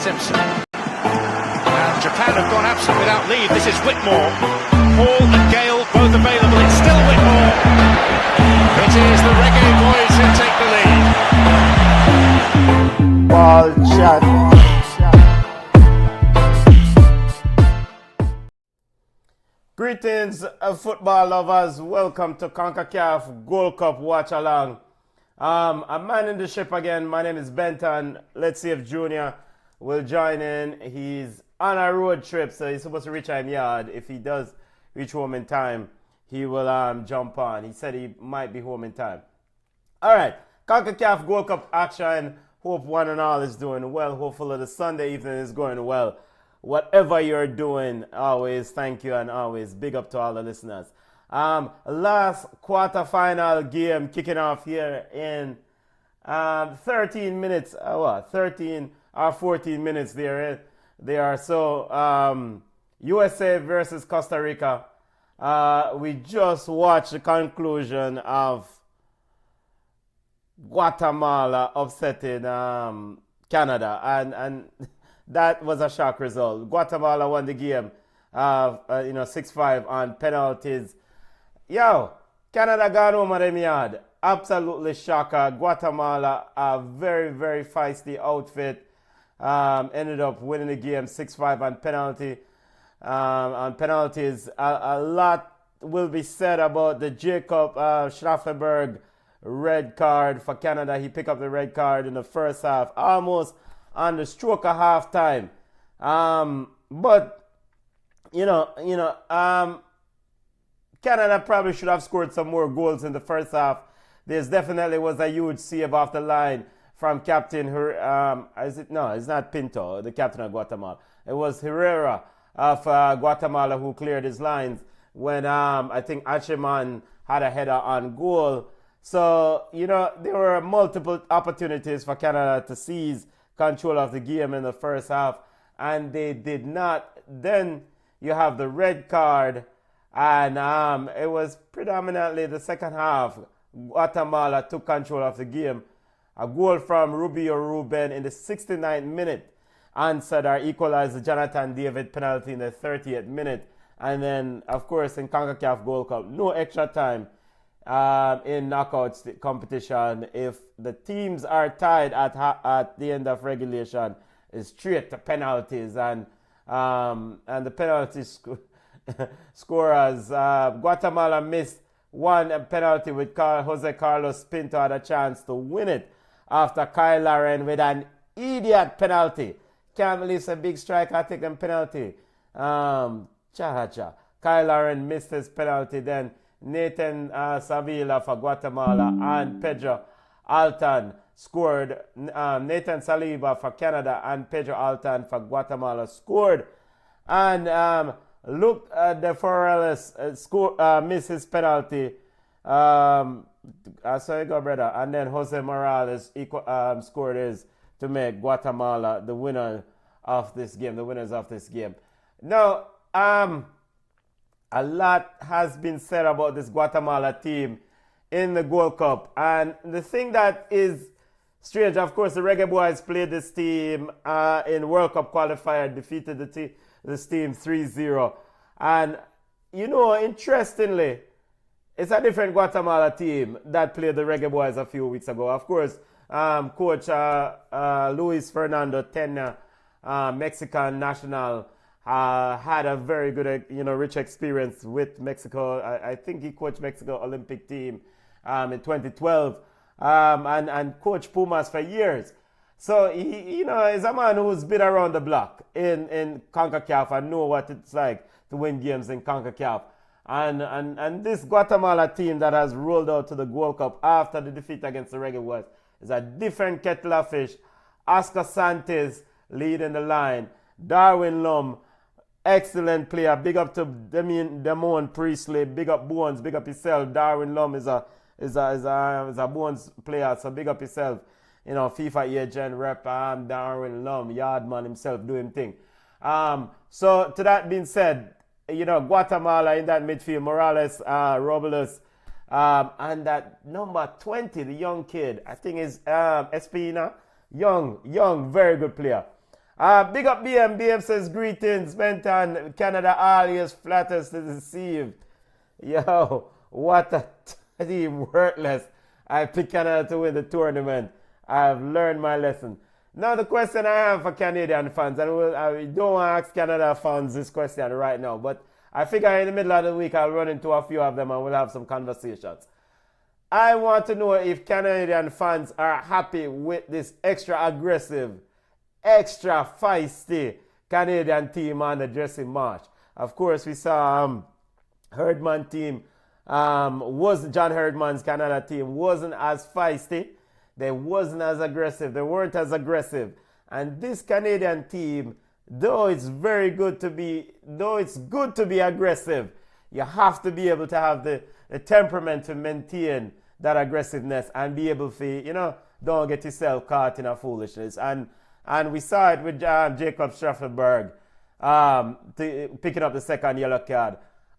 Simpson. And Japan have gone absent without leave. This is Whitmore. Hall and Gale both available. It's still Whitmore. It is the Reggaeboyz who take the lead. BallChat. Greetings, football lovers. Welcome to CONCACAF Gold Cup Watchalong. I'm manning the ship again. My name is Benton. Let's see if Junior will join in. He's on a road trip, so he's supposed to reach home yard. If he does reach home in time, he will jump on. He said he might be home in time. All right, CONCACAF Gold Cup action. Hope one and all is doing well. Hopefully the Sunday evening is going well. Whatever you're doing, always thank you and always big up to all the listeners. Last quarterfinal game kicking off here in 13 minutes. 13 or 14 minutes there. They are so U.S.A. versus Costa Rica. We just watched the conclusion of Guatemala upsetting Canada, and that was a shock result. Guatemala won the game, 6-5 on penalties. Canada got home at them yard. Absolutely shocker. Guatemala, a very, very feisty outfit, ended up winning the game 6-5 on penalty. On penalties, a lot will be said about the Jacob Schaffelberg red card for Canada. He picked up the red card in the first half, almost on the stroke of halftime. But Canada probably should have scored some more goals in the first half. There's definitely was a huge save off the line from captain it's not Pinto, the captain of Guatemala. It was Herrera of Guatemala who cleared his lines when I think Acheman had a header on goal. So, there were multiple opportunities for Canada to seize control of the game in the first half, and they did not. Then you have the red card, and it was predominantly the second half. Guatemala took control of the game. A goal from Rubio Ruben in the 69th minute answered or equalized the Jonathan David penalty in the 30th minute. And then, of course, in CONCACAF Gold Cup, no extra time in knockout competition. If the teams are tied at the end of regulation, it's straight to penalties. And the penalty scorers, Guatemala missed one penalty with Jose Carlos Pinto had a chance to win it after Kyle Laren with an idiot penalty. Can't believe it's a big striker taking penalty. Kyle Laren missed his penalty. Then Nathan Savila for Guatemala and Pedro Altan scored. Nathan Saliba for Canada and Pedro Altan for Guatemala scored. And Luke De Forelles missed his penalty. So you go, brother. And then Jose Morales scored his to make Guatemala the winner of this game, the winners of this game. Now, a lot has been said about this Guatemala team in the Gold Cup. And the thing that is strange, of course, the Reggaeboyz played this team in World Cup qualifier, defeated this team 3-0. And, interestingly, it's a different Guatemala team that played the Reggaeboyz a few weeks ago. Of course, Coach Luis Fernando Tena, Mexican national, had a very good, rich experience with Mexico. I think he coached Mexico Olympic team in 2012 and coached Pumas for years. So, he is a man who's been around the block in CONCACAF and know what it's like to win games in CONCACAF. And this Guatemala team that has rolled out to the Gold Cup after the defeat against the Reggaeboyz is a different kettle of fish. Oscar Santos leading the line. Darwin Lum, excellent player. Big up to Damon Priestley. Big up Bones. Big up yourself. Darwin Lum is a Bones player, so big up yourself. FIFA agent rep Darwin Lum, Yardman himself, doing thing. So to that being said, Guatemala in that midfield, Morales, Robles, and that number 20, the young kid, I think is Espina, young, very good player. Big up BM. BM says greetings. Benton, Canada always flatters to deceive. Yo, what a team, worthless. I picked Canada to win the tournament. I've learned my lesson. Now the question I have for Canadian fans, and I don't want to ask Canada fans this question right now, but I figure in the middle of the week I'll run into a few of them and we'll have some conversations. I want to know if Canadian fans are happy with this extra aggressive, extra feisty Canadian team on the dressing march. Of course, we saw Herdman team, was John Herdman's Canada team wasn't as feisty. They wasn't as aggressive. They weren't as aggressive. And this Canadian team, though it's good to be aggressive, you have to be able to have the temperament to maintain that aggressiveness and be able to, don't get yourself caught in a foolishness. And we saw it with Jacob Straffelberg picking up the second yellow card.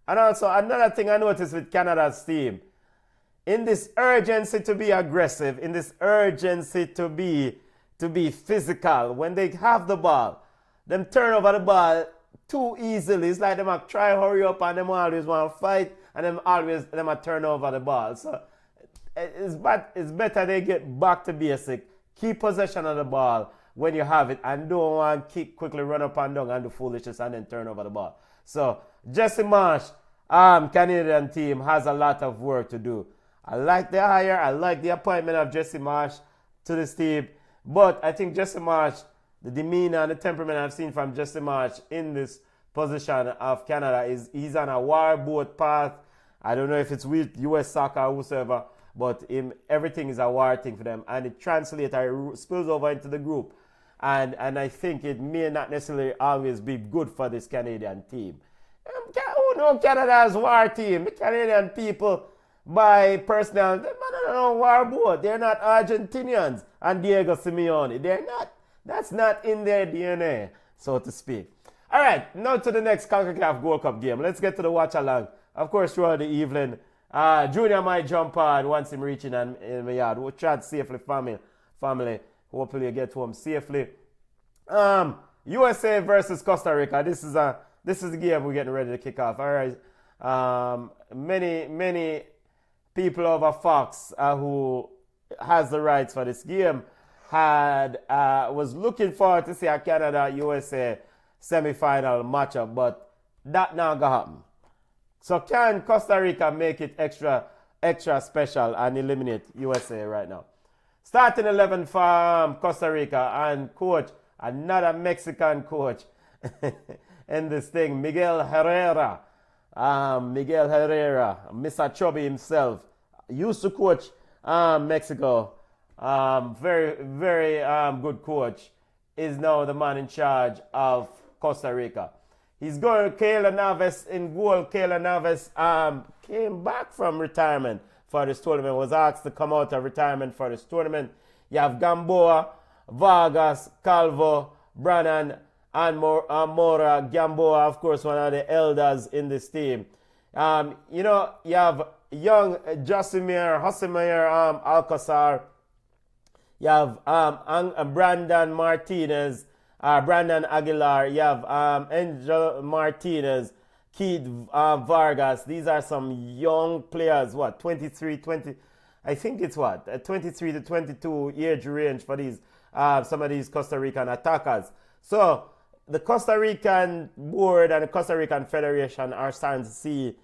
And also another thing I noticed with Canada's team, in this urgency to be aggressive, in this urgency to be physical, when they have the ball, them turn over the ball too easily. It's like them try hurry up and them always want to fight and them turn over the ball. So it's better they get back to basic, keep possession of the ball when you have it, and don't want to quickly run up and down and do foolishness and then turn over the ball. So Jesse Marsh, Canadian team has a lot of work to do. I like the hire. I like the appointment of Jesse Marsh to this team. But I think Jesse Marsh, the demeanor and the temperament I've seen from Jesse Marsh in this position of Canada is he's on a war boat path. I don't know if it's with U.S. soccer or whosoever, but everything is a war thing for them. And it translates or spills over into the group. And I think it may not necessarily always be good for this Canadian team. Who knows Canada's war team? The Canadian people, by personnel, they're not on war boat. They're not Argentinians and Diego Simeone. They're not. That's not in their DNA, so to speak. All right, now to the next CONCACAF Gold Cup game. Let's get to the watch-along. Of course, throughout the evening, Junior might jump on once him reaching in the yard. We'll chat safely, family. Hopefully you get home safely. U.S.A. versus Costa Rica. This is the game we're getting ready to kick off. All right. Many people over Fox who has the rights for this game was looking forward to see a Canada-USA semi-final matchup, but that not gonna happen. So can Costa Rica make it extra special and eliminate USA right now? Starting 11 for Costa Rica, and coach, another Mexican coach in this thing, Miguel Herrera, Mr. Chubby himself, used to coach Mexico. Very, very good coach, is now the man in charge of Costa Rica. He's going Keylor Navas in goal. Keylor Navas came back from retirement for this tournament, was asked to come out of retirement for this tournament. You have Gamboa, Vargas, Calvo, Brannan, and Mora. Gamboa, of course, one of the elders in this team. You have young Josimir Alcazar. You have Brandon Martinez, Brandon Aguilar. You have Angel Martinez, Keith Vargas. These are some young players. 20? I think it's 23 to 22 age range for these some of these Costa Rican attackers. So the Costa Rican board and the Costa Rican Federation is starting to see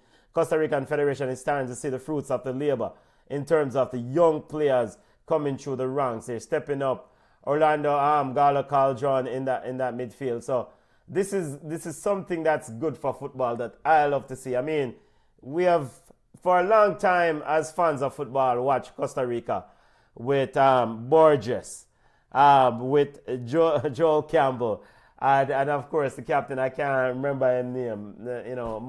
the fruits of the labor in terms of the young players coming through the ranks. They're stepping up. Orlando Galo Caldron in that midfield. So this is something that's good for football that I love to see. I mean, we have for a long time as fans of football watched Costa Rica with Borges, with Joel Campbell, and of course the captain, I can't remember his name,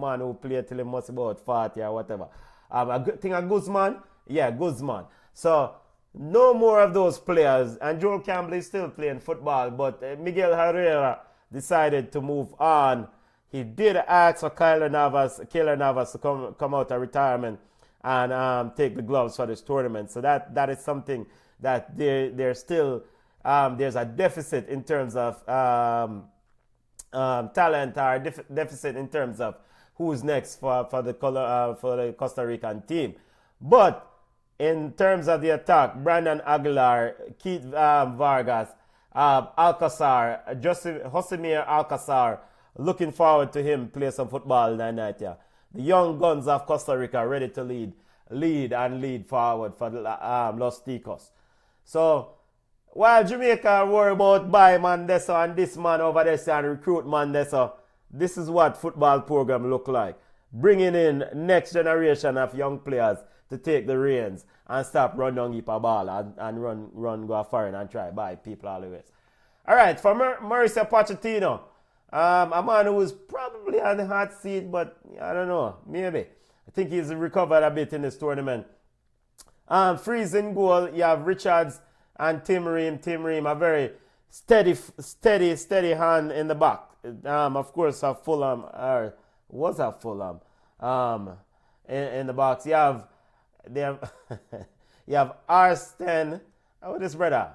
man who played till he must about 40 or whatever. I think of Guzman. Yeah, Guzman. So no more of those players, and Joel Campbell is still playing football, but Miguel Herrera decided to move on. He did ask for Keylor Navas to come out of retirement and take the gloves for this tournament. So that is something that they're still there's a deficit in terms of talent, or deficit in terms of who's next for the Costa Rican team. But in terms of the attack, Brandon Aguilar, Keith Vargas, Alcazar, Josimir Alcazar, looking forward to him play some football tonight. Yeah. The young guns of Costa Rica ready to lead forward for the Los Ticos. So while Jamaica worry about buy man this and this man over there and recruit man this, this is what football program look like. Bringing in next generation of young players to take the reins and stop run down heap of ball and run go foreign and try buy people all the ways. All right, for Mauricio Pochettino, a man who was probably on the hot seat, but I don't know, maybe. I think he's recovered a bit in this tournament. Freezing goal, you have Richards and Tim Ream, a very steady hand in the back. Of course, a Fulham, or was a Fulham, in the box. You have Arsene, this brother,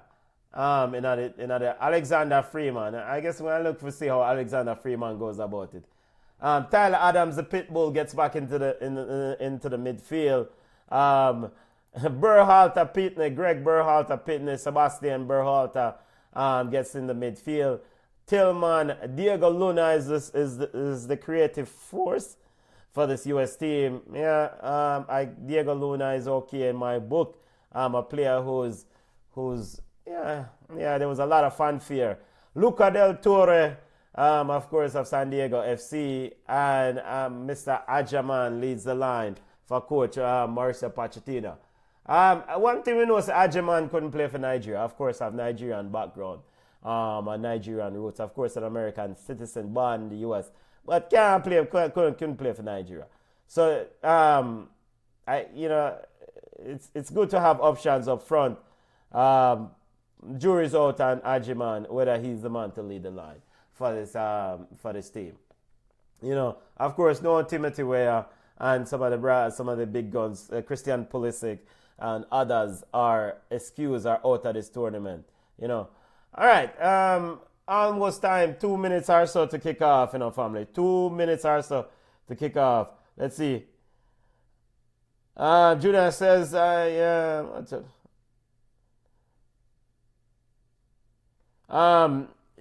in Alexander Freeman. I guess when I look to see how Alexander Freeman goes about it. Tyler Adams, the pitbull, gets back into the midfield. Berhalter Pitney, Greg Berhalter Pitney, Sebastian Berhalter gets in the midfield. Tillman, Diego Luna is the creative force for this U.S. team. Yeah, Diego Luna is okay in my book. A player who's there was a lot of fanfare. Luca Del Torre, of course, of San Diego FC, and Mr. Ajaman leads the line for coach Mauricio Pochettino. One thing we know is Ajaman couldn't play for Nigeria. Of course, have Nigerian background, and Nigerian roots. Of course, an American citizen born in the U.S., but couldn't play for Nigeria. So, it's good to have options up front. Jury's out on Ajiman whether he's the man to lead the line for this team. Of course, no Timothy Weah and some of the big guns, Christian Pulisic and others are excused or out of this tournament. All right, almost time. 2 minutes or so to kick off. Family. 2 minutes or so to kick off. Let's see. Junior says, yeah. What's it?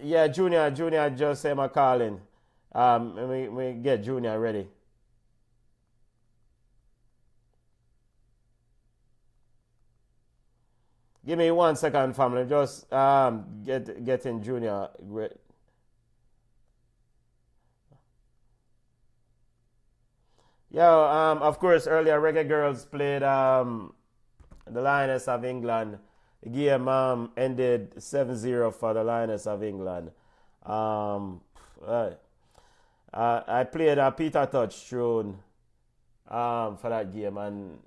Yeah, Junior just say my calling. We get Junior ready. Give me 1 second, family. Just getting Junior ready. Of course, earlier Reggaeboyz played the Lioness of England. The game ended 7-0 for the Lioness of England. I played a Peter Touch tune for that game, and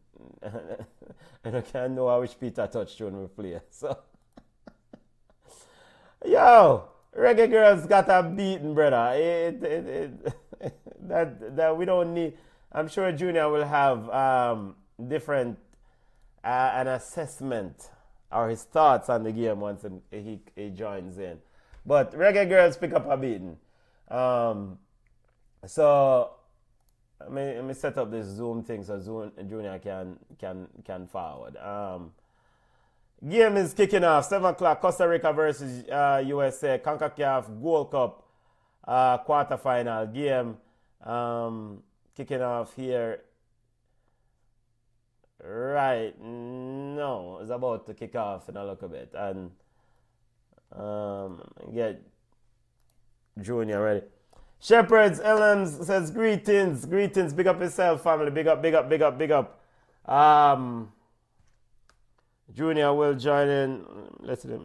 I can't know which Peter Touch tune we play. So, Reggaeboyz got a beating, brother. That we don't need. I'm sure Junior will have different an assessment or his thoughts on the game once he joins in. But Reggaeboyz pick up a beating. So let me set up this Zoom thing so Junior can forward. Game is kicking off 7 o'clock. Costa Rica versus U.S.A. CONCACAF Gold Cup quarterfinal game. Kicking off here. Right, no, it's about to kick off in a little bit, and get Junior ready. Shepherds Elms says greetings, big up yourself, family, big up. Junior will join in. Let's see.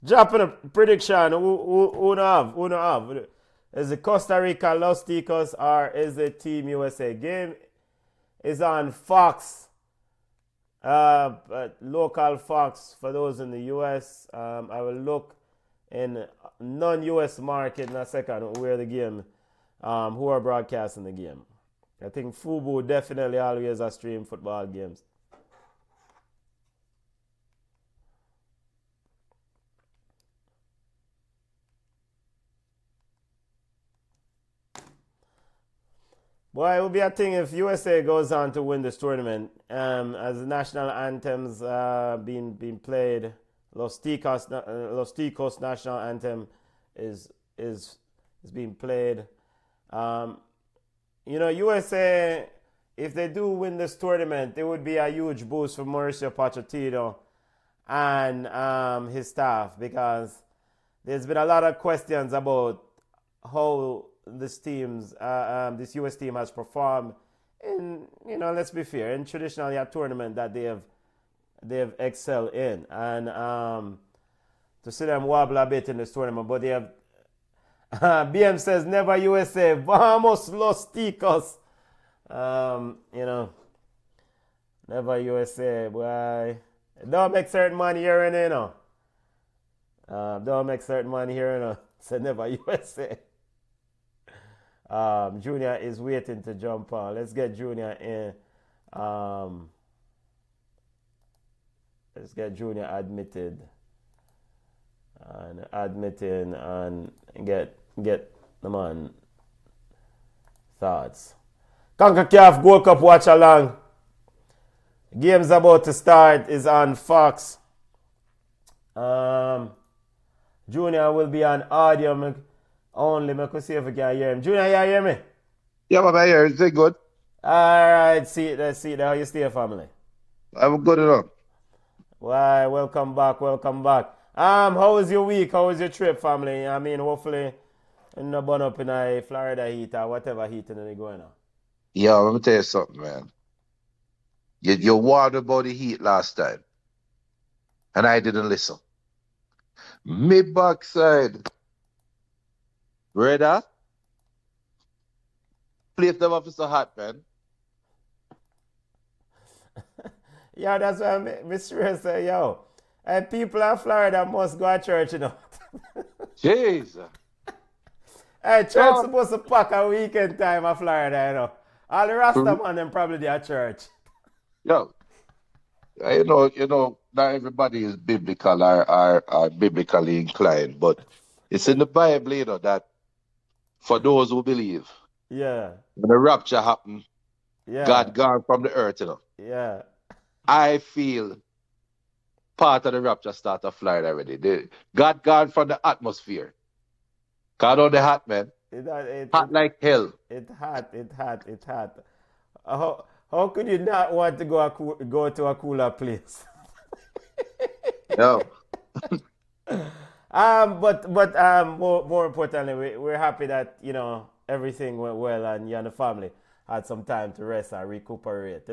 Dropping a prediction. Who have? Is it Costa Rica Los Ticos or is it Team USA? Game is on Fox, local Fox for those in the U.S. I will look in non-U.S. market in a second where the game, who are broadcasting the game. I think Fubu definitely always stream football games. Boy, it would be a thing if USA goes on to win this tournament. As the national anthems being played, Los Ticos national anthem is being played. USA, if they do win this tournament, it would be a huge boost for Mauricio Pochettino and his staff, because there's been a lot of questions about how this US team has performed in, let's be fair, in traditionally a tournament that they've excelled in, and to see them wobble a bit in this tournament, but they have. BM says never USA, vamos los ticos. Never USA, boy. Don't make certain money here and don't make certain money here, Say never USA. Junior is waiting to jump on. Let's get Junior in. Let's get Junior admitted and get the man thoughts. CONCACAF Gold Cup watch along. Game's about to start, is on Fox. Junior will be on audio only. I could see if we can hear him. Junior, you hear me? Yeah, but I hear. Is it good? Alright, let's see how you stay, family. I'm good enough. Why, welcome back. How was your week? How was your trip, family? I mean, hopefully you're not burn up in a Florida heat or whatever heating is going on. Yeah, let me tell you something, man. You warned about the heat last time, and I didn't listen. Me backside. Brother, place them up so hot, man. Yeah, that's why Mr. say, yo, and people in Florida must go to church, Jeez. Hey, church supposed to pack a weekend time in Florida, All the Rasta man, them probably there at church. Yo, not everybody is biblical or biblically inclined, but it's in the Bible, that for those who believe, yeah, when the rapture happened, yeah, God gone from the earth, yeah. I feel part of the rapture start to fly already. God gone from the atmosphere. God on the hot, man. Hot like hell. It hot. How could you not want to go to a cooler place? No. But more importantly, we're happy that everything went well and you and the family had some time to rest and recuperate.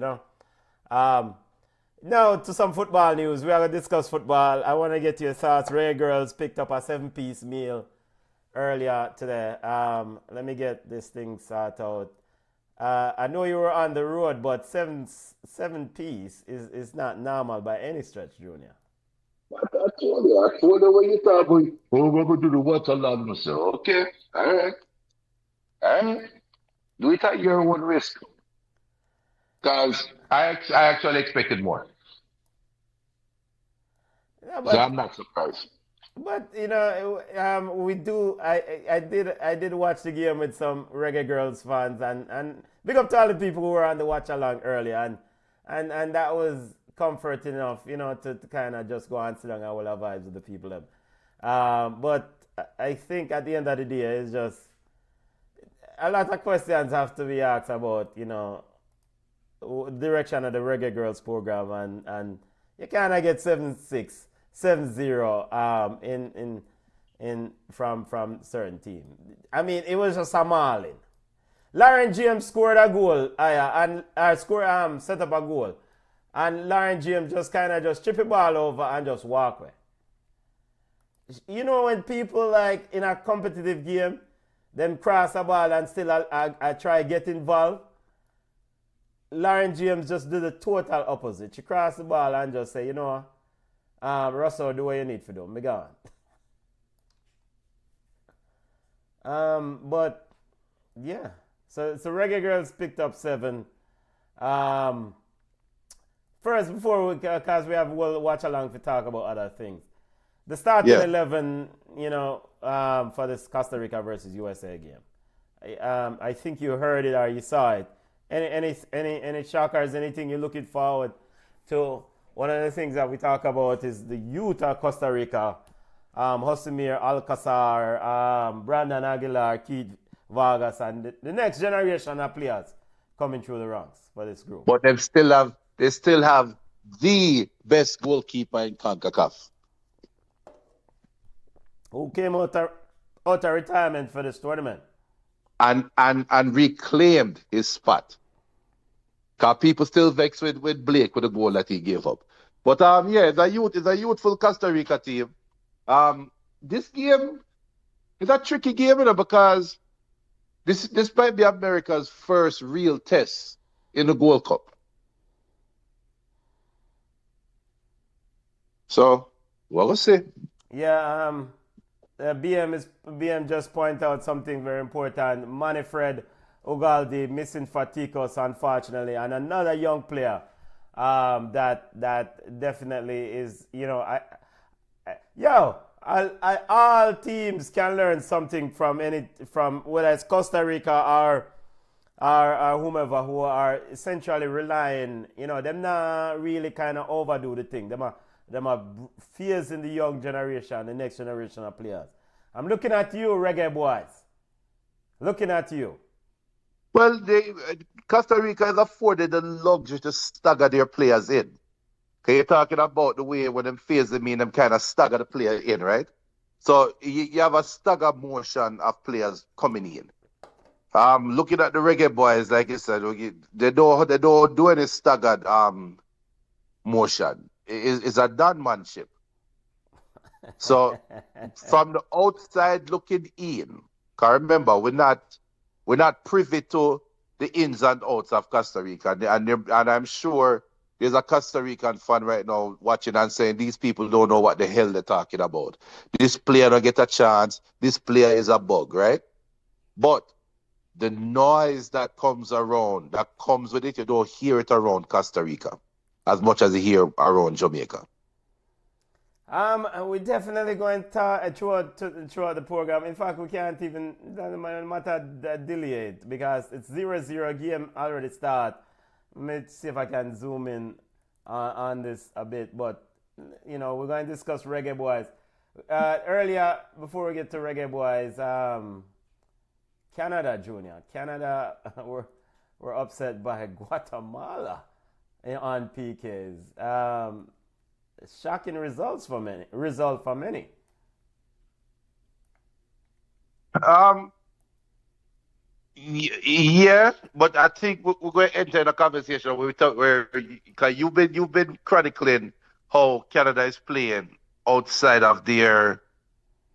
Now to some football news. We are gonna discuss football. I want to get your thoughts. Reggaeboyz picked up a 7-piece meal earlier today. Let me get this thing sorted out. I know you were on the road, but seven piece is not normal by any stretch, Junior. I told you when you talk about, we're going to do the Watchalong. So, okay, all right. Do it at your own risk. Because I actually expected more. Yeah, so I'm not surprised. But we do. I did watch the game with some Reggaeboyz fans, and big up to all the people who were on the watch along earlier, and that was comforting enough, to kind of just go and sit down and all our vibes with the people them. But I think at the end of the day, it's just a lot of questions have to be asked about, direction of the Reggaeboyz program, and you kind of get 7-6. 7-0 in from certain team. I mean, it was just a mauling. Lauren James scored a goal, and set up a goal, and Lauren James just kind of just chip the ball over and just walk away. When people like in a competitive game, them cross a ball and still I try get involved. Lauren James just did the total opposite. She crossed the ball and just say, Russell, do what you need to do. Me gone. But yeah. So Reggaeboyz picked up 7. First, before because we have watch along to talk about other things. The starting 11, for this Costa Rica versus USA game. I think you heard it or you saw it. Any shockers? Anything you're looking forward to? One of the things that we talk about is the youth of Costa Rica. Josimir Alcazar, Brandon Aguilar, Keith Vargas, and the next generation of players coming through the ranks for this group. But they still have the best goalkeeper in CONCACAF. Who came out of retirement for this tournament. And reclaimed his spot. Because people still vexed with Blake with the goal that he gave up. But yeah, it's a youthful Costa Rica team. This game is a tricky game, because this might be America's first real test in the Gold Cup. So, well, let's see. Yeah, BM just point out something very important. Manfred Ugalde missing Faticos, unfortunately, and another young player that definitely is, all teams can learn something from whether it's Costa Rica or whomever, who are essentially relying, them not really kind of overdo the thing. Them are fears in the young generation, the next generation of players. I'm looking at you, Reggaeboyz. Looking at you. Well, Costa Rica is afforded the luxury to stagger their players in. Okay, you're talking about the way when them phase them in, them kind of stagger the player in, right? So you have a stagger motion of players coming in. Looking at the Reggaeboyz, like I said, they don't do any staggered motion. It's a done-manship. So from the outside looking in, because remember, we're not privy to the ins and outs of Costa Rica. And I'm sure there's a Costa Rican fan right now watching and saying, these people don't know what the hell they're talking about. This player don't get a chance. This player is a bug, right? But the noise that comes with it, you don't hear it around Costa Rica as much as you hear around Jamaica. We're definitely going to throughout the program. In fact, we can't even, doesn't matter delay it, because it's 0-0 game already start. Let me see if I can zoom in on this a bit, but we're going to discuss Reggaeboyz. Earlier, before we get to Reggaeboyz, Canada, Junior. Canada were upset by Guatemala on PKs. Shocking result for many. Yeah, but I think we're going to enter in a conversation where because you've been chronicling how Canada is playing outside of their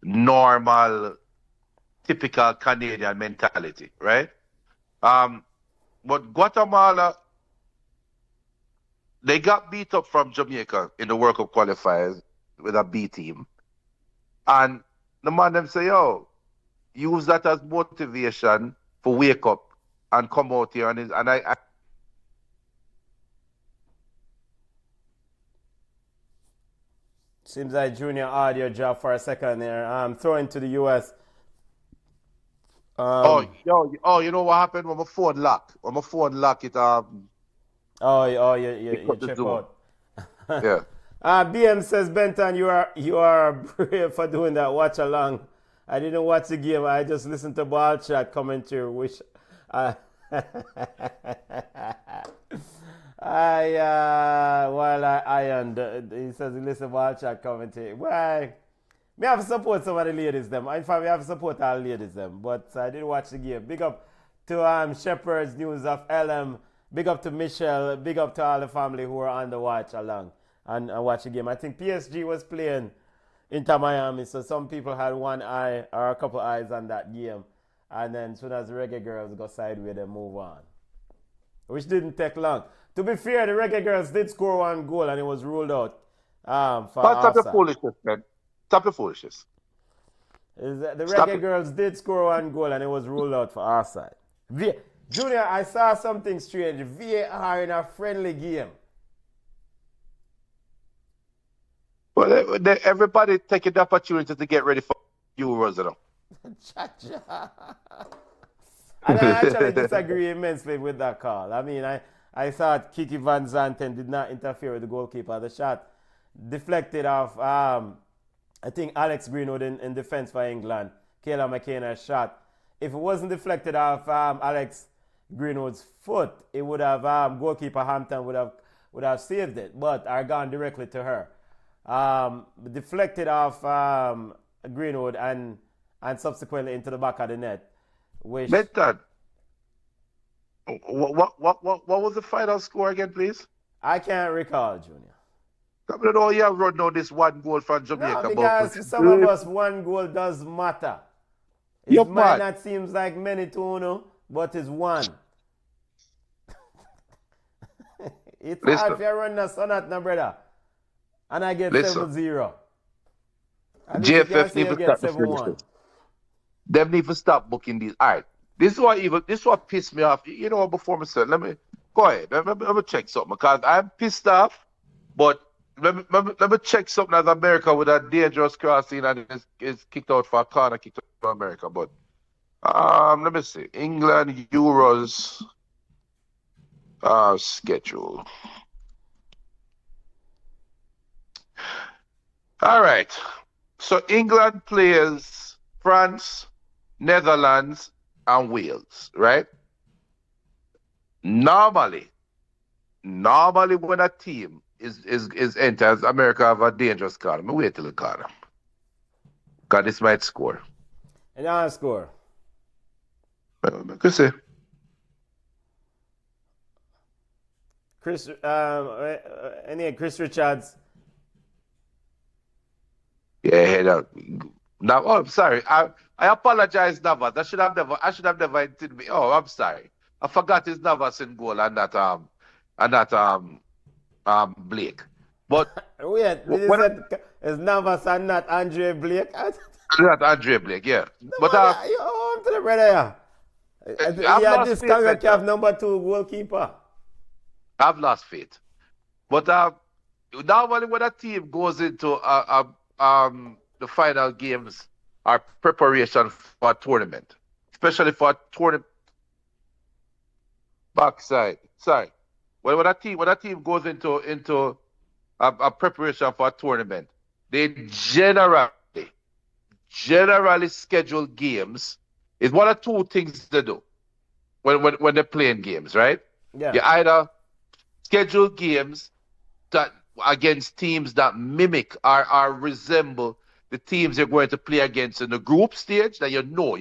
normal, typical Canadian mentality, right? But Guatemala, they got beat up from Jamaica in the World Cup qualifiers with a B team. And the man them say, use that as motivation for wake up and come out here. And I Seems like Junior audio job for a second there. Throwing to the U.S. you know what happened when my phone locked? When my phone locked, it you check out. Yeah. BM says, Benton, you are brave for doing that. Watch along. I didn't watch the game. I just listened to BallChat commentary, which while I ironed. He says he listened to BallChat commentary. Well, me have to support some of the ladies them. In fact, we have to support all ladies them. But I didn't watch the game. Big up to Shepherd's News of LM. Big up to Michelle. Big up to all the family who were on the watch along and watch the game. I think PSG was playing Inter Miami, so some people had one eye or a couple eyes on that game. And then as soon as the Reggae Girls go sideways, they move on. Which didn't take long. To be fair, the Reggae Girls did score one goal and it was ruled out for Stop the foolishness, man. Stop the foolishness. The Reggae Girls did score one goal and it was ruled out for offside. Junior, I saw something strange. VAR in a friendly game. Well, everybody taking the opportunity to get ready for Euros, you know. And I actually disagree immensely with that call. I mean, I thought Kiki Van Zanten did not interfere with the goalkeeper. The shot deflected off, I think, Alex Greenwood in defense for England. Kayla McKenna's shot. If it wasn't deflected off Alex Greenwood's foot, it would have, goalkeeper Hampton would have saved it, but are gone directly to her. Deflected off Greenwood and subsequently into the back of the net. Which Benton, what was the final score again, please? I can't recall, Junior. I don't know you have run down this one goal from Jamaica. No, because for some of us, one goal does matter. It might not seem like many to you, but it's one. It's hard if you run the sun at no brother. And I get 7-0. JFF need to stop 7-1. Them need to stop booking these. All right. This is what pissed me off. You know, before me say, let me go ahead. Let me check something because I'm pissed off, but let me check something as America with a dangerous crossing and is kicked out for a corner, kicked out for America. But let me see. England Euros schedule. All right. So England plays France, Netherlands, and Wales, right? Normally when a team is enters, America have a dangerous card. I'm wait till the card. Because this might score. And I'll score. I could say. Chris Richards. Yeah, now, oh, I'm sorry. I apologize, Navas. I should have never intended me. Oh, I'm sorry. I forgot his Navas in goal and that Blake. But wait, it's Navas and not Andre Blake. Not Andre Blake, yeah. No, but you home to the brother. Yeah, this CONCACAF number 2 goalkeeper. I've lost faith. But normally when a team goes into the final games are preparation for a tournament, especially for a tournament. Backside, sorry. When a team goes into a preparation for a tournament, they generally schedule games. It's one or two things they do when they're playing games, right? Yeah. You either schedule games that against teams that mimic or resemble the teams you're going to play against in the group stage, that you know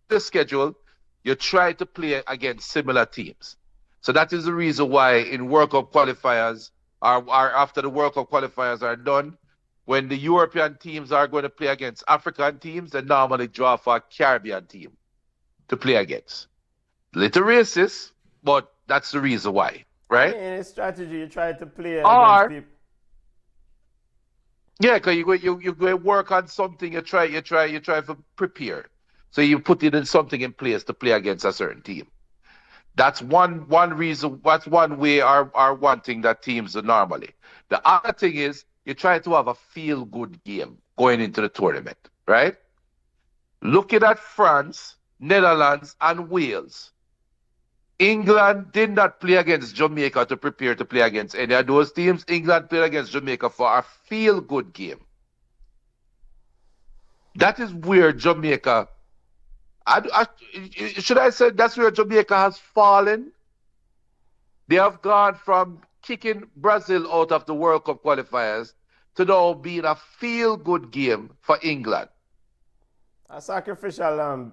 the schedule, you try to play against similar teams. So that is the reason why in World Cup qualifiers, or after the World Cup qualifiers are done, when the European teams are going to play against African teams, they normally draw for a Caribbean team to play against. Little racist, but that's the reason why, right? In a strategy, you try to play against people. Yeah, because you go work on something, you try to prepare. So you put it in something in place to play against a certain team. That's one reason, that's one way or one thing that teams do normally. The other thing is you try to have a feel-good game going into the tournament, right? Looking at France, Netherlands, and Wales, England did not play against Jamaica to prepare to play against any of those teams. England played against Jamaica for a feel-good game. That is where Jamaica... should I say that's where Jamaica has fallen? They have gone from kicking Brazil out of the World Cup qualifiers to now being a feel-good game for England. A sacrificial...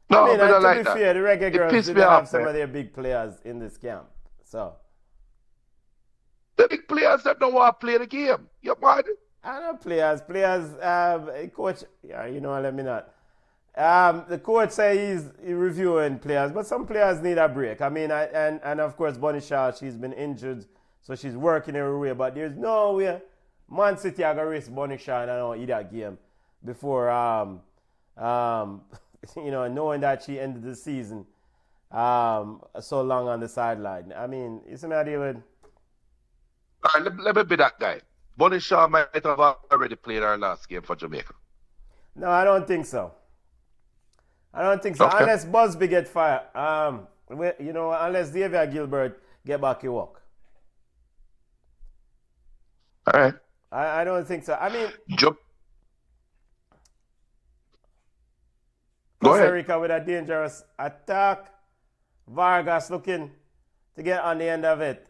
No, I mean, I don't to like be that. fair, the Reggae Girls did have some of their big players in this camp. So the big players that don't want to play the game. You mad? I know players, coach, yeah, you know, let me not. The coach say he's reviewing players, but some players need a break. I mean, and of course, Bonnie Shaw, she's been injured, so she's working every way, but there's no way Man City are going to risk Bonnie Shaw and I don't eat that game before, you know, knowing that she ended the season so long on the sideline. I mean, isn't that even... All right, let me be that guy. Bonnie Shaw might have already played our last game for Jamaica. No, I don't think so. I don't think so. Okay. Unless Busby get fired. Unless Xavier Gilbert get back to work. All right. I don't think so. I mean, Go Costa ahead. Rica with a dangerous attack. Vargas looking to get on the end of it.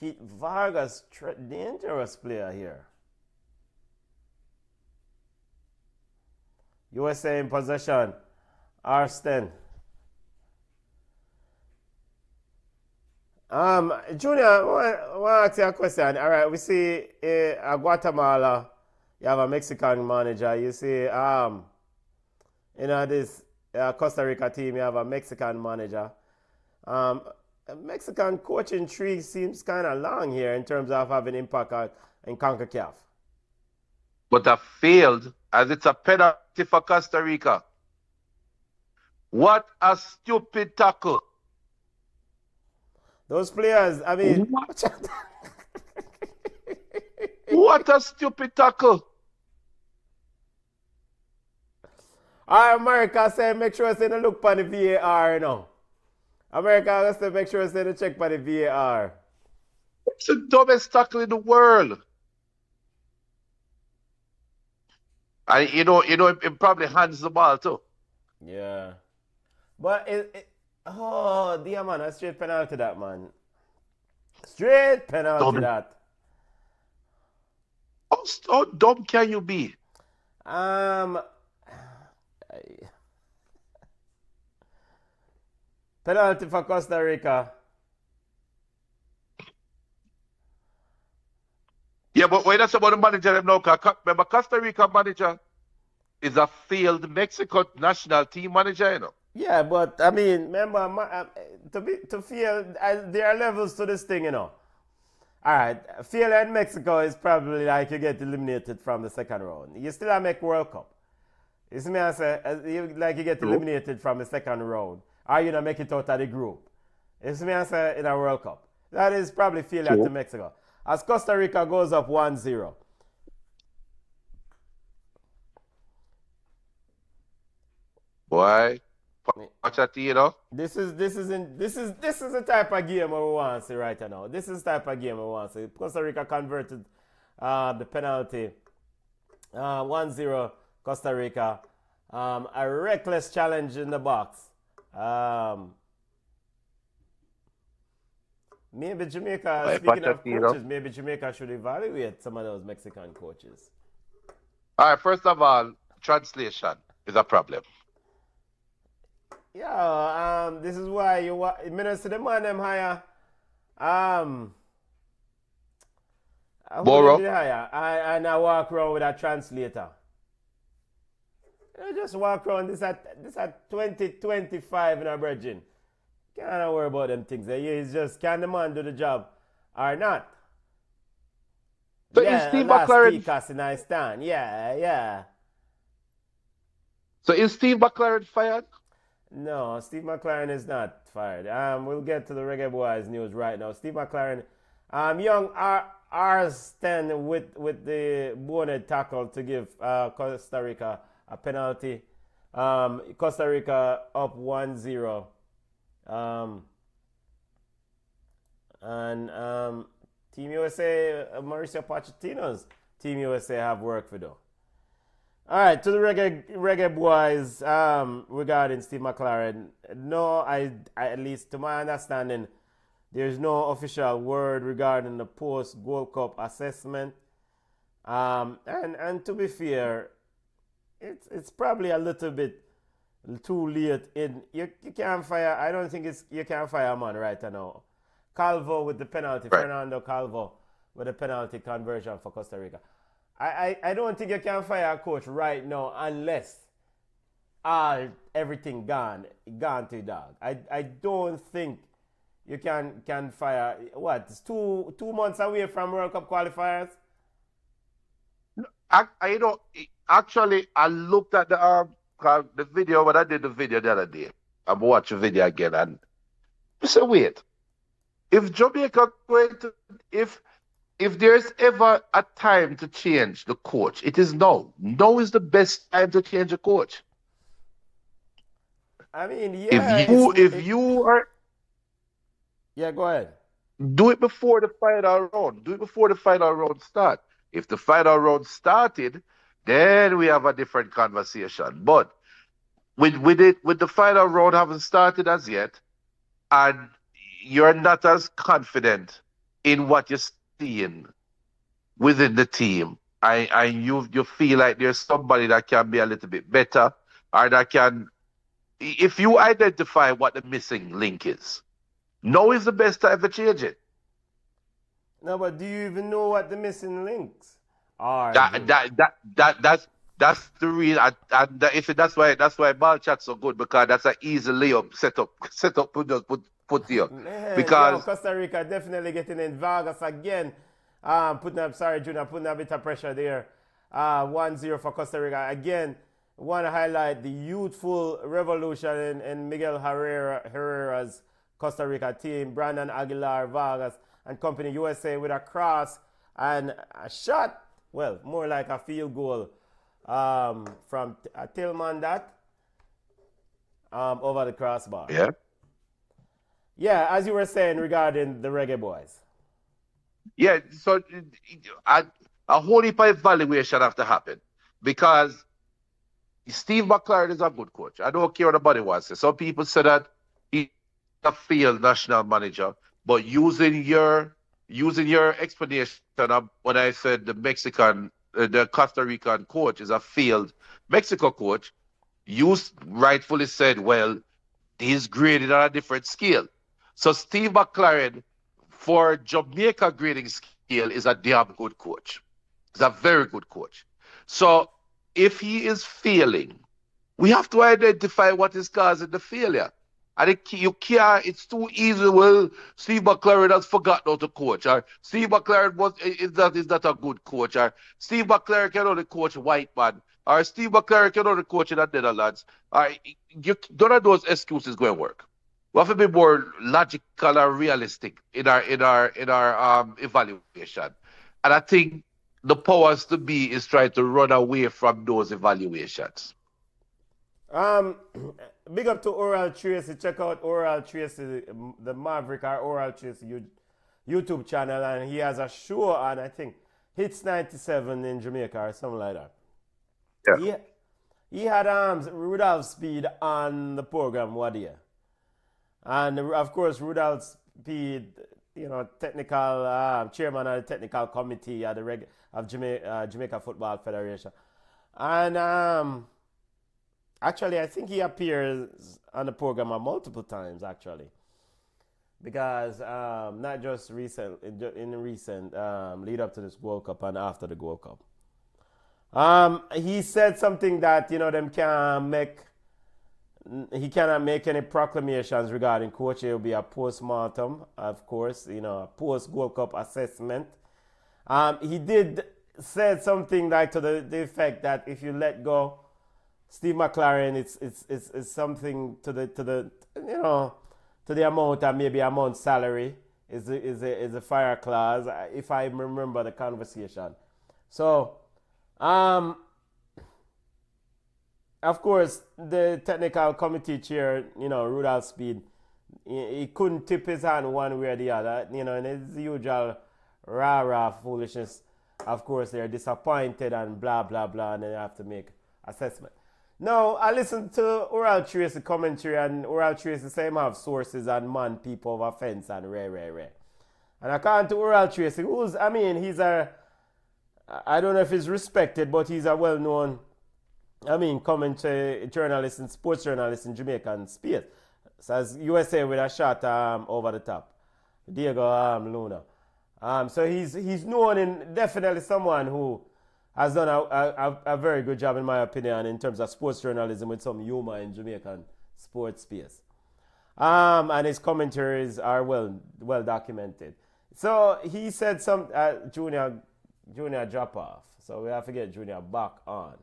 Vargas, dangerous player here. U.S.A. in possession. Arston. Junior, I want to ask you a question. All right, we see Guatemala, you have a Mexican manager. You see, this Costa Rica team, you have a Mexican manager. Mexican coaching tree seems kind of long here in terms of having impact in CONCACAF. But I failed as it's a penalty for Costa Rica. What a stupid tackle. Those players, I mean, What a stupid tackle. America say make sure it's in the look for the VAR, you know. America has to make sure it's in the check for the VAR. It's the dumbest tackle in the world. And it probably hands the ball too. Yeah. But dear man, a straight penalty that, man. Straight penalty that. How dumb can you be? Penalty for Costa Rica. Yeah, but when that's about the manager, remember Costa Rica manager is a failed Mexico national team manager, you know. Yeah, but I mean, remember, to fail, there are levels to this thing, you know. All right, fail in Mexico is probably like you get eliminated from the second round. You still have make World Cup. You see me, I say, you get eliminated from the second round, or you don't make it out of the group. You see me, I say, in a World Cup. That is probably failure to Mexico. As Costa Rica goes up 1-0. Boy, Watchat, you know. This is the type of game we want to see right now. This is the type of game we want to see. Costa Rica converted the penalty. 1-0 Costa Rica. A reckless challenge in the box. Maybe Jamaica, speaking of coaches, maybe Jamaica should evaluate some of those Mexican coaches. All right, first of all, translation is a problem. Yeah, this is why you minister the man them higher. Borough. And I walk around with a translator. I just walk around this at 2025 in a virgin. Can't worry about them things. It's just can the man do the job or not? So is Steve McClaren? Yeah. So is Steve McClaren fired? No, Steve McClaren is not fired. We'll get to the Reggaeboyz news right now. Steve McClaren, young Arston with the bonehead tackle to give Costa Rica a penalty. Costa Rica up 1-0. Team USA, Mauricio Pochettino's Team USA have work for them. All right, to the Reggaeboyz regarding Steve McClaren. No, at least to my understanding, there's no official word regarding the post-Gold Cup assessment. And to be fair, it's probably a little bit too late. You can't fire. I don't think you can't fire a man right now. Calvo with the penalty, right. Fernando Calvo with the penalty conversion for Costa Rica. I don't think you can fire a coach right now unless everything gone to dog. I don't think you can fire. What? It's two months away from World Cup qualifiers. I don't actually. I looked at the video when I did the video the other day. I'm watching the video again and I said, wait. If Jamaica going to if there's ever a time to change the coach, it is now. Now is the best time to change a coach. I mean, yeah, If you are yeah, go ahead. do it before the final round. Do it before the final round start. If the final round started, then we have a different conversation. But with the final round haven't started as yet, and you're not as confident in what you're seeing within the team, and you feel like there's somebody that can be a little bit better, or that can, if you identify what the missing link is, now is the best time to change it. No, but do you even know what the missing links are, That June? that that that that's the real, and if that's why BallChat's so good, because that's an easy layup set up put here, Man, yo, because Costa Rica definitely getting in. Vargas again, putting up, sorry, Junior, putting a bit of pressure there. 1-0 for Costa Rica. Again, want to highlight the youthful revolution in Miguel Herrera's Costa Rica team. Brandon Aguilar, Vargas, and company. U.S.A. with a cross and a shot. Well, more like a field goal from Tillman that over the crossbar. yeah. Yeah, as you were saying regarding the Reggaeboyz. Yeah, so a whole heap of evaluation have to happen, because Steve McClaren is a good coach. I don't care what anybody wants to say. Some people say that he's a failed national manager, but using your explanation of when I said the Costa Rican coach is a failed Mexico coach, you rightfully said, well, he's graded on a different scale. So Steve McClaren, for Jamaica grading scale, is a damn good coach. He's a very good coach. So if he is failing, we have to identify what is causing the failure. And you can't, it's too easy. Well, Steve McClaren has forgotten how to coach, or Steve McClaren is not a good coach, or Steve McClaren can only coach white man, or Steve McClaren can only coach in the Netherlands. None of those excuses going to work. We have to be more logical and realistic in our evaluation. And I think the powers to be is trying to run away from those evaluations. Big up to Oral Tracy. Check out Oral Tracy, the Maverick or Oral Tracy YouTube channel, and he has a show on, I think, Hits 97 in Jamaica or something like that. Yeah. He had Rudolph Speed on the program one year. And of course, Rudolph Speed, technical chairman of the technical committee at of Jamaica Football Federation. And actually, I think he appears on the program multiple times, actually. Because not just in the recent lead up to this World Cup and after the World Cup. He said something that, he cannot make any proclamations regarding coach. It will be a post-mortem, of course, a post-World Cup assessment. He did say something like to the effect that if you let go Steve McClaren, it's something to the amount of maybe a month's salary is a fire clause, if I remember the conversation. So, of course, the technical committee chair, Rudolph Speed, he couldn't tip his hand one way or the other, and it's the usual rah-rah foolishness. Of course, they're disappointed and blah, blah, blah, and they have to make assessment. Now, I listened to Oral Tracy commentary, and Oral Tracy say him have sources and man people over fence and rare. And according to Oral Tracy, he's I don't know if he's respected, but he's a well-known, commentary journalist and sports journalist in Jamaican space. So as U.S.A. with a shot over the top. Diego Luna. So he's known in definitely someone who has done a very good job, in my opinion, in terms of sports journalism with some humor in Jamaican sports space. And his commentaries are well documented. So he said Junior drop off. So we have to get Junior back on.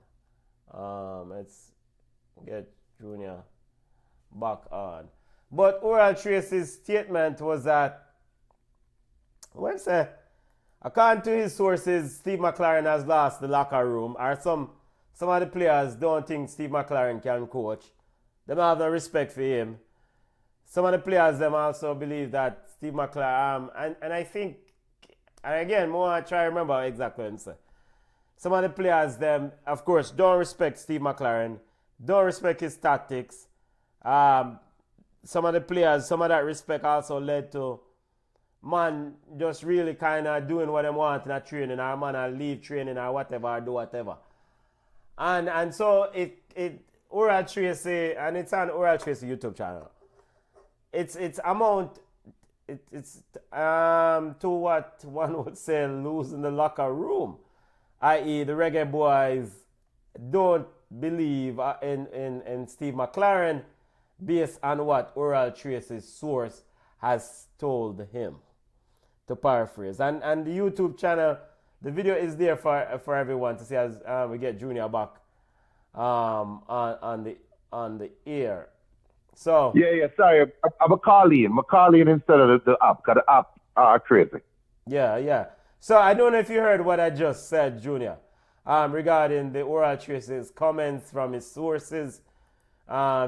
Let's get Junior back on. But Oral Tracy's statement was that, according to his sources, Steve McClaren has lost the locker room, or some of the players don't think Steve McClaren can coach. Them have no respect for him. Some of the players them also believe that Steve McClaren and I think, and again, more I try to remember exactly what I'm saying. Some of the players them, of course, don't respect Steve McClaren, don't respect his tactics. Some of the players, some of that respect also led to man just really kind of doing what they want in a training, or man I leave training or whatever, or do whatever. And so it Oral Tracy, and it's on Oral Tracy YouTube channel. It's amount it's to what one would say losing the locker room, i.e. the Reggaeboyz don't believe in Steve McClaren based on what Oral Tracy's source has told him, to paraphrase. And the YouTube channel, the video is there for everyone to see as we get Junior back on the air. So Yeah. Sorry, I'm a calling instead of the app. Cause the app are crazy. yeah. So I don't know if you heard what I just said, Junior, regarding the Oral Tracy's comments from his sources.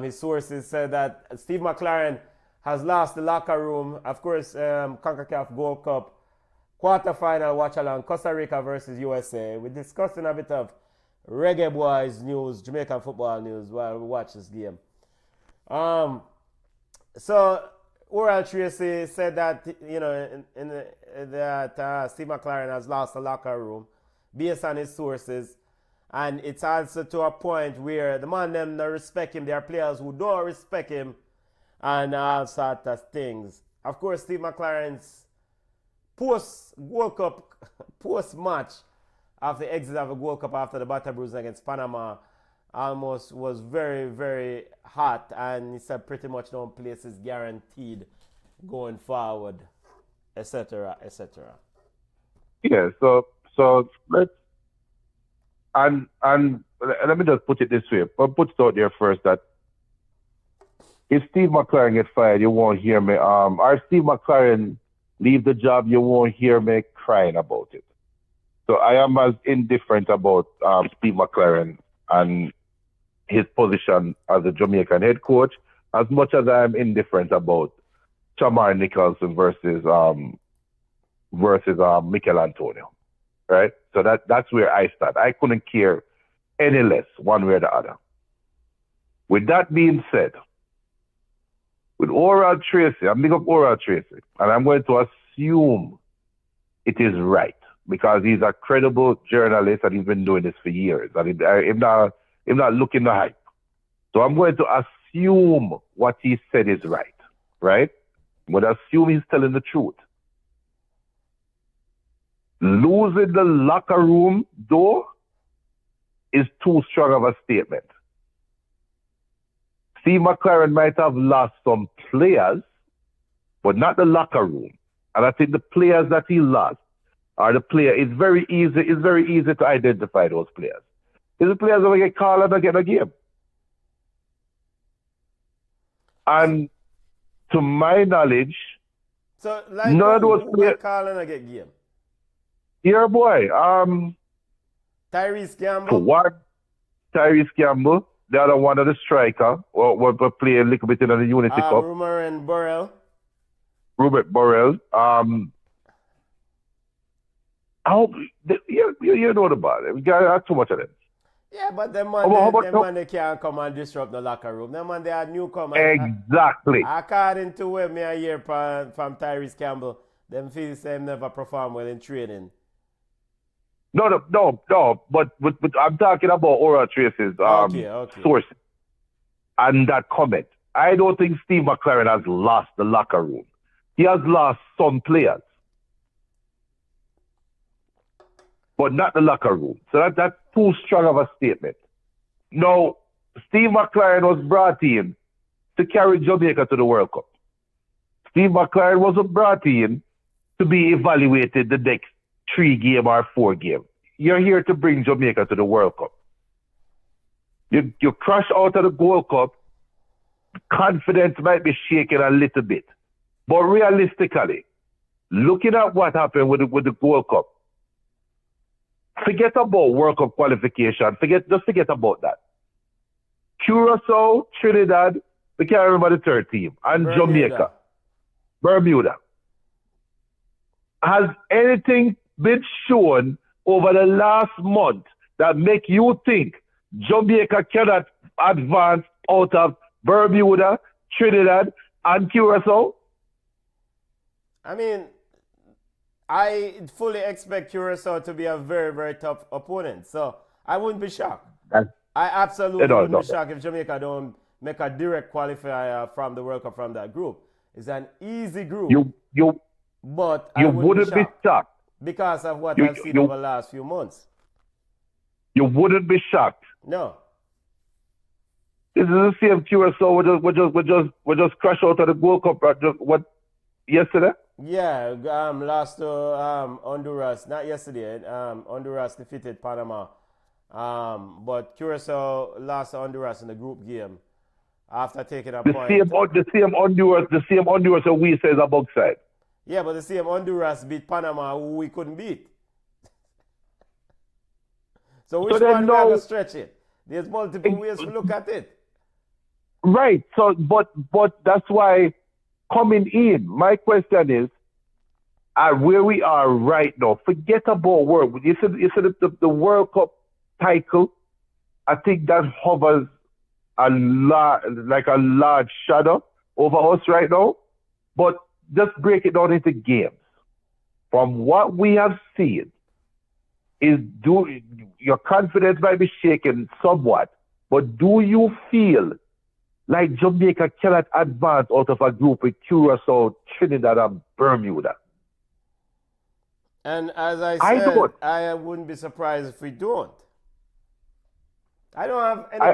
His sources said that Steve McClaren has lost the locker room. Of course, CONCACAF Gold Cup quarterfinal Watchalong, Costa Rica versus U.S.A. We're discussing a bit of Reggaeboyz news, Jamaican football news while we watch this game. So Oral Tracy said that that Steve McClaren has lost the locker room based on his sources, and it's also to a point where the man them don't respect him. There are players who don't respect him, and all sorts of things. Of course, Steve McClaren's post-World Cup, post-match after the exit of the World Cup after the batter bruising against Panama almost was very, very hot, and he said pretty much no place is guaranteed going forward, etc., etc. Yeah. So let's and let me just put it this way. I'll put it out there first that if Steve McClaren get fired, you won't hear me. Or Steve McClaren leave the job, you won't hear me crying about it. So I am as indifferent about Steve McClaren and his position as a Jamaican head coach as much as I am indifferent about Chamar Nicholson versus Mikel Antonio, right? So that's where I stand. I couldn't care any less one way or the other. With that being said, with Oral Tracy, I'm big up Oral Tracy, and I'm going to assume it is right because he's a credible journalist and he's been doing this for years. And I'm not looking the hype. So I'm going to assume what he said is right, right? I'm going to assume he's telling the truth. Losing the locker room, though, is too strong of a statement. Steve McClaren might have lost some players, but not the locker room. And I think the players that he lost are the players. It's very easy to identify those players. It's the players that will get called and get a game. And to my knowledge, so like none of those who players. get called and get game? Yeah, boy. Tyrese Gamble. One, Tyrese Gamble. The other one of the striker. Or play a little bit in the Unity Cup. Rumor and Burrell. Robert Burrell. I hope you know about it. We got too much of them. Yeah, but them they can't come and disrupt the locker room. Them man, they are newcomers. Exactly. According to what me I hear from Tyrese Campbell, them feel the same never perform well in training. No. But I'm talking about Oral Tracy's source and that comment. I don't think Steve McClaren has lost the locker room. He has lost some players, but not the locker room. So that's too strong of a statement. No, Steve McClaren was brought in to carry Jamaica to the World Cup. Steve McClaren wasn't brought in to be evaluated the next 3-game or 4-game. You're here to bring Jamaica to the World Cup. You crash out of the Gold Cup, confidence might be shaken a little bit. But realistically, looking at what happened with the Gold Cup, forget about World Cup qualification. Forget about that. Curacao, Trinidad, I can't remember the third team, and Jamaica. Bermuda. Has anything been shown over the last month that make you think Jamaica cannot advance out of Bermuda, Trinidad, and Curacao? I mean, I fully expect Curacao to be a very, very tough opponent. So I wouldn't be shocked. I absolutely wouldn't be shocked if Jamaica don't make a direct qualifier from the World Cup from that group. It's an easy group. But I wouldn't be shocked because of what I've seen over the last few months. You wouldn't be shocked. No. This is the same Curacao. We just crashed out of the World Cup. Yesterday? Yeah, lost to Honduras. Not yesterday. Honduras defeated Panama. But Curacao lost to Honduras in the group game after taking a point. The same Honduras that we say is a bug side. Yeah, but the same Honduras beat Panama, who we couldn't beat. So which one we have to stretch it? There's multiple ways to look at it. Right. So, but that's why coming in, my question is, where we are right now, forget about World. You said the World Cup title, I think that hovers like a large shadow over us right now. But just break it down into games. From what we have seen, your confidence might be shaken somewhat, but do you feel like Jamaica cannot advance out of a group with Curacao, Trinidad, and Bermuda? And as I said, I wouldn't be surprised if we don't. I don't have any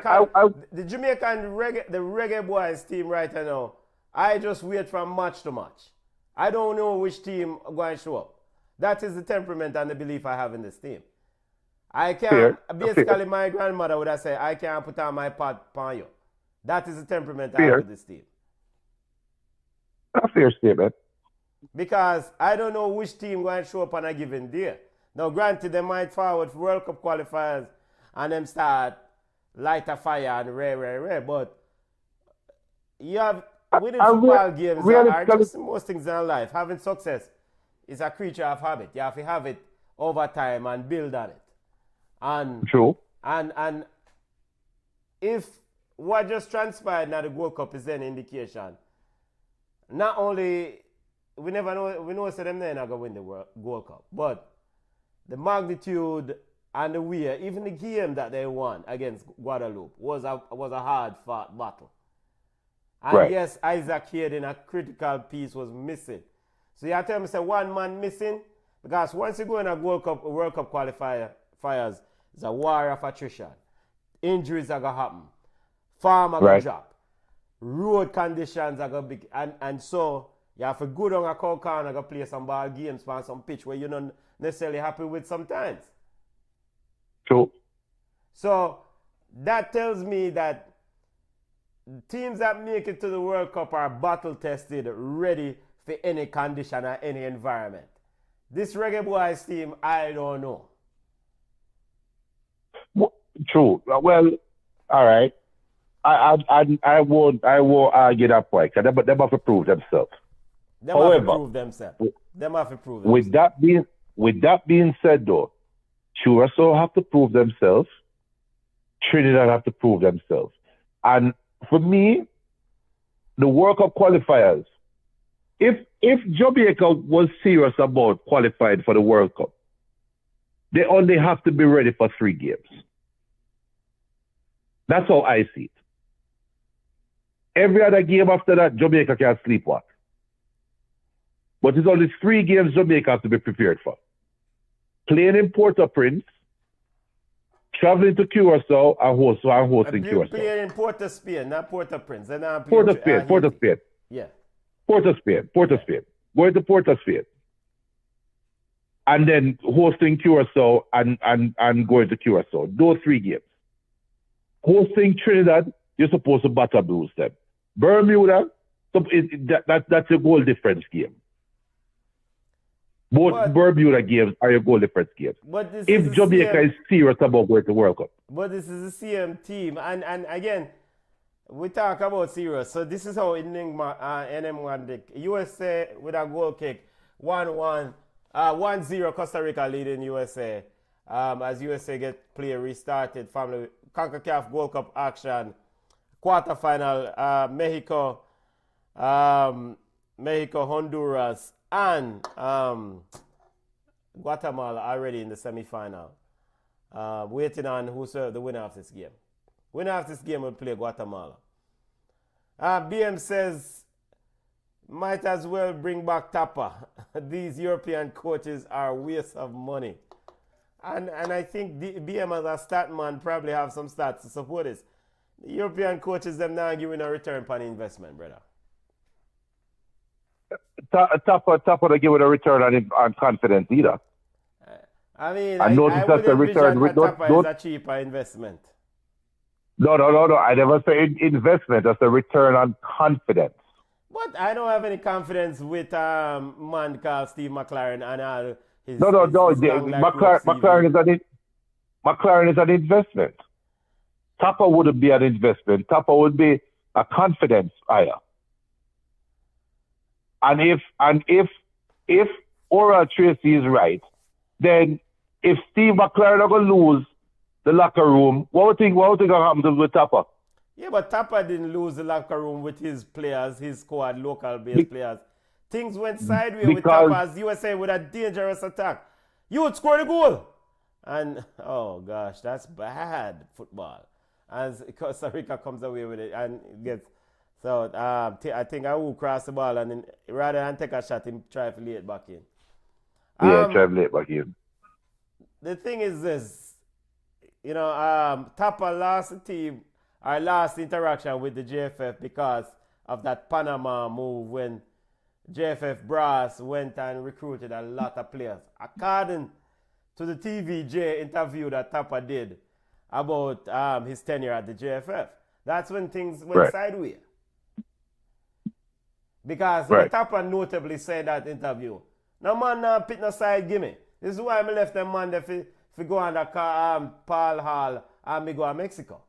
the Jamaican Reggaeboyz team right now, I just wait from match to match. I don't know which team going to show up. That is the temperament and the belief I have in this team. I can't, basically my grandmother would have said, I can't put on my pot on you. That is the temperament I have with this team. A fair statement. Because I don't know which team going to show up on a given day. Now, granted, they might forward for World Cup qualifiers and them start light a fire and rare, but you have, winning football games are just most things in life. Having success is a creature of habit. You have to have it over time and build on it. And true. And if what just transpired now the World Cup is an indication, not only we never know, we know that them they're not gonna win the World Cup, but the magnitude and the way, even the game that they won against Guadeloupe was a hard fought battle. And yes, Isaac here in a critical piece was missing. So you have to tell me, say one man missing, because once you go in a World Cup qualifiers, it's a war of attrition. Injuries are gonna happen. Farm are gonna drop. Road conditions are gonna be, and so you have to go down a cow corner and play some ball games on some pitch where you're not necessarily happy with sometimes. True. So that tells me that teams that make it to the World Cup are battle tested, ready for any condition or any environment. This Reggaeboyz team, I don't know. True. Well, all right. I won't argue that point. They have to prove themselves. Them have to prove themselves. With that being said, though, Curacao have to prove themselves. Trinidad have to prove themselves. And for me, the World Cup qualifiers, if Jamaica was serious about qualifying for the World Cup, they only have to be ready for 3 games. That's how I see it. Every other game after that, Jamaica can sleepwalk. But it's only 3 games Jamaica have to be prepared for. Playing in Port-au-Prince, traveling to Curacao, and hosting Curacao. Playing in Port of Spain, not Port-au-Prince. Port of Spain. Yeah. Port of Spain. Going to Port of Spain. And then hosting Curacao and going to Curacao. Those 3 games. Hosting Trinidad, you're supposed to batter blues them. Bermuda, that's a goal difference game. Both But- Bermuda games are your goal difference games. But this If is the Jamaica same, is serious about going to World Cup. but this is the same team, and again, we talk about serious. So this is how NM1 USA with a goal kick, 1-1, 1-0 Costa Rica leading USA. As USA get play restarted from the CONCACAF Gold Cup action, quarterfinal, Mexico, Honduras, and Guatemala already in the semifinal. Waiting on who's the winner of this game. Winner of this game will play Guatemala. BM says, might as well bring back Tapa. These European coaches are waste of money. And I think BM as a stat man probably have some stats to support this. The European coaches, them not giving a return on investment, brother. Tapa to give it a return on confidence either. I mean, I noticed I that would the return. envision that Tapa is a cheaper investment. No. I never say investment. That's a return on confidence. But I don't have any confidence with man called Steve McClaren and all his. No. his long like McClaren is an investment. Tapa wouldn't be an investment. Tapa would be a confidence hire. And if Oral Tracy is right, then if Steve McClaren are going to lose the locker room, what do you think will happen with Tapa? Yeah, but Tapa didn't lose the locker room with his players, his squad, local-based players. Things went sideways with Tapa as USA with a dangerous attack. You would score the goal. And, oh gosh, that's bad football. As Costa Rica comes away with it and gets... So, I think I will cross the ball and then, rather than take a shot, him try to lay it back in. Yeah, try to lay it back in. The thing is this, Tapa lost the team, our last interaction with the JFF because of that Panama move when JFF Brass went and recruited a lot of players. According to the TVJ interview that Tapa did about his tenure at the JFF, that's when things went sideways. Because Tapa notably said that interview, no man pit no side gimme. This is why I left them man there for go on the Paul Hall and me go to Mexico.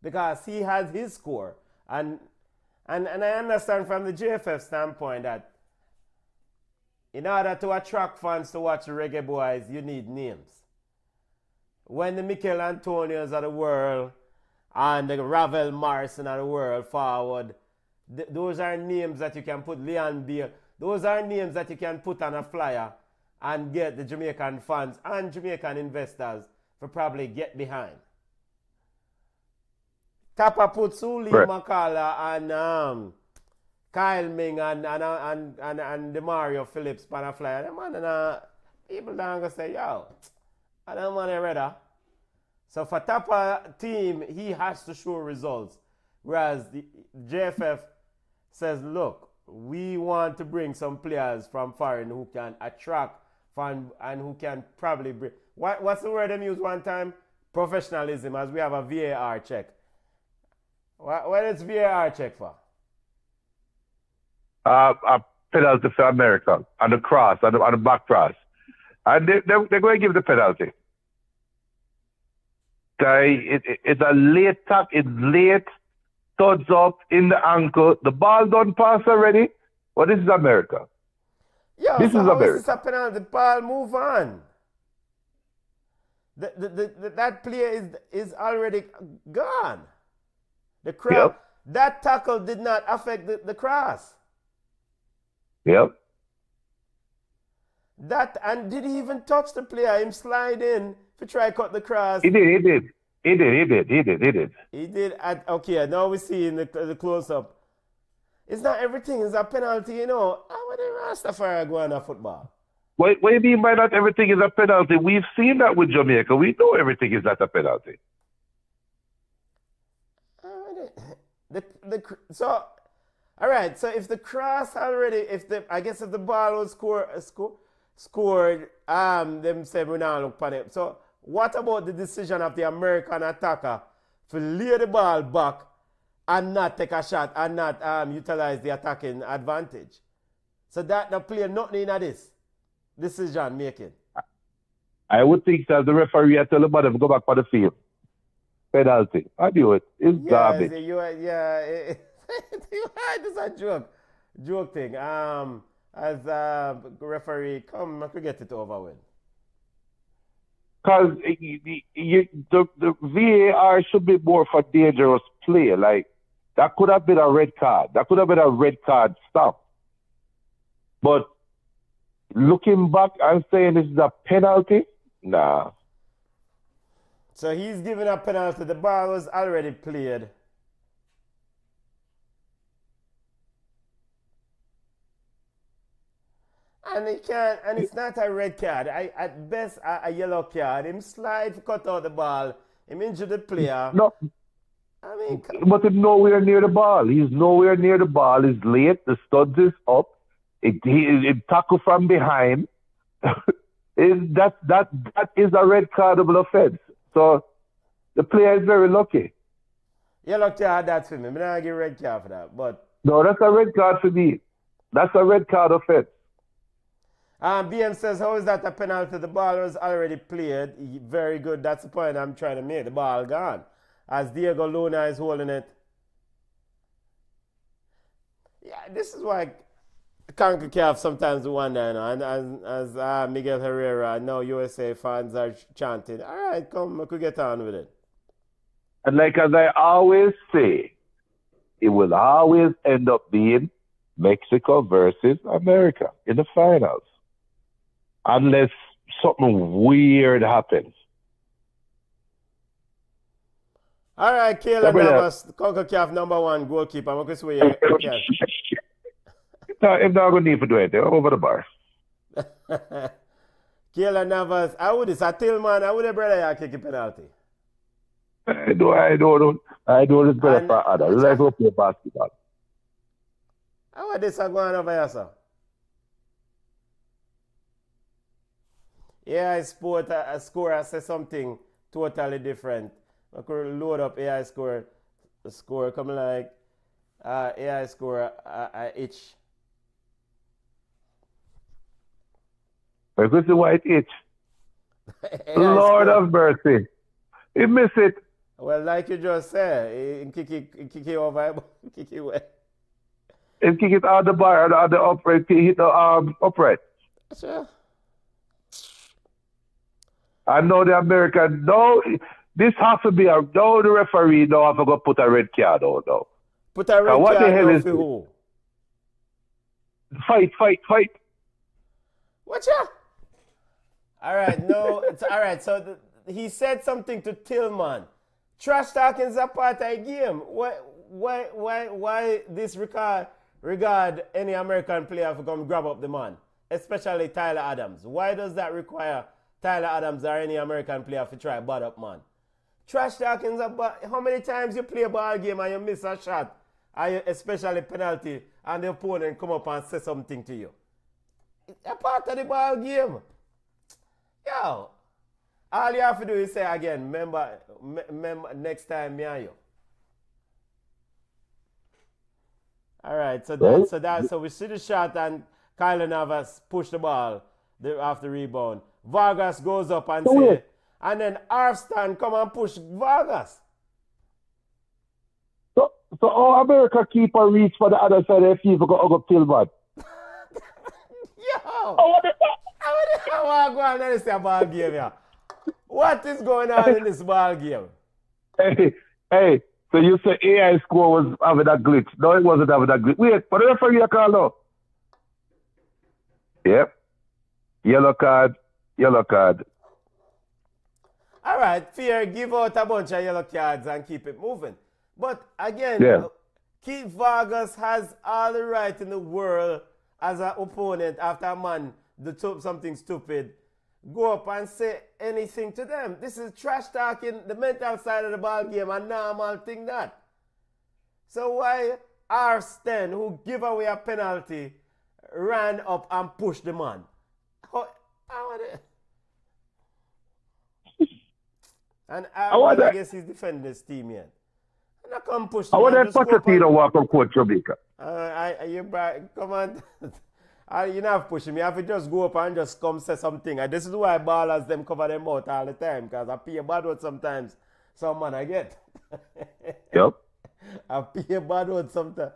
Because he has his score. And I understand from the JFF standpoint that in order to attract fans to watch the Reggaeboyz, you need names. When the Mikel Antonios of the world and the Ravel Morrison of the world forward, those are names that you can put, Leon Beale, those are names that you can put on a flyer and get the Jamaican fans and Jamaican investors to probably get behind. Tapa put Suli Makala and Kyle Ming and Demario Phillips on a flyer. Them man, people don't go say, yo, I don't want to read that. So for Tapa team, he has to show results. Whereas the JFF says, look, we want to bring some players from foreign who can attract fans and who can probably bring... What's the word they used one time? Professionalism, as we have a VAR check. What is VAR check for? A penalty for America on the cross, on the back cross. And they're going to give the penalty. It's a late tap, it's late, thuds up in the ankle. The ball don't pass already. Well, this is America. Yeah, this so is how America. is this a penalty? The ball move on. That player is already gone. The cross, that tackle did not affect the cross. Yep. And did he even touch the player? Him slide in to try cut the cross. He did. He did. Okay, now we see in the close-up. It's not everything is a penalty, you know. How would the Rastafari go on a football? What do you mean by not everything is a penalty? We've seen that with Jamaica. We know everything is not a penalty. So, all right. So if the cross already, if the ball was scored, them say we now look upon it. So what about the decision of the American attacker to lay the ball back and not take a shot and not utilize the attacking advantage? So that the player nothing in this. decision making? I would think that the referee had tell the bottom go back for the field. Penalty. I do it. It's garbage. It's a joke thing. As referee, come, I could get it over with. Because the VAR should be more for dangerous play. Like, that could have been a red card. That could have been a red card stop. But looking back and saying this is a penalty, nah. So he's giving a penalty. The ball was already played. And he can't, and it's not a red card. At best, a yellow card. Him slide, cut out the ball. Him injure the player. No. I mean, But he's nowhere near the ball. He's nowhere near the ball. He's late. The studs is up. It tackle from behind. That is a red cardable offense. So the player is very lucky. Yellow card, that's for me. I'm not give red card for that. But no, that's a red card for me. That's a red card offense. BM says, how is that a penalty? The ball was already played. Very good. That's the point I'm trying to make. The ball gone. As Diego Luna is holding it. Yeah, this is why CONCACAF sometimes wonder, you know, and as Miguel Herrera, now U.S.A. fans are chanting, all right, come, we could get on with it. And like as I always say, it will always end up being Mexico versus America in the finals. Unless something weird happens. All right, Kayla Navas, CONCACAF #1 goalkeeper. I'm going to say If not going to need to do it, they're over the bar. Kayla Navas, I would say Tillman, I would have brother kick a penalty. I don't this brother for others. Let's go play basketball. How are this going over here, sir? AI Sport, a score says something totally different. I could load up AI score, the score come like AI score itch. Where's the white itch? Lord of mercy. He miss it. Well, like you just said, he kick it over, kick it away. He kick it out the bar, out the upright, he hit the upright. Sure. I know the American, no, this has to be no, the referee don't have to go put a red card on, no. Put a red what card the hell on is for who? Fight. Watch out. All right, no, it's all right. So he said something to Tillman. Trash talking is a part of the game. Why this regard any American player to come grab up the man, especially Tyler Adams? Why does that require Tyler Adams or any American player to try bad up man? Trash talking is about how many times you play a ball game and you miss a shot, especially penalty, and the opponent come up and say something to you. It's a part of the ball game. Yo, all you have to do is say again, remember next time me and you. All right, so we see the shot and Kyler Navas push the ball after rebound. Vargas goes up and say, and then Arfstan come and push Vargas. So all America keep a reach for the other side of the field for go Tillman. Yo! I want to go on and see a ball game here. What is going on in this ball game? Hey, so you say AI score was having a glitch. No, it wasn't having a glitch. Wait, for the referee you call now. Yep. Yellow card. All right, fair. Give out a bunch of yellow cards and keep it moving. But again, Keith Vargas has all the right in the world as an opponent after a man do something stupid. Go up and say anything to them. This is trash talking, the mental side of the ball game, a normal thing that. So why Arfstan, who give away a penalty, ran up and pushed the man? And I guess he's defending his team yet. And I come push the man. I want that Pochettino walk on Coach Jamaica. Come on. You don't have to push him. You have to just go up and just come say something. And this is why ballers them cover them out all the time. Because I pay a bad word sometimes. Some man I get. Yep. I pay a bad word sometimes.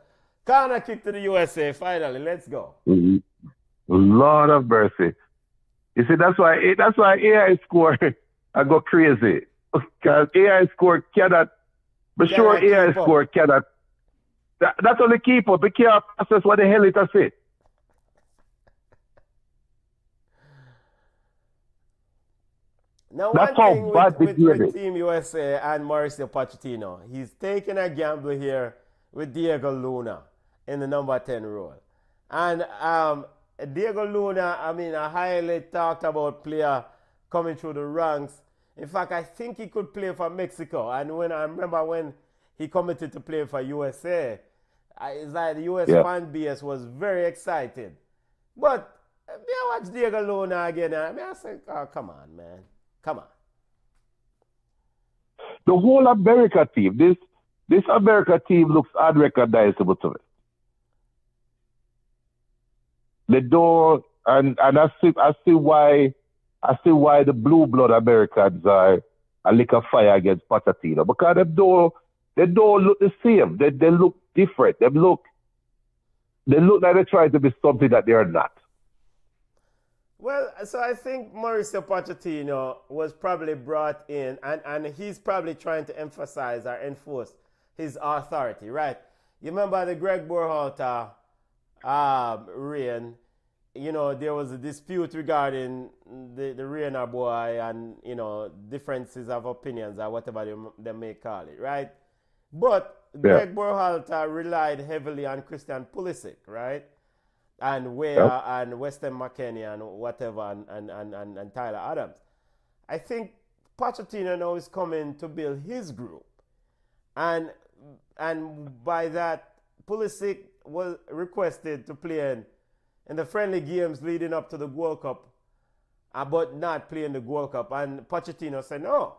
Corner kick to the USA finally. Let's go. Lord of mercy. You see, that's why AI score I go crazy. Because AI score cannot. But sure, AI score cannot. That's only keep up. It can't process what the hell it has said. Now, That's one how thing bad with Team USA and Mauricio Pochettino, he's taking a gamble here with Diego Luna in the number 10 role. And Diego Luna, I mean, a highly talked about player coming through the ranks. In fact, I think he could play for Mexico. And when I remember when he committed to play for USA, it's like the US fan base was very excited. But I watch Diego Luna again, and I say, oh, come on, man. Come on. The whole America team, this America team looks unrecognizable to me. They don't, and I see why the blue blood Americans are a lick of fire against Pochettino, because they don't look the same. They look different. They look like they're trying to be something that they are not. Well, so I think Mauricio Pochettino was probably brought in, and he's probably trying to emphasize or enforce his authority, right? You remember the Greg Berhalter reign? You know, there was a dispute regarding the Reina boy and, you know, differences of opinions or whatever they may call it, right? But Greg Berhalter relied heavily on Christian Pulisic, right? And Weah and Weston McKennie and whatever and Tyler Adams. I think Pochettino now is coming to build his group. And by that, Pulisic was requested to play in the friendly games leading up to the World Cup, but not playing the World Cup. And Pochettino said no.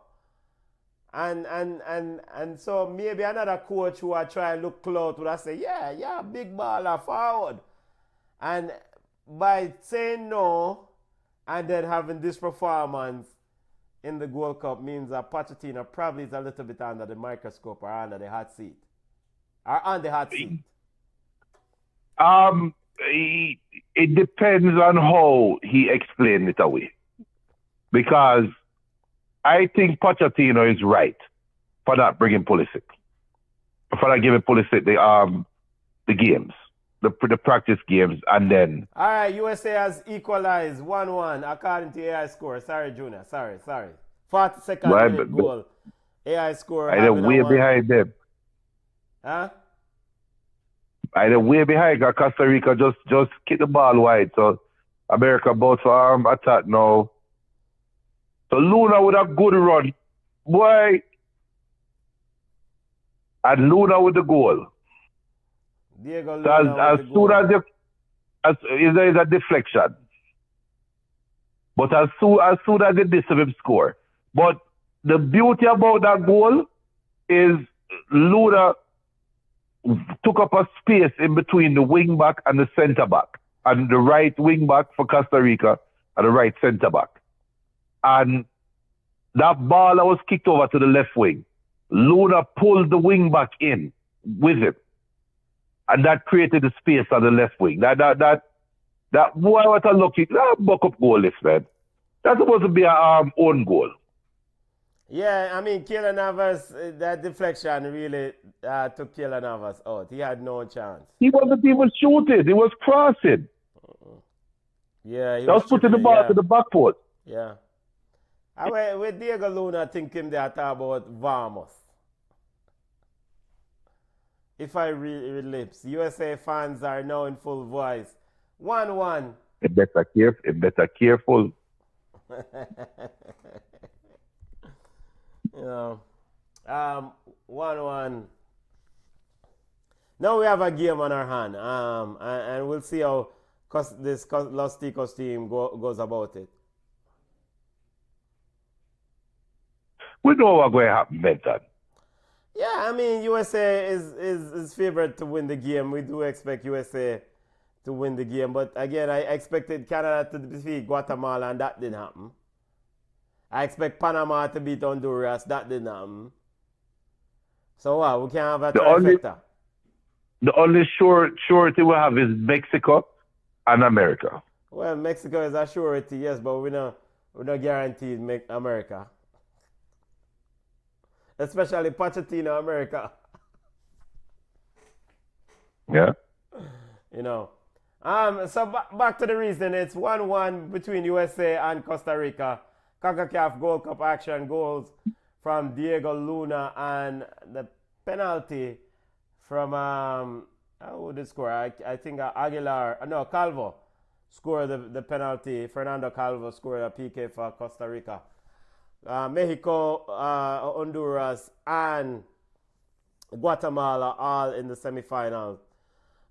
And so maybe another coach who I try to look close would have said, yeah, big baller forward. And by saying no and then having this performance in the World Cup means that Pochettino probably is a little bit under the microscope or under the hot seat. Or on the hot seat. It depends on how he explained it away. Because I think Pochettino is right for not bringing Pulisic. For not giving Pulisic the games. The practice games, and then... All right, USA has equalized 1-1 according to AI score. Sorry, Junior. Sorry. 42nd minute goal. AI score. I did way behind them. Huh? I did way behind. Costa Rica just kicked the ball wide. So America both for attack now. So Luna with a good run. Boy. And Luna with the goal. Diego Luna as soon as there is a deflection. But as soon as they disturb him score. But the beauty about that goal is Luna took up a space in between the wing back and the centre back. And the right wing back for Costa Rica and the right centre back. And that ball was kicked over to the left wing. Luna pulled the wing back in with him. And that created the space on the left wing. That boy, what a lucky buck up goal this, man. That's supposed to be an own goal. Yeah, I mean, Keylor Navas, that deflection really took Keylor Navas out. He had no chance. He wasn't even shooting. He was crossing. Yeah, he was putting the ball to the back post. Yeah. With Diego Luna, I think him there talk about Vamos. If I read lips, USA fans are now in full voice. 1-1. It better careful. You know, 1-1. Now we have a game on our hand, and we'll see how this Los Ticos team goes about it. We know what's going to happen, Benton. Yeah, I mean, USA is favored to win the game. We do expect USA to win the game. But again, I expected Canada to defeat Guatemala, and that didn't happen. I expect Panama to beat Honduras. That didn't happen. So what? We can have a trifecta. The only surety we have is Mexico and America. Well, Mexico is a surety, yes, but we're not guaranteed America. Especially Pochettino America. Yeah. You know. So back to the reason. It's 1-1 between U.S.A. and Costa Rica. CONCACAF Gold Cup action, goals from Diego Luna, and the penalty from who did score? I think Calvo scored the penalty. Fernando Calvo scored a PK for Costa Rica. Mexico, Honduras, and Guatemala all in the semifinal.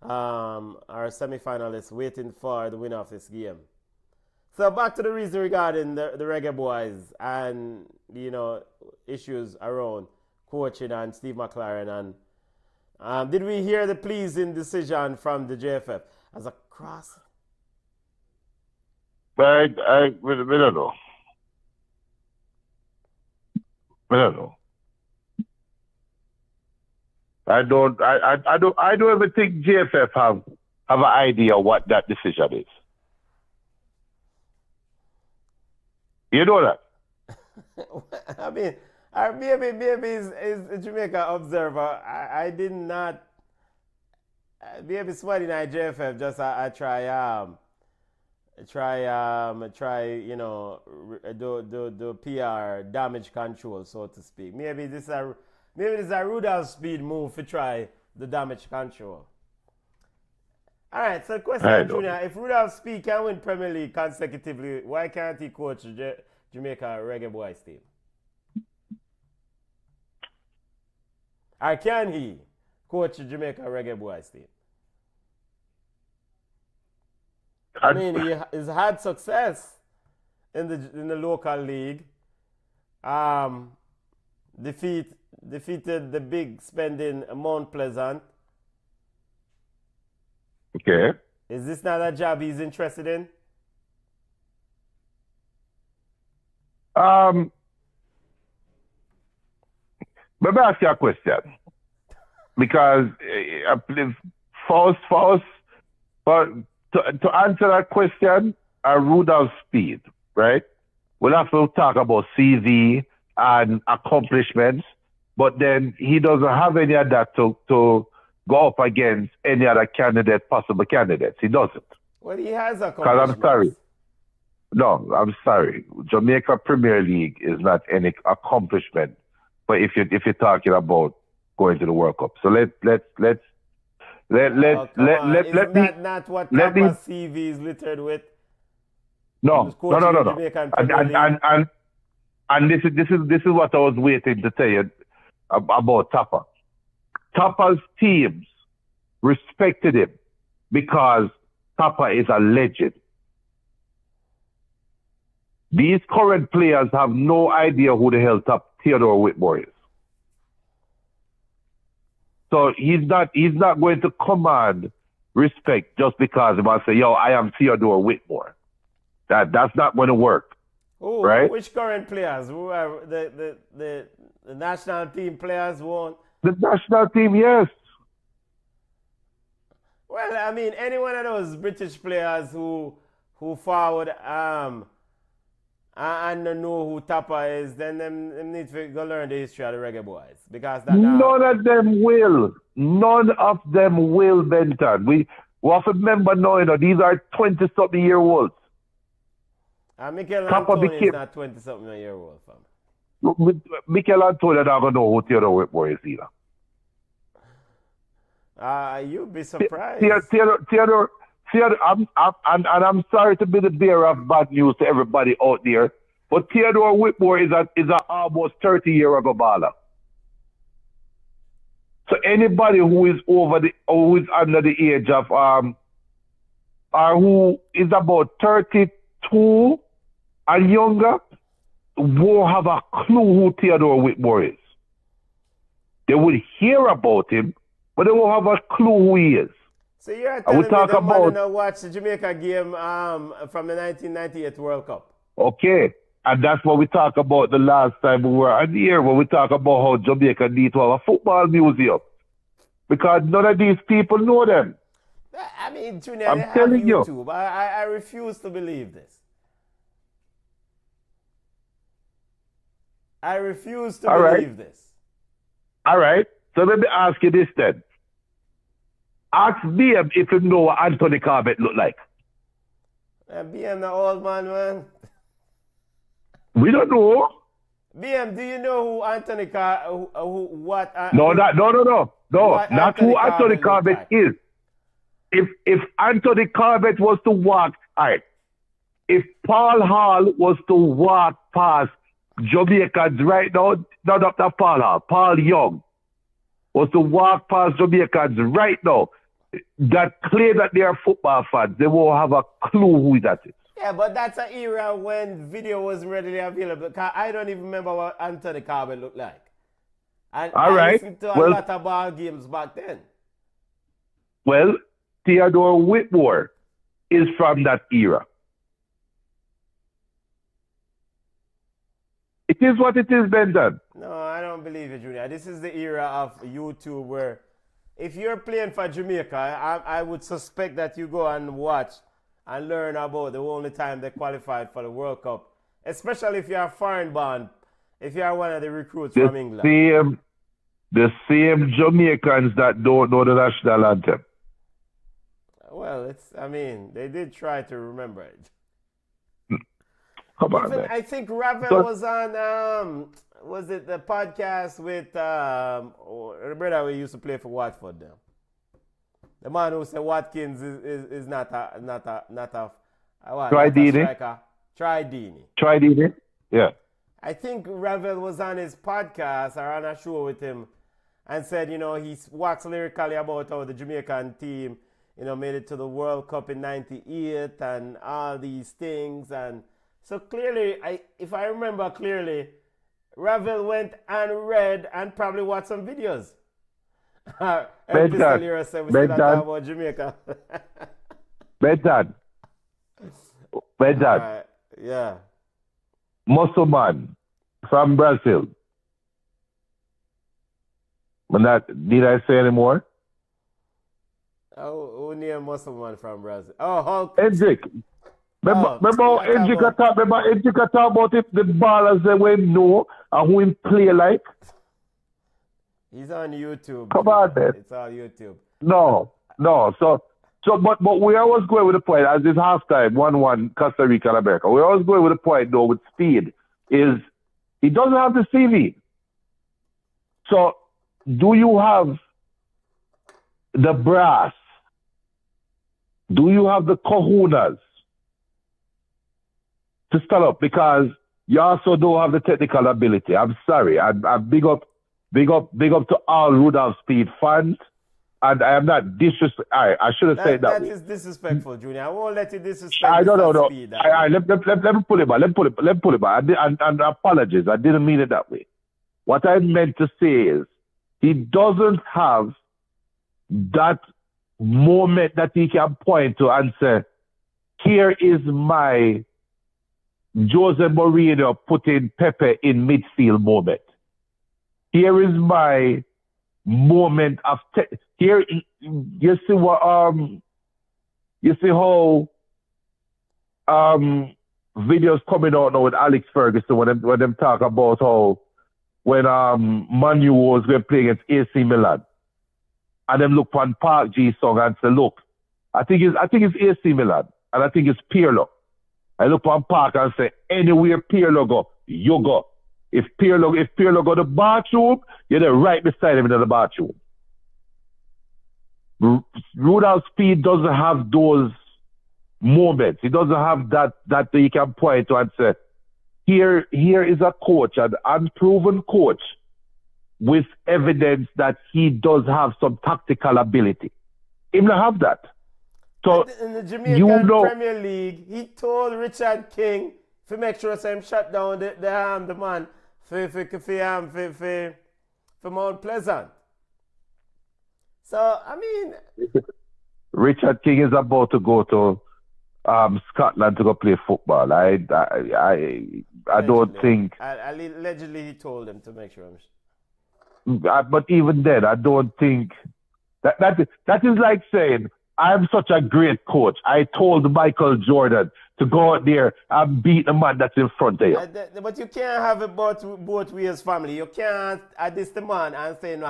Our semifinalists waiting for the winner of this game. So back to the reason regarding the Reggaeboyz and issues around coaching and Steve McClaren, and did we hear the pleasing decision from the JFF as a cross? I don't know. I don't know. I don't even think JFF have an idea what that decision is. You know that? I mean, maybe is a Jamaica observer. I did not. Maybe sweating at JFF just I try do PR damage control, so to speak. Maybe this is a Rudolph Speed move to try the damage control. All right, so question, Junior. If Rudolph Speed can win Premier League consecutively, why can't he coach Jamaica Reggaeboyz team? Or can he coach Jamaica Reggaeboyz team? I mean, he's had success in the local league. Defeated the big spending Mount Pleasant. Okay. Is this not a job he's interested in? Let me ask you a question. Because to answer that question, Rudolph Speed, right? We'll have to talk about CV and accomplishments, but then he doesn't have any of that to go up against any other possible candidates. He doesn't. Well, he has accomplishments. I'm sorry. No, I'm sorry. Jamaica Premier League is not any accomplishment. But if you're talking about going to the World Cup, so not what Tampa's CV is littered with. No. And this is what I was waiting to tell you about Tapa. Tapa's teams respected him because Tapa is a legend. These current players have no idea who the hell Theodore Whitmore is. So he's not going to command respect just because he might say, yo, I am Theodore Whitmore. That's not going to work. Ooh, right? Which current players? Who are the national team players won't? The national team, yes. Well, I mean, any one of those British players who forward and know who Tapa is, then them need to go learn the history of the Reggaeboyz. Because none of them will. None of them will, Benton. We have to remember now, these are 20-something-year-olds. Mikel Antonio is not 20-something-year-old, fam. Mikel Antonio not going to know who Theodore Whitmore is either. You'd be surprised. Theodore, I'm sorry to be the bearer of bad news to everybody out there, but Theodore Whitmore is a almost 30-year-ago baller. So anybody who is under the age of or who is about 32 and younger won't have a clue who Theodore Whitmore is. They will hear about him, but they won't have a clue who he is. So you're I telling will me talk the man about not watch the Jamaica game from the 1998 World Cup? okay. And that's what we talked about the last time we were on the air when we talk about how Jamaica need to have a football museum. Because none of these people know them. I mean, Junior, I'm they have telling you. YouTube. I refuse to believe this. I refuse to believe this. All right. So let me ask you this then. Ask BM if you know what Anthony Corbett look like. BM, the old man. We don't know. BM, do you know who Anthony what? No, not who Anthony Corbett Corbett like? is. If Anthony Corbett was to walk, all right. If Paul Hall was to walk past Jamaicans right now, not Paul Hall, Paul Young was to walk past Jamaicans right now that claim that they are football fans, they won't have a clue who that is. Yeah, but that's an era when video was readily available. Because I don't even remember what Anthony Corbett looked like. And All I right. listened to a lot of ball games back then. Well, Theodore Whitmore is from that era. It is what it is, Benton. No, I don't believe it, Junior. This is the era of YouTube where if you're playing for Jamaica, I would suspect that you go and watch and learn about the only time they qualified for the World Cup, especially if you're foreign born, if you're one of the recruits from England. The same Jamaicans that don't know the national anthem. Well, they did try to remember it. Come on, man. I think Ravel was on, was it the podcast with the brother we used to play for Watford now? The man who said Watkins is not a striker. Try Dini. Yeah. I think Ravel was on his podcast or on a show with him and said, he walks lyrically about how the Jamaican team, made it to the World Cup in '98 and all these things. And so clearly, if I remember clearly, Ravel went and read and probably watched some videos. Benton. About Jamaica. Benton. Yeah. Muscle man from Brazil. Did I say any more? Oh, who named Muscle man from Brazil? Oh, Hulk. Hendrick. Remember Hendrick talk about if the ballers they went know and who him play like? He's on YouTube. Come on, man. It's all YouTube. No. But we always going with the point, as this halftime, 1-1 Costa Rica and America. We always going with the point, though, with Speed, is he doesn't have the CV. So, do you have the brass? Do you have the kahunas to stand up? Because you also don't have the technical ability. I'm sorry. I big up to all Rudolph Speed fans. And I am not disrespectful. I should have said that. That is disrespectful, Junior. I won't let you disrespect Speed. Let me pull it back. And apologies. I didn't mean it that way. What I meant to say is he doesn't have that moment that he can point to and say, here is my Jose Mourinho putting Pepe in midfield moment. Here is my moment of here. You see what you see how videos coming out now with Alex Ferguson when them talk about how when Manu was going to play against AC Milan and them look on Park G song and say, look, I think it's AC Milan and I think it's Pirlo. I look on Park and say, anywhere Pirlo go, you go. If Pirlo go to the bathroom, you're there right beside him in the bathroom. Rudolph Speed doesn't have those moments. He doesn't have that he can point to and say, here is a coach, an unproven coach with evidence that he does have some tactical ability. He don't have that. So in the Jamaican Premier League, he told Richard King to make sure him shut down the man for Mount Pleasant. So, Richard King is about to go to Scotland to go play football. I don't think. Allegedly, he told him to make sure. But even then, I don't think that is like saying I'm such a great coach. I told Michael Jordan to go out there and beat the man that's in front of you. But you can't have it both ways, family. You can't diss the man and say no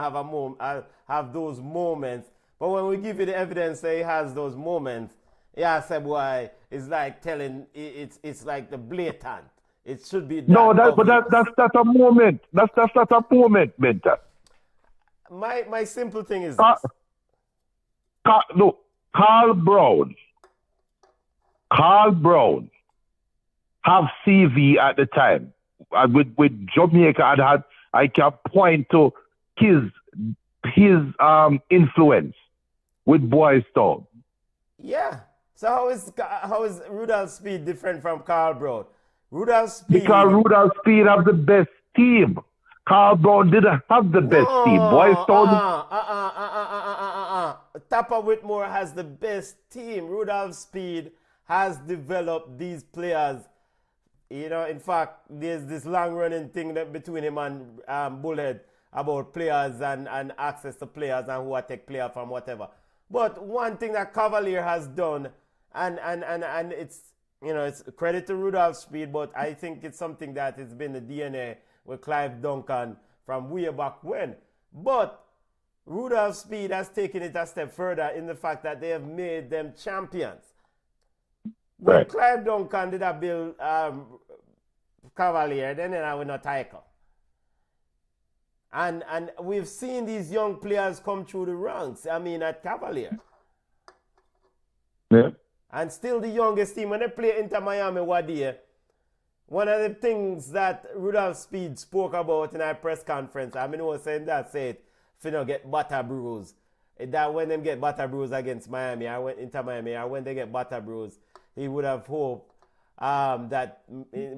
have those moments. But when we give you the evidence that he has those moments, yeah, say boy, it's like telling it's like the blatant. It should be that that's not a moment. That's not a moment, Mentor. My simple thing is this. Carl Brown have CV at the time. With Jamaica, I can point to his influence with Boys Town. Yeah. So how is Rudolph Speed different from Carl Brown? Because Rudolph Speed have the best team. Carl Brown didn't have the best team. Boys Town. Tapper Whitmore has the best team. Rudolph Speed has developed these players. You know, in fact, there's this long-running thing between him and Bullhead about players and access to players and who take player from whatever. But one thing that Cavalier has done, and it's, you know, it's credit to Rudolph Speed, but I think it's something that has been the DNA with Clive Duncan from way back when. But Rudolph Speed has taken it a step further in the fact that they have made them champions. When Right. Clive Duncan did a build Cavalier, then I will not tackle. And we've seen these young players come through the ranks, I mean, at Cavalier. Yeah. And still the youngest team. When they play Inter Miami Wadia, one of the things that Rudolph Speed spoke about in our press conference, I mean, was saying that, said, if you don't get butter bruise, that when them get butter bruise against Miami, I went Inter Miami, or when they get butter bruise, he would have hoped that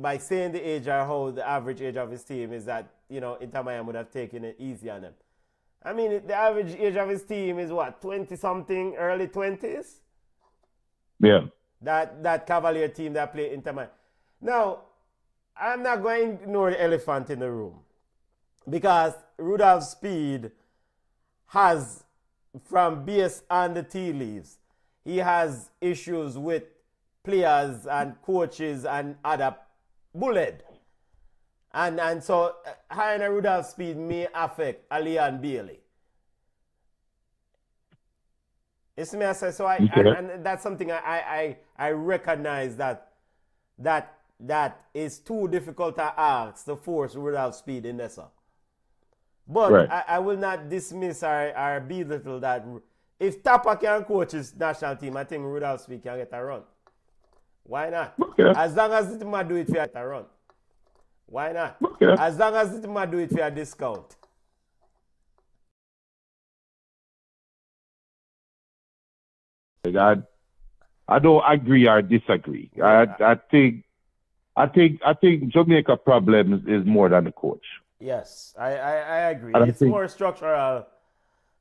by saying the age or how the average age of his team is that, you know, Inter Miami would have taken it easy on them. I mean, the average age of his team is what, 20-something, early 20s? Yeah. That Cavalier team that play Inter Miami. Now, I'm not going to ignore the elephant in the room because Rudolph Speed has, from base and the tea leaves, he has issues with players and coaches and other bullet. And so hiring a Rudolph Speed may affect Leon Bailey. You see me, I say, so and that's something I recognize that is too difficult to ask to force Rudolph Speed in this. But right. I will not dismiss or belittle that. If Tapper can coach his national team, I think Rudolph Speed can get a run. Why not? Okay. As long as it might do it for a run. Why not? Okay. As long as it might do it for a discount. I don't agree or disagree. Yeah. I think Jamaica problem is more than the coach. Yes, I agree. It's more structural.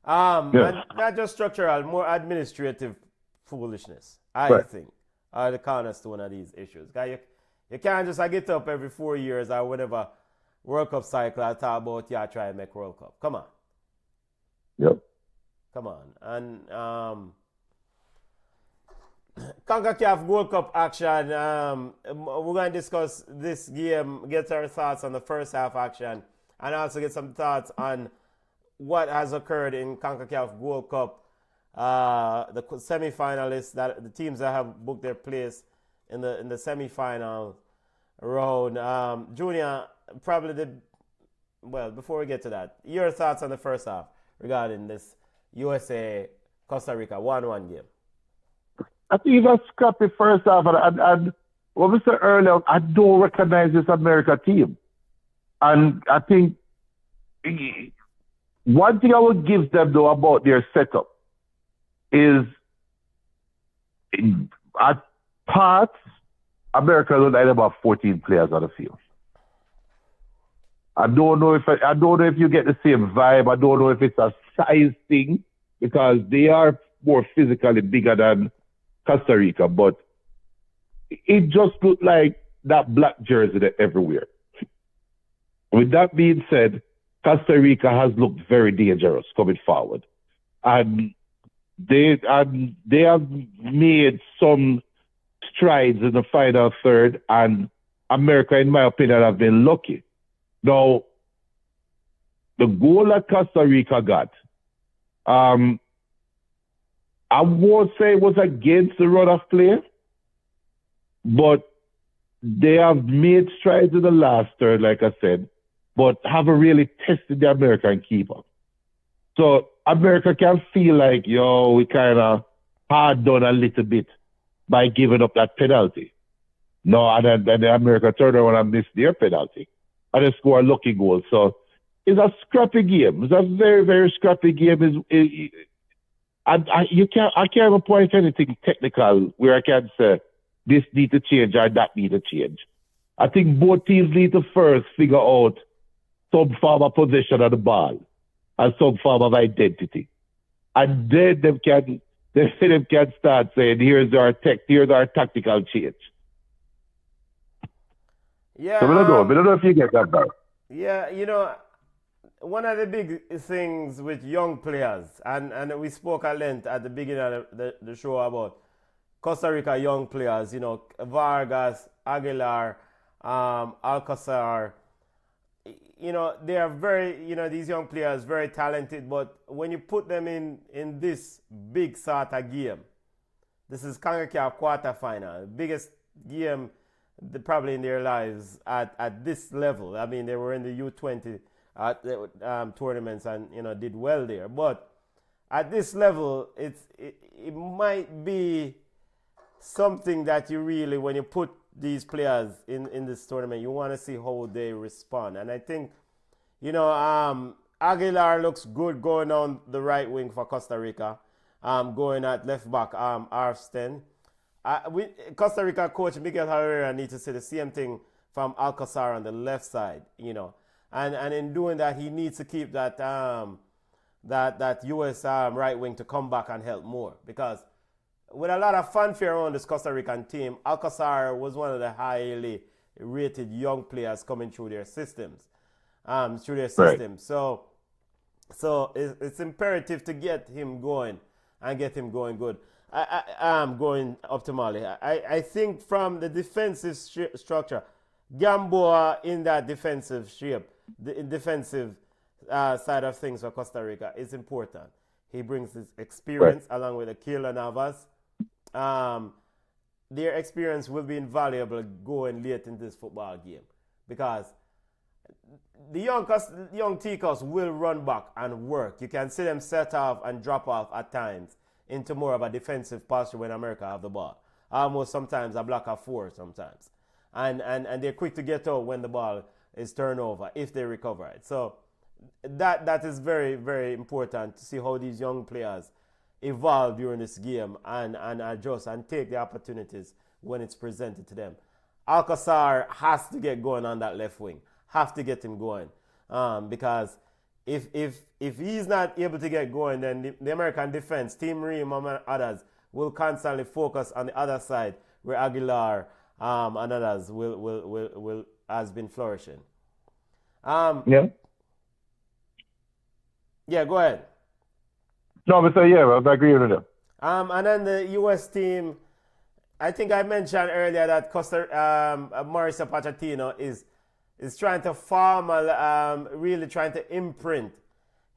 And not just structural, more administrative foolishness, I think, are the cornerstone of these issues. You can't just get up every 4 years or whatever World Cup cycle and talk about, try and make World Cup. Come on. Yep. Come on. And CONCACAF World Cup action. We're going to discuss this game, get our thoughts on the first half action, and also get some thoughts on what has occurred in CONCACAF World Cup. The semi-finalists, that the teams that have booked their place in the semi-final round. Junior, before we get to that, your thoughts on the first half regarding this U.S.A. Costa Rica 1-1 game. I think it was scrappy first half, and what we said earlier, I don't recognize this America team. And I think one thing I would give them, though, about their setup is at parts, America would have about 14 players on the field. I don't know if you get the same vibe. I don't know if it's a size thing, because they are more physically bigger than Costa Rica, but it just looked like that black jersey there everywhere. With that being said, Costa Rica has looked very dangerous coming forward. And they have made some strides in the final third, and America, in my opinion, have been lucky. Now, the goal that Costa Rica got, I won't say it was against the run of play, but they have made strides in the last third, like I said, but haven't really tested the American keeper. So America can feel like, yo, we kind of hard done a little bit by giving up that penalty. No, and then the America turned around and missed their penalty. And they score a lucky goal. So it's a scrappy game. It's a very, very scrappy game. I can't even point anything technical where I can say this need to change or that need to change. I think both teams need to first figure out some form of possession of the ball and some form of identity. And then they can start saying, here's our tactical change. Yeah. So I don't know if you get that back. Yeah, you know, one of the big things with young players, and we spoke at length at the beginning of the show about Costa Rica young players, you know, Vargas, Aguilar, Alcazar, you know, they are very, you know, these young players, very talented, but when you put them in this big sort of game, this is CONCACAF quarterfinal, biggest game probably in their lives at this level. I mean, they were in the U20 tournaments and, you know, did well there. But at this level, it might be something that you really, when you put these players in this tournament, you want to see how they respond. And I think, you know, Aguilar looks good going on the right wing for Costa Rica, going at left back, Arfsten. Costa Rica coach Miguel Herrera needs to say the same thing from Alcazar on the left side, you know. And in doing that, he needs to keep that that U.S.A. right wing to come back and help more. Because with a lot of fanfare on this Costa Rican team, Alcazar was one of the highly rated young players coming through their systems. Right. So it's imperative to get him going and get him going good. I'm going optimally. I think from the defensive structure, Gamboa in that defensive shape, the defensive side of things for Costa Rica is important. He brings his experience along with Akila Navas. Their experience will be invaluable going late in this football game because the young Ticos will run back and work. You can see them set off and drop off at times into more of a defensive posture when America have the ball. Almost sometimes a block of four sometimes. And they're quick to get out when the ball is turned over if they recover it. So that is very, very important to see how these young players evolve during this game and adjust and take the opportunities when it's presented to them. Alcazar has to get going on that left wing. Have to get him going. Because if he's not able to get going, then the American defense, Team Ream and others, will constantly focus on the other side where Aguilar and others will has been flourishing. Yeah. Yeah, go ahead. No, but yeah, I agree with you. And then the U.S. team, I think I mentioned earlier that Mauricio Pochettino is trying to form, really trying to imprint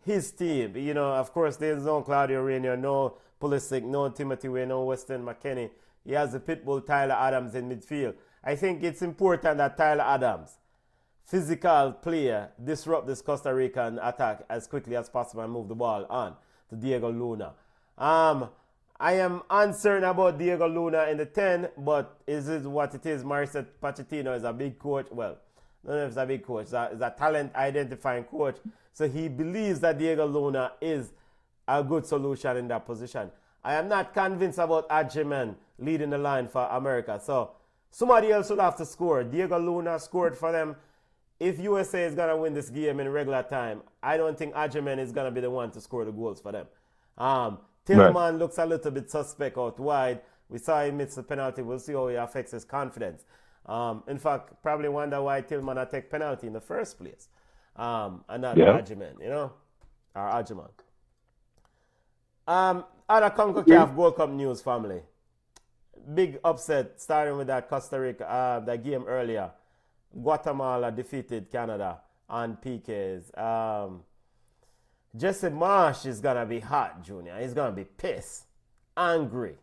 his team. You know, of course, there's no Claudio Reyna, no Pulisic, no Timothy Way, no Weston McKennie. He has the pitbull Tyler Adams in midfield. I think it's important that Tyler Adams, physical player, disrupt this Costa Rican attack as quickly as possible and move the ball on to Diego Luna. I am uncertain about Diego Luna in the 10, but is it what it is? Mauricio Pochettino is a big coach. Well, I don't know if he's a big coach. He's a talent identifying coach. So he believes that Diego Luna is a good solution in that position. I am not convinced about Adjeman leading the line for America. So somebody else will have to score. Diego Luna scored for them. If USA is going to win this game in regular time, I don't think Adjeman is going to be the one to score the goals for them. Tillman looks a little bit suspect out wide. We saw him miss the penalty. We'll see how it affects his confidence. In fact, probably wonder why Tillman had take penalty in the first place. And not Arjiman, you know? Or Arjiman. Other CONCACAF Gold Cup news, family. Big upset starting with that Costa Rica, that game earlier. Guatemala defeated Canada on PKs. Jesse Marsh is going to be hot, Junior. He's going to be pissed, angry,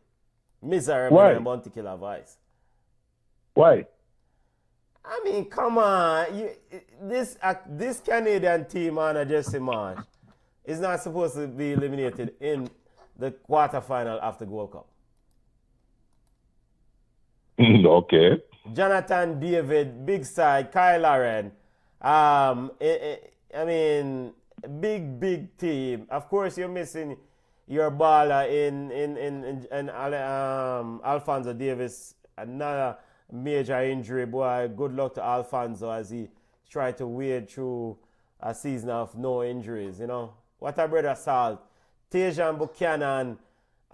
miserable, and Bounty Killer voice. Why? I mean, come on. This Canadian team under Jesse Marsh is not supposed to be eliminated in the quarterfinal of the Gold Cup. Okay. Jonathan David, Big Side, Kyle Lauren. I mean, big team. Of course, you're missing your baller in Alfonso Davis. Another major injury, boy. Good luck to Alfonso as he tried to wade through a season of no injuries. You know what a brother Salt, Tejan Buchanan.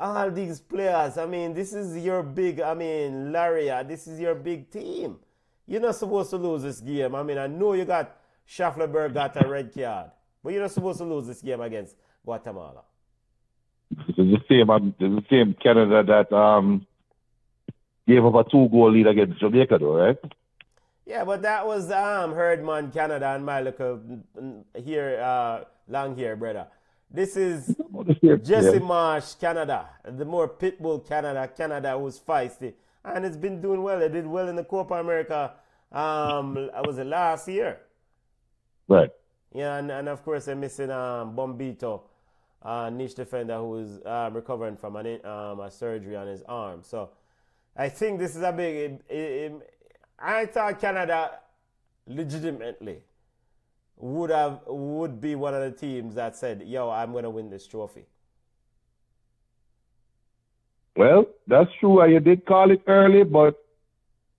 All these players, I mean, this is your big, Laria, this is your big team. You're not supposed to lose this game. I mean, I know you got Schafflerberg got a red card, but you're not supposed to lose this game against Guatemala. This is the same Canada that gave up a 2-goal lead against Jamaica, though, right? Yeah, but that was Herdman, Canada, and my local here, long hair, brother. This is Jesse Marsh, Canada, the more pitbull Canada who's feisty. And it's been doing well. They did well in the Copa America, was it last year? Right. Yeah, and of course they're missing Bombito, niche defender who is recovering from a surgery on his arm. So I think this is a big... I thought Canada legitimately would be one of the teams that said, yo, I'm going to win this trophy. Well, that's true. You did call it early, but,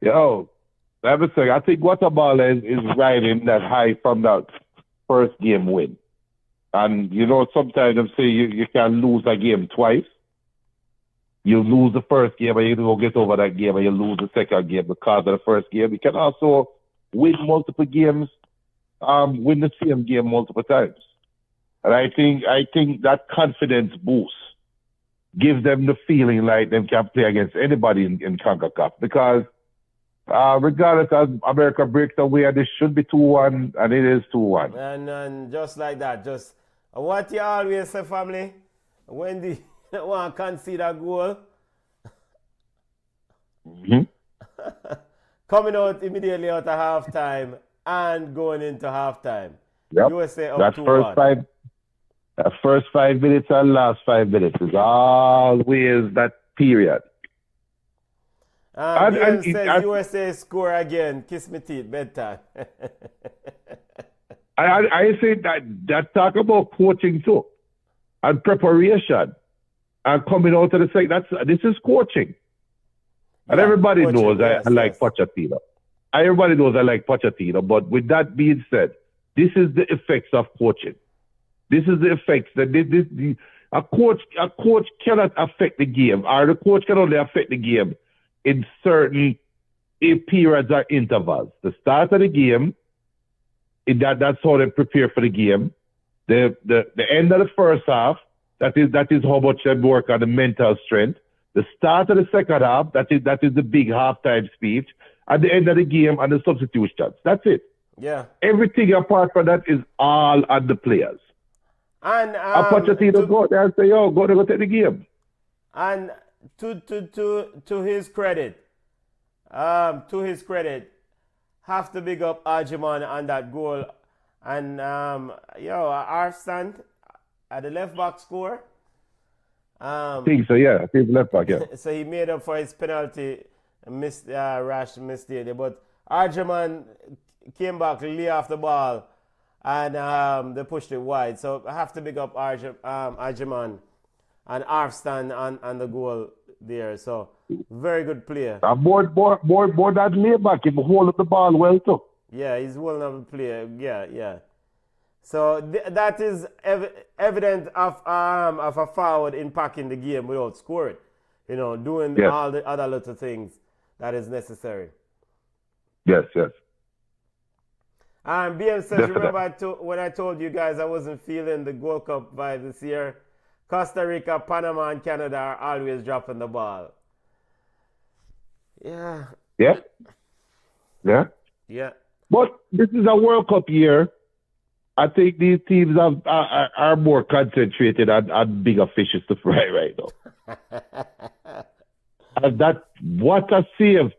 I think Guatemala is riding that high from that first game win. And, sometimes they say you can lose a game twice. You lose the first game and you don't get over that game and you lose the second game because of the first game. You can also win multiple games, win the same game multiple times. And I think that confidence boost gives them the feeling like they can play against anybody in CONCACAF. Because regardless of America breaks away, this should be 2-1, and it is 2-1. And just like that, just what you always say, family, when the one concede a goal, coming out immediately out of halftime and going into halftime. Yep. U.S.A. up that 2-1. First 5 minutes and last 5 minutes is always that period. And says USA score again. Kiss me teeth, bedtime. I say that talk about coaching too, and preparation, and coming out of the second. This is coaching, and everybody knows I like Pochettino. Everybody knows I like Pochettino. But with that being said, this is the effects of coaching. This is the effects that a coach cannot affect the game, or the coach can only affect the game in certain periods or intervals. The start of the game, that's how they prepare for the game. The end of the first half, that is how much they work on the mental strength. The start of the second half, that is the big halftime speech. At the end of the game and the substitutions. That's it. Yeah. Everything apart from that is all on the players. And Pochettino go there and say, yo, go take the game. And to his credit, have to big up Arjiman on that goal. And Arfstand at the left back score. I think so, yeah. I think left back, yeah. So he made up for his penalty rash mistake. But Arjiman came back, lay off the ball, and they pushed it wide. So I have to big up Arjiman and Arfstand on the goal there. So very good player. And more that lay back, he hold up the ball well too. Yeah, he's holding up the player. Yeah. So that is evident of a forward impacting the game without scoring. You know, doing Yes. all the other little things that is necessary. Yes, yes. BM says, Definitely. remember when I told you guys I wasn't feeling the Gold Cup vibe this year? Costa Rica, Panama, and Canada are always dropping the ball. Yeah. Yeah. Yeah. Yeah. But this is a World Cup year. I think these teams are more concentrated on bigger fishes to fry right now. And what a save.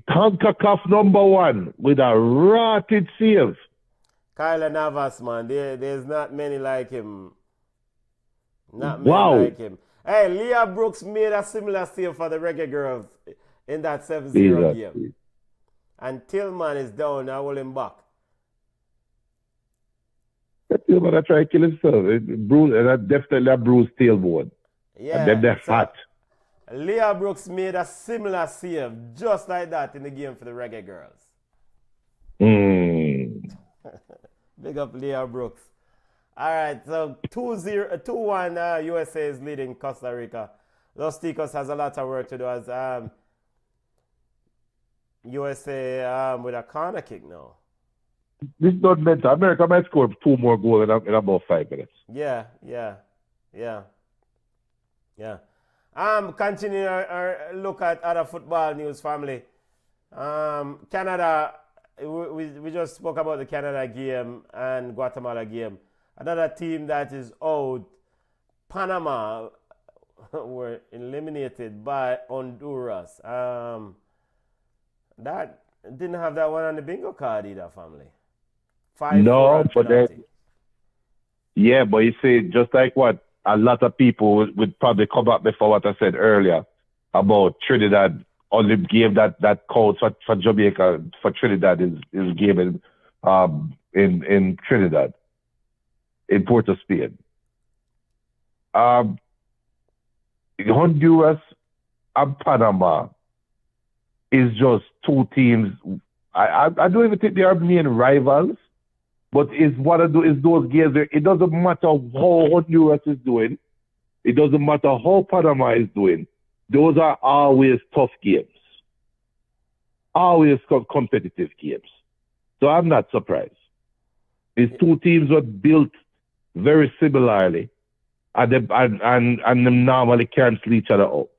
CONCACAF #1 with a rotted save. Kyler Navas, man. There's not many like him. Not many Wow. like him. Hey, Leah Brooks made a similar save for the Reggae in that 7-0 Jesus. game. And Tillman is down, I will him back. Tillman I try to kill himself. Bruce, and that definitely a Bruce tailbone. Yeah. And then they're so hot. Leah Brooks made a similar save, just like that, in the game for the Reggae Girls. Big up Leah Brooks. All right, so 2-1 USA is leading Costa Rica. Los Ticos has a lot of work to do as USA with a corner kick now. This is not mental. America might score 2 more goals in about 5 minutes. Yeah. Continue our look at other football news, family. Canada, we just spoke about the Canada game and Guatemala game. Another team that is out, Panama, were eliminated by Honduras. That didn't have that one on the bingo card either, family. 5-4 No, but penalty. yeah, but you see, just like what a lot of people would probably come back before what I said earlier about Trinidad. Only game that counts for Jamaica for Trinidad is game in Trinidad, in Port of Spain. Honduras and Panama is just 2 teams. I don't even think they are main rivals, but is those games. It doesn't matter how Honduras is doing. It doesn't matter how Panama is doing. Those are always tough games. Always competitive games. So I'm not surprised. These 2 teams were built very similarly, and they normally cancel each other out.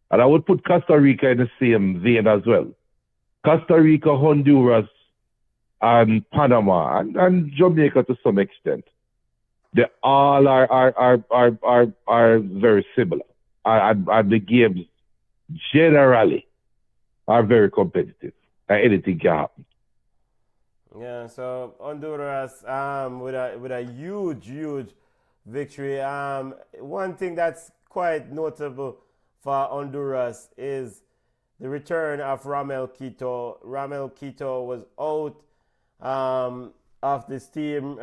And I would put Costa Rica in the same vein as well. Costa Rica, Honduras, and Panama, and Jamaica to some extent. They all are very similar. And the games generally are very competitive. And anything can happen. Yeah, so Honduras with a huge victory. One thing that's quite notable for Honduras is the return of Ramel Quito. Ramel Quito was out of this team.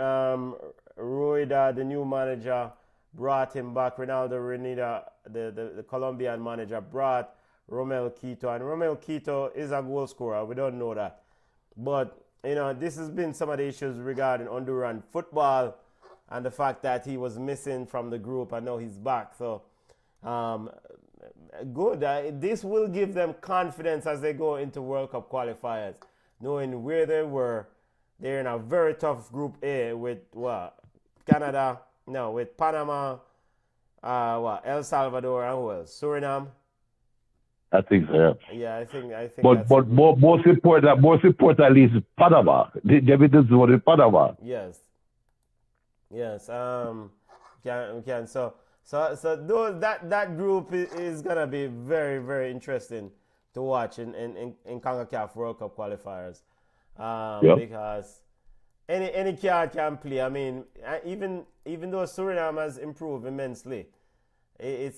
Rueda, the new manager, brought him back. Ronaldo Renida, the Colombian manager, brought Romel Quito. And Romel Quito is a goal scorer. We don't know that. But, you know, this has been some of the issues regarding Honduran football and the fact that he was missing from the group and now he's back. So, good. This will give them confidence as they go into World Cup qualifiers, knowing where they were. They're in a very tough Group A with Canada, with Panama, El Salvador, and who else? Suriname. I think so. Yeah, I think. But most importantly is Panama. They did this one in Panama. Yes. Can so those that group is gonna be very, very interesting to watch in CONCACAF World Cup qualifiers. Because any card can play. I mean, even though Suriname has improved immensely,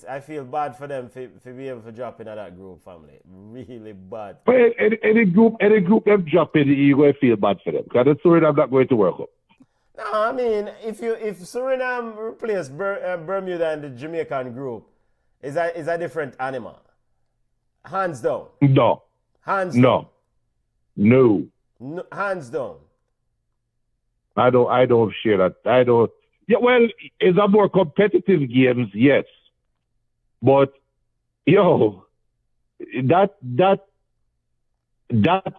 I feel bad for them to be able to drop into that group, family. Really bad. But any group them drop in, you're going to feel bad for them because Suriname not going to World Cup. No, I mean, if Suriname replace Bermuda and the Jamaican group, is a different animal. Hands down. No. Hands down. No. No, hands down. I don't share that. I don't. Yeah, well, it's a more competitive games, yes, but yo, that that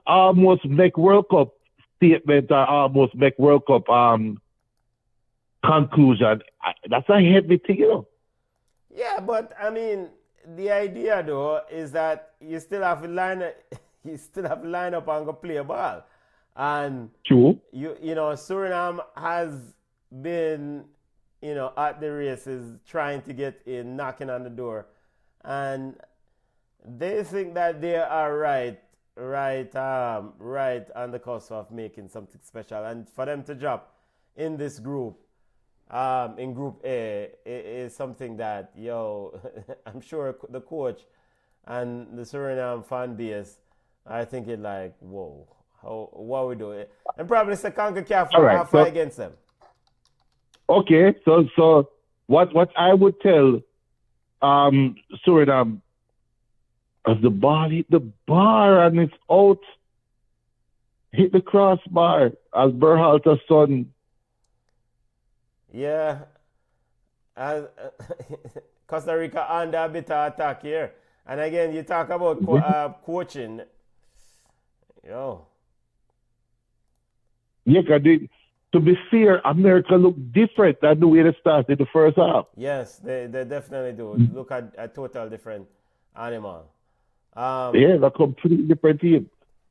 almost make World Cup statement or almost make World Cup conclusion. That's a heavy thing, you know. Yeah, but I mean, the idea though is that you still have to you still have to line up and go play a ball, and True. you know Suriname has been at the races trying to get in, knocking on the door, and they think that they are right on the cusp of making something special, and for them to drop in this group, in Group A, is something that I'm sure the coach and the Suriname fan base are thinking like, whoa, what we doing? And probably say CONCACAF All will right, have fight against them. Okay, so what I would tell Suriname, as the ball hit the bar and it's out, hit the crossbar, as Berhalter's son. Yeah, as Costa Rica under a bit of attack here, and again you talk about coaching. Yo, Yeah, 'cause to be fair, America looked different than the way they started the first half. yes, they definitely do. Look at a total different animal. Yeah, a completely different team.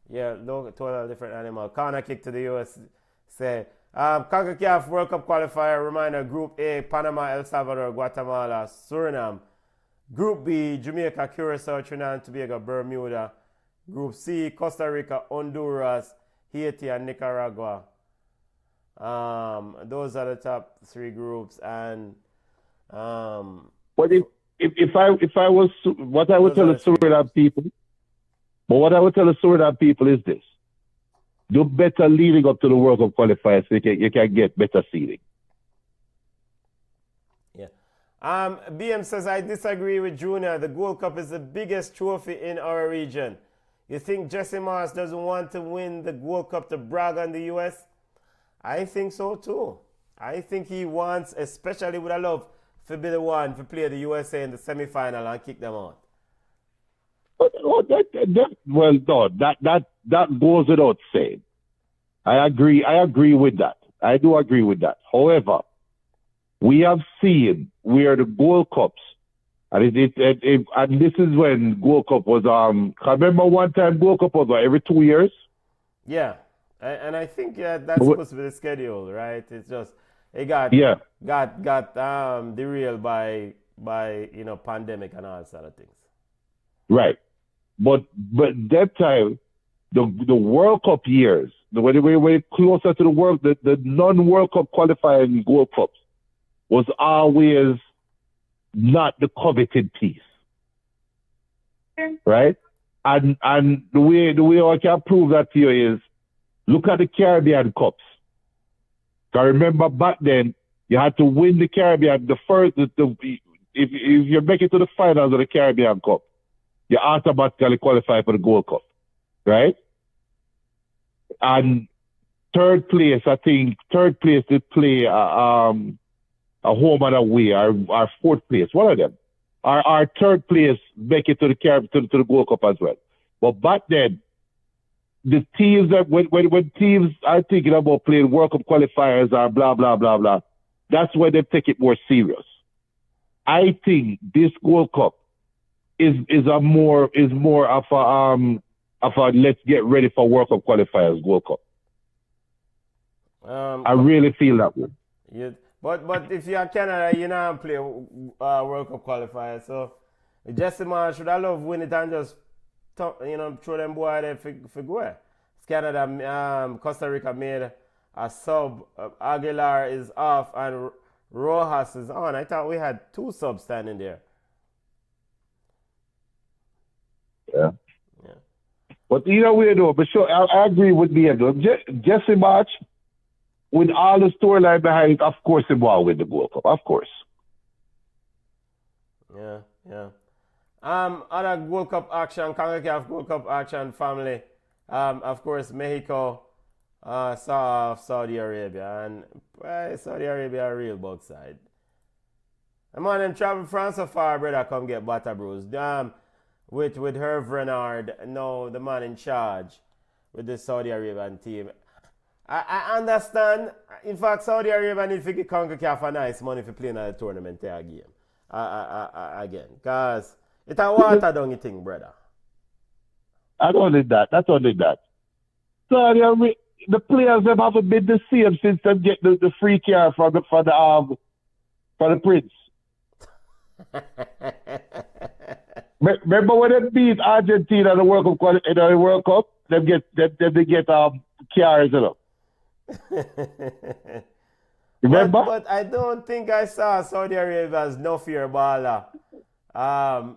Yeah, look, total different animal. Corner kick to the U.S.A. CONCACAF World Cup qualifier reminder: Group A, Panama, El Salvador, Guatemala, Suriname. Group B, Jamaica, Curacao, Trinidad and Tobago, Bermuda. Group C, Costa Rica, Honduras, Haiti, and Nicaragua. Those are the top three groups, and But if I was what I would tell the Suriname people, but what I would tell the Suriname people is this: do better leading up to the World Cup qualifiers so you can get better seeding. yeah. BM says, I disagree with Junior. The Gold Cup is the biggest trophy in our region. You think Jesse Mars doesn't want to win the Gold Cup to brag on the U.S.? I think so too. I think he wants, especially with a love for be the one to play the USA in the semi-final and kick them out. But that goes without saying. I agree with that. I do agree with that. However, we have seen where the Gold Cups, and and this is when Gold Cup was I remember one time Gold Cup was every 2 years. Yeah, and I think that's supposed to be the schedule, right? It's just it got derailed by pandemic and all sort of things. Right, but that time the World Cup years, when we were closer to the non-World Cup qualifying Gold Cups was always not the coveted piece, right? And the way I can prove that to you is look at the Caribbean Cups. I remember back then you had to win the Caribbean if you make it to the finals of the Caribbean Cup, you automatically qualify for the Gold Cup, right? And third place did play a home and away, our fourth place, one of them. Our third place make it to the to the Gold Cup as well. But back then, the teams that when teams are thinking about playing World Cup qualifiers or blah blah blah blah, that's where they take it more serious. I think this Gold Cup is more of a let's get ready for World Cup qualifiers Gold Cup. I really feel that way. But if you're Canada, you know play World Cup qualifier. So Jesse Man should I love win it and just throw them boy there for go. Canada, Costa Rica made a sub. Aguilar is off and Rojas is on. I thought we had two subs standing there. Yeah. But we do. But sure, I agree with Jesse March. With all the storyline behind it, of course, he will win the Gold Cup. Of course. Yeah. Other Gold Cup action, CONCACAF Gold Cup action family. Of course, Mexico Saudi Arabia, and Saudi Arabia a real bug side. I'm on them travel France so far, brother, come get Butter Brews. With Herve Renard, no, the man in charge with the Saudi Arabian team. I understand. In fact, Saudi Arabia need to give CONCACAF a nice money for playing at the tournament there game. Again. Because it's a water down thing, brother. I don't need that. That's only that. Saudi Arabia, the players them haven't been the same since they get the free care for the Prince. Remember when they beat Argentina in the World Cup? They get cars, you know. Remember? But I don't think I saw Saudi Arabia as no fear baller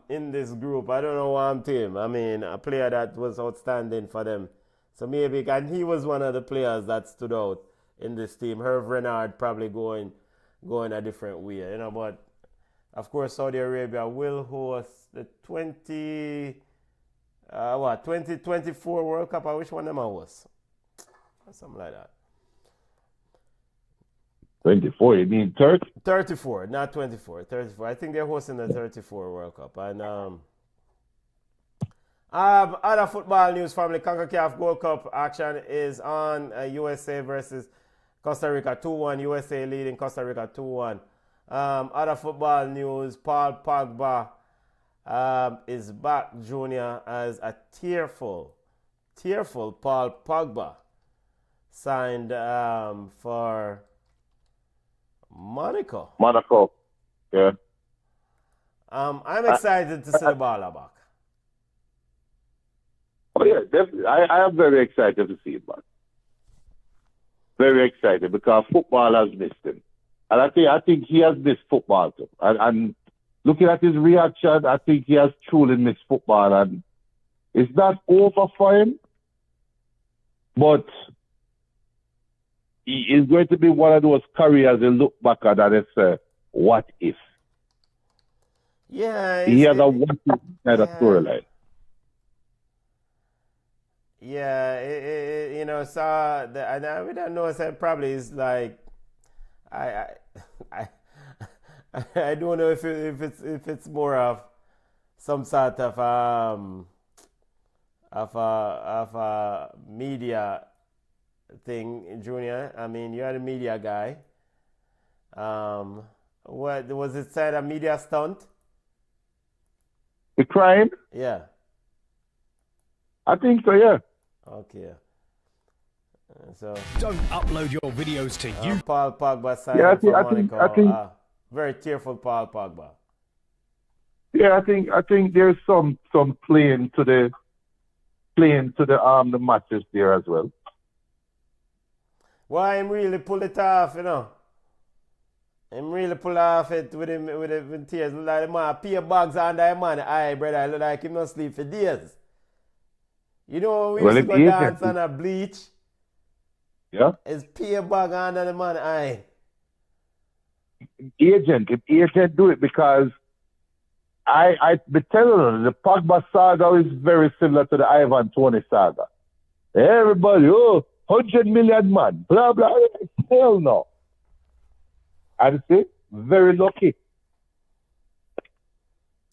in this group. I don't know one team. I mean, a player that was outstanding for them. So maybe, and he was one of the players that stood out in this team. Herve Renard probably going a different way, you know. But of course, Saudi Arabia will host the 2024 World Cup. Which one them I was? Something like that. 24, you mean 30? 34, not 24. 34. I think they're hosting the 34 World Cup. And other football news, family. CONCACAF Gold Cup action is on. U.S.A. versus Costa Rica 2-1. U.S.A. leading Costa Rica 2-1. Other football news, Paul Pogba is back, Junior, as a tearful Paul Pogba signed for Monaco. Monaco, yeah. I'm excited to see the baller back. Oh yeah, definitely. I am very excited to see it back. Very excited because football has missed him. And I think he has missed football too. And looking at his reaction, I think he has truly missed football. And it's not over for him, but he is going to be one of those careers you look back at and say, what if? Yeah. He has a what if kind of storyline. Yeah, you know, so and we don't know. So probably is like, I don't know if it's more of some sort of a media thing, Junior. I mean, you're the media guy. What was it said? A media stunt? The crime? Yeah. I think so, yeah. Okay. So Don't upload your videos to you. Paul Pogba signed Yeah, for I Monaco. think Very tearful Paul Pogba. Yeah, I think there's some playing to the the matches there as well. Why him really pull it off, you know? Him really pull off it with tears. Look like the man pay bags under him man eye, brother. It look like him not sleep for days. You know we used to go dance on a bleach. Yeah. It's pay bag under the man eye. If agent do it because I be telling you, the Pogba saga is very similar to the Ivan Toney saga. Everybody, 100 million man, blah blah. Hell no. And see, very lucky.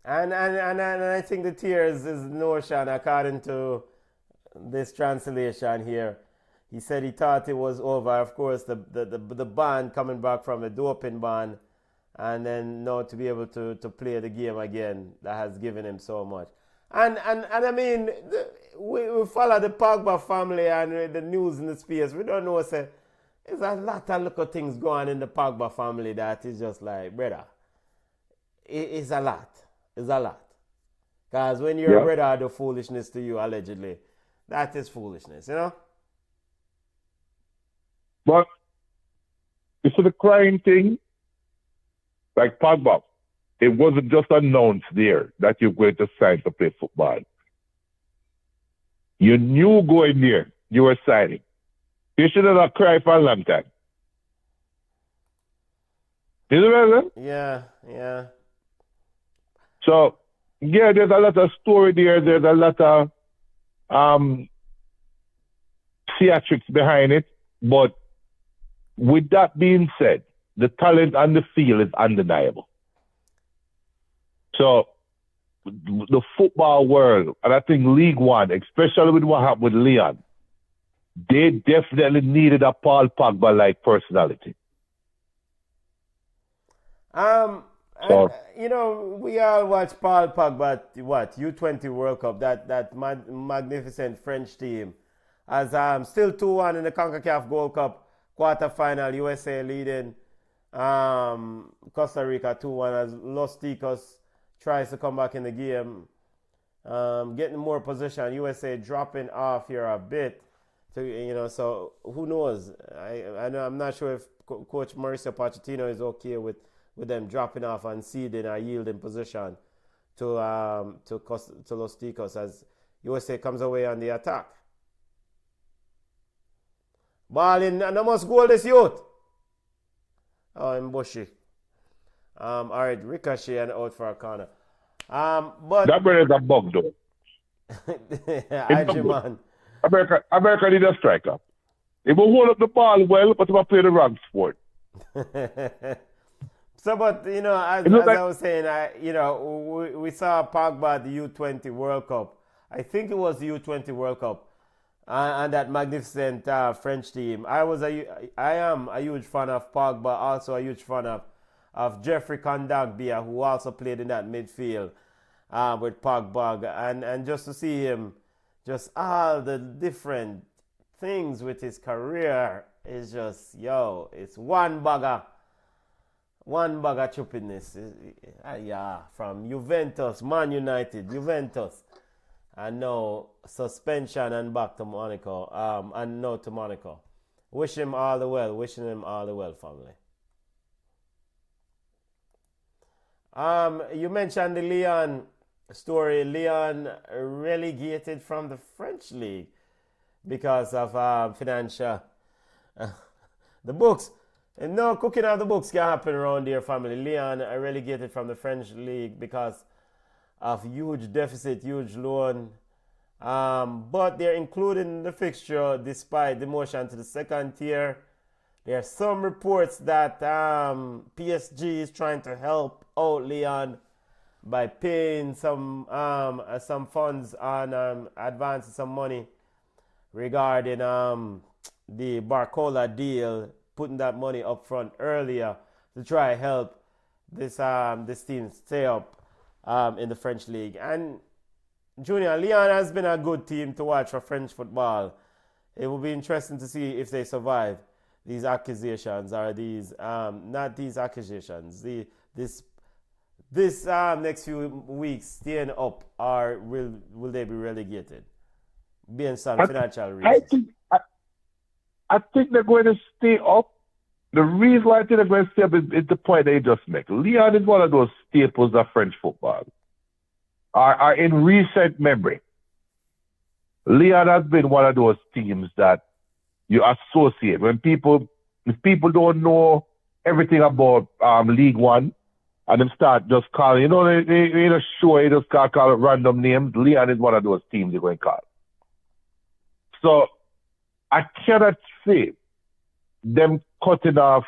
And I think the tears is notion according to this translation here. He said he thought it was over. Of course, the ban coming back from the doping ban, and then now to be able to play the game again, that has given him so much. And I mean, we follow the Pogba family and the news in the space. We don't know, say, there's a lot of little things going in the Pogba family that is just like, brother, it's a lot. It's a lot. Because when your brother do foolishness to you, allegedly, that is foolishness, you know? But you see the crying thing, like Pogba, it wasn't just announced there that you're going to sign to play football. You knew going there you were signing. You should have cried for a long time. You know what I mean? Yeah. So, yeah, there's a lot of story there. There's a lot of theatrics behind it, but with that being said, the talent on the field is undeniable. So the football world, and I think League One, especially with what happened with Leon, they definitely needed a Paul Pogba-like personality. And, So, you know, we all watch Paul Pogba at what U20 World Cup, that magnificent French team, as still 2-1 in the CONCACAF Gold Cup quarterfinal. USA leading Costa Rica 2-1 as Los Ticos tries to come back in the game, getting more position. USA dropping off here a bit, so who knows? I'm not sure if Coach Mauricio Pochettino is okay with them dropping off and ceding or yielding position to Los Ticos as USA comes away on the attack. Ball in, and I must goal this youth. Oh, in Bushy. All right, ricochet and out for a corner. But that brother is a bug, though. man. America need a striker. He will hold up the ball well, but he will play the wrong sport. So, but, as I was saying, we saw Pogba at the U20 World Cup. I think it was the U20 World Cup. And that magnificent French team. I am a huge fan of Pogba, also a huge fan of Jeffrey Kondogbia, who also played in that midfield with Pogba. And just to see him, just all the different things with his career is just, it's one bugger choppiness. From Juventus, Man United, Juventus. And now suspension and back to Monaco. And now to Monaco. Wishing him all the well, family. You mentioned the Leon story. Leon relegated from the French league because of financial. The books. And no cooking of the books can happen around here, family. Leon relegated from the French league because of huge deficit, huge loan. But they're included in the fixture despite demotion to the second tier. There are some reports that PSG is trying to help out Leon by paying some funds on advancing some money regarding the Barcola deal, putting that money up front earlier to try help this team stay up in the French league. And Junior, Leon has been a good team to watch for French football. It will be interesting to see if they survive these accusations, or these not these accusations. This next few weeks staying up, or will they be relegated? Based on financial reasons. I think they're going to stay up. The reason why I think they're going to stay up is the point they just make. Leon is one of those staples of French football. Are in recent memory, Leon has been one of those teams that you associate. If people don't know everything about League One, and them start just calling, they just show you just call it random names. Leon is one of those teams you're going to call. So I cannot say them cutting off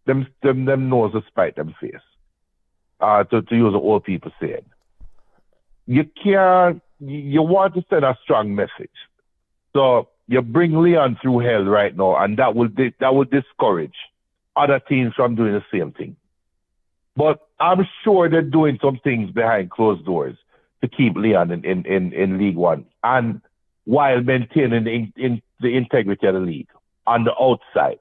them nose to spite them face. To use the old people saying. You want to send a strong message. So you bring Leon through hell right now, and that will discourage other teams from doing the same thing. But I'm sure they're doing some things behind closed doors to keep Leon in League One, and while maintaining the integrity of the league on the outside.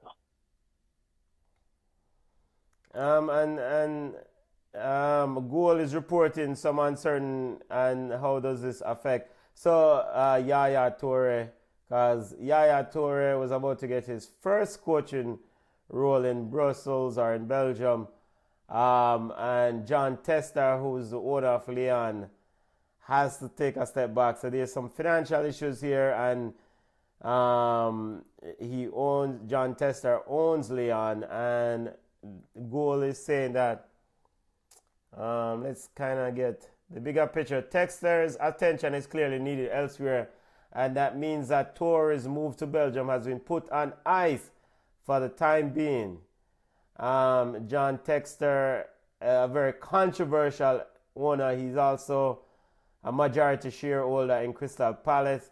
Goal is reporting some uncertain, and how does this affect? So Yaya Toure, because Yaya Toure was about to get his first coaching role in Brussels or in Belgium, and John Tester, who's the owner of Lyon, has to take a step back. So there's some financial issues here, and John Tester owns Lyon, and Goal is saying that. Let's kind of get the bigger picture. Tester's attention is clearly needed elsewhere and that means that Torres' move to Belgium has been put on ice for the time being. John Texter, a very controversial owner. He's also a majority shareholder in Crystal Palace.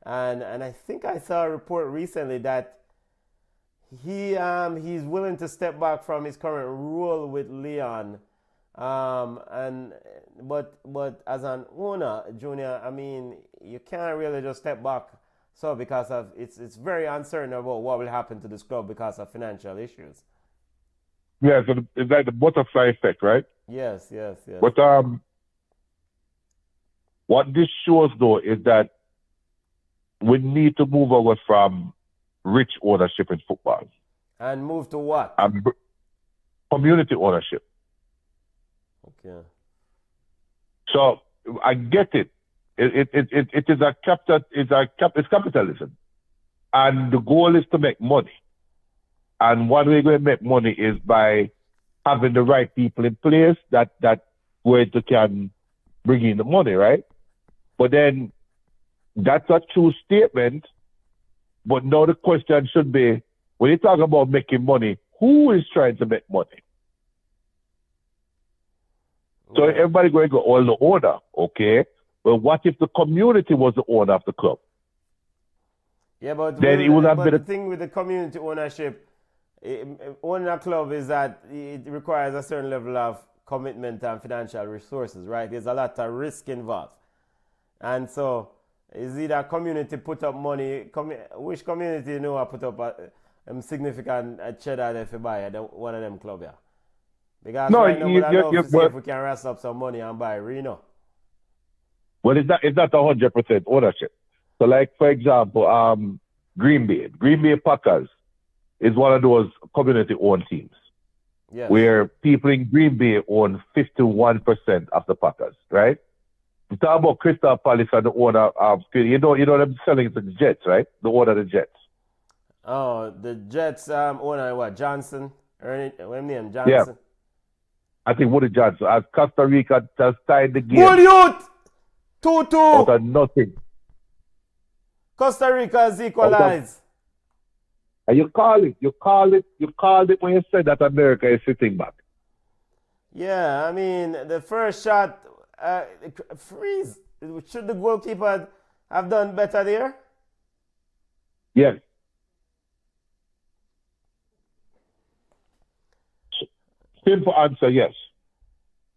And I think I saw a report recently that he's willing to step back from his current role with Leon. But as an owner, Junior, I mean, you can't really just step back. So because of it's very uncertain about what will happen to this club because of financial issues. Yeah, so it's like the butterfly effect, right? Yes. But what this shows though is that we need to move away from rich ownership in football. And move to what? Community ownership. Okay. So I get it. It is a capital. It's capitalism, and the goal is to make money. And one way we're going to make money is by having the right people in place that way to can bring in the money, right? But then that's a true statement. But now the question should be, when you talk about making money, who is trying to make money? So everybody going to go all the owner, okay? Well, what if the community was the owner of the club? Yeah, but then it would have been the thing with the community ownership, owning a club is that it requires a certain level of commitment and financial resources, right? There's a lot of risk involved. And so, is either community put up money, which community you know put up a significant cheddar if you buy one of them club here? Because no, right now we love to see if we can wrestle up some money and buy Reno. Well, it's not 100% ownership. So, like for example, Green Bay Packers is one of those community-owned teams. Yes. Where people in Green Bay own 51% of the Packers, right? You talk about Crystal Palace and the owner of, you know them selling to the Jets, right? The owner of the Jets. Oh, the Jets owner what? Johnson? What name? Johnson? Yeah. I think Woody Johnson. As Costa Rica has tied the game. Good youth! 2-2! Out of nothing. Costa Rica has equalized. And you called it when you said that America is sitting back. Yeah, I mean, the first shot, freeze. Should the goalkeeper have done better there? Yes. Simple answer, yes.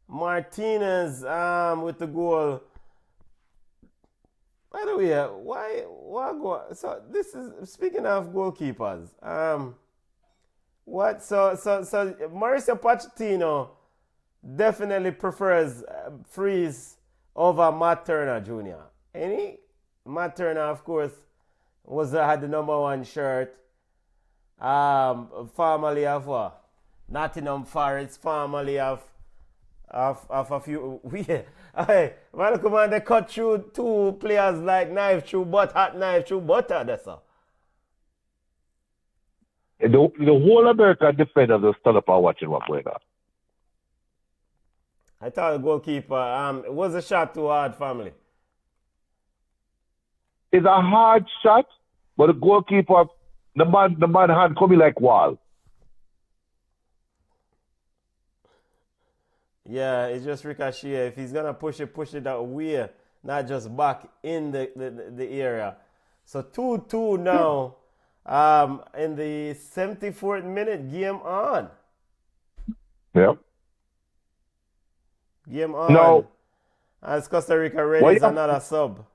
Martinez with the goal. By the way, why go? So this is speaking of goalkeepers. So Mauricio Pochettino definitely prefers Freeze over Matt Turner Jr. Matt Turner, of course, had the #1 shirt. Formerly of what? Nottingham Forest, formerly of a few. Hey, man, come on, they cut through two players like hot knife through butter, that's all. The whole American defenders are still up and watching what's going on. I thought the goalkeeper, it was a shot too hard, family. It's a hard shot, but the goalkeeper, the man hand coming like wall. Yeah, it's just ricochet. If he's gonna push it that way, not just back in the area. So 2-2 now. In the 74th minute, game on. Yep. Game on. No. As Costa Rica raises another sub.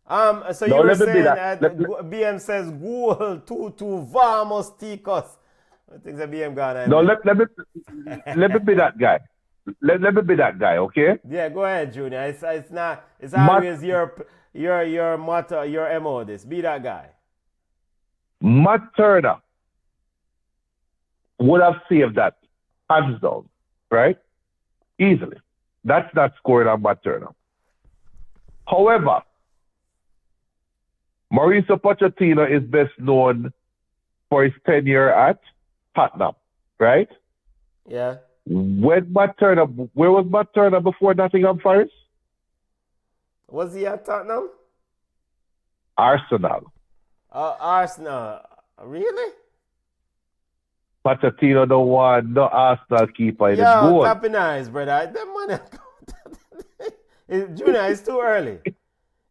So you were saying that BM says goal 2-2 vamos ticos. I think the BM gone. No, let me be that guy. Let me be that guy, okay? Yeah, go ahead, Junior. It's not. It's always your motto, your MO. This be that guy. Matt Turner would have saved that hands down, right? Easily. That's not scoring on Matt Turner. However, Mauricio Pochettino is best known for his tenure at Tottenham, right? Yeah. Where was Matt Turner before Nottingham Forest? Was he at Tottenham? Arsenal. Arsenal. Really? Pochettino don't want no Arsenal keeper in the Yo, goal. tapping eyes, brother. That money. Junior, it's too early.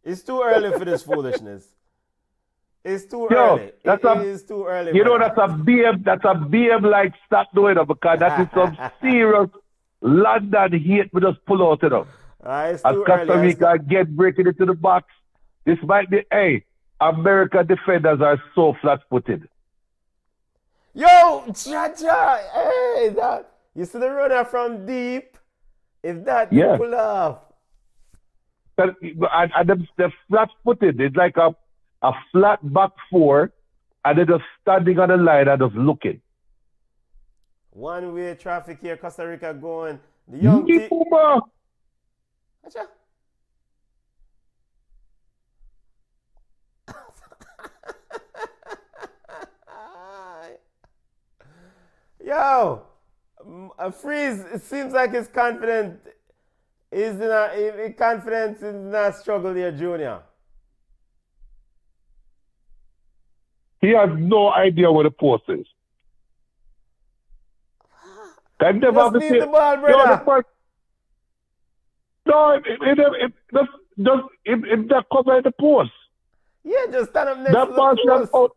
It's too early for this foolishness. It's too early. It is too early. You know, brother. that's a BM like stop doing it because that is some serious London hate we just pull out, you know. It's As too Costa early. Rica get breaking into the box, this might be, American defenders are so flat-footed. Yo, cha-cha. Hey, that. You see the runner from deep? If that you pull off. And they're flat-footed. It's like a flat back four, and they're just standing on the line and just looking. One-way traffic here, Costa Rica going. The young team. Yo, Freeze, it seems like he's confident. Confidence is not struggle here, Junior. He has no idea where the post is. Can never Just leave the ball, brother. If that cover the post. Yeah, just stand up next That to ball the post.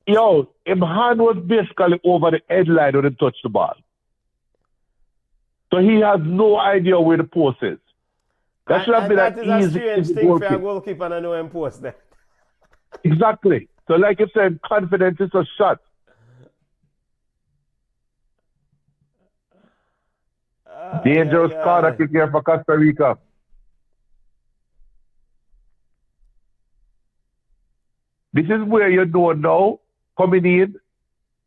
Yo, his hand was basically over the headline when he touched the ball. So he has no idea where the post is. That should have been that an is easy a strange thing for a goalkeeper and know him post there. Exactly. So like you said, confidence is a shot. Dangerous corner kick here for Costa Rica. This is where you don't know, coming in,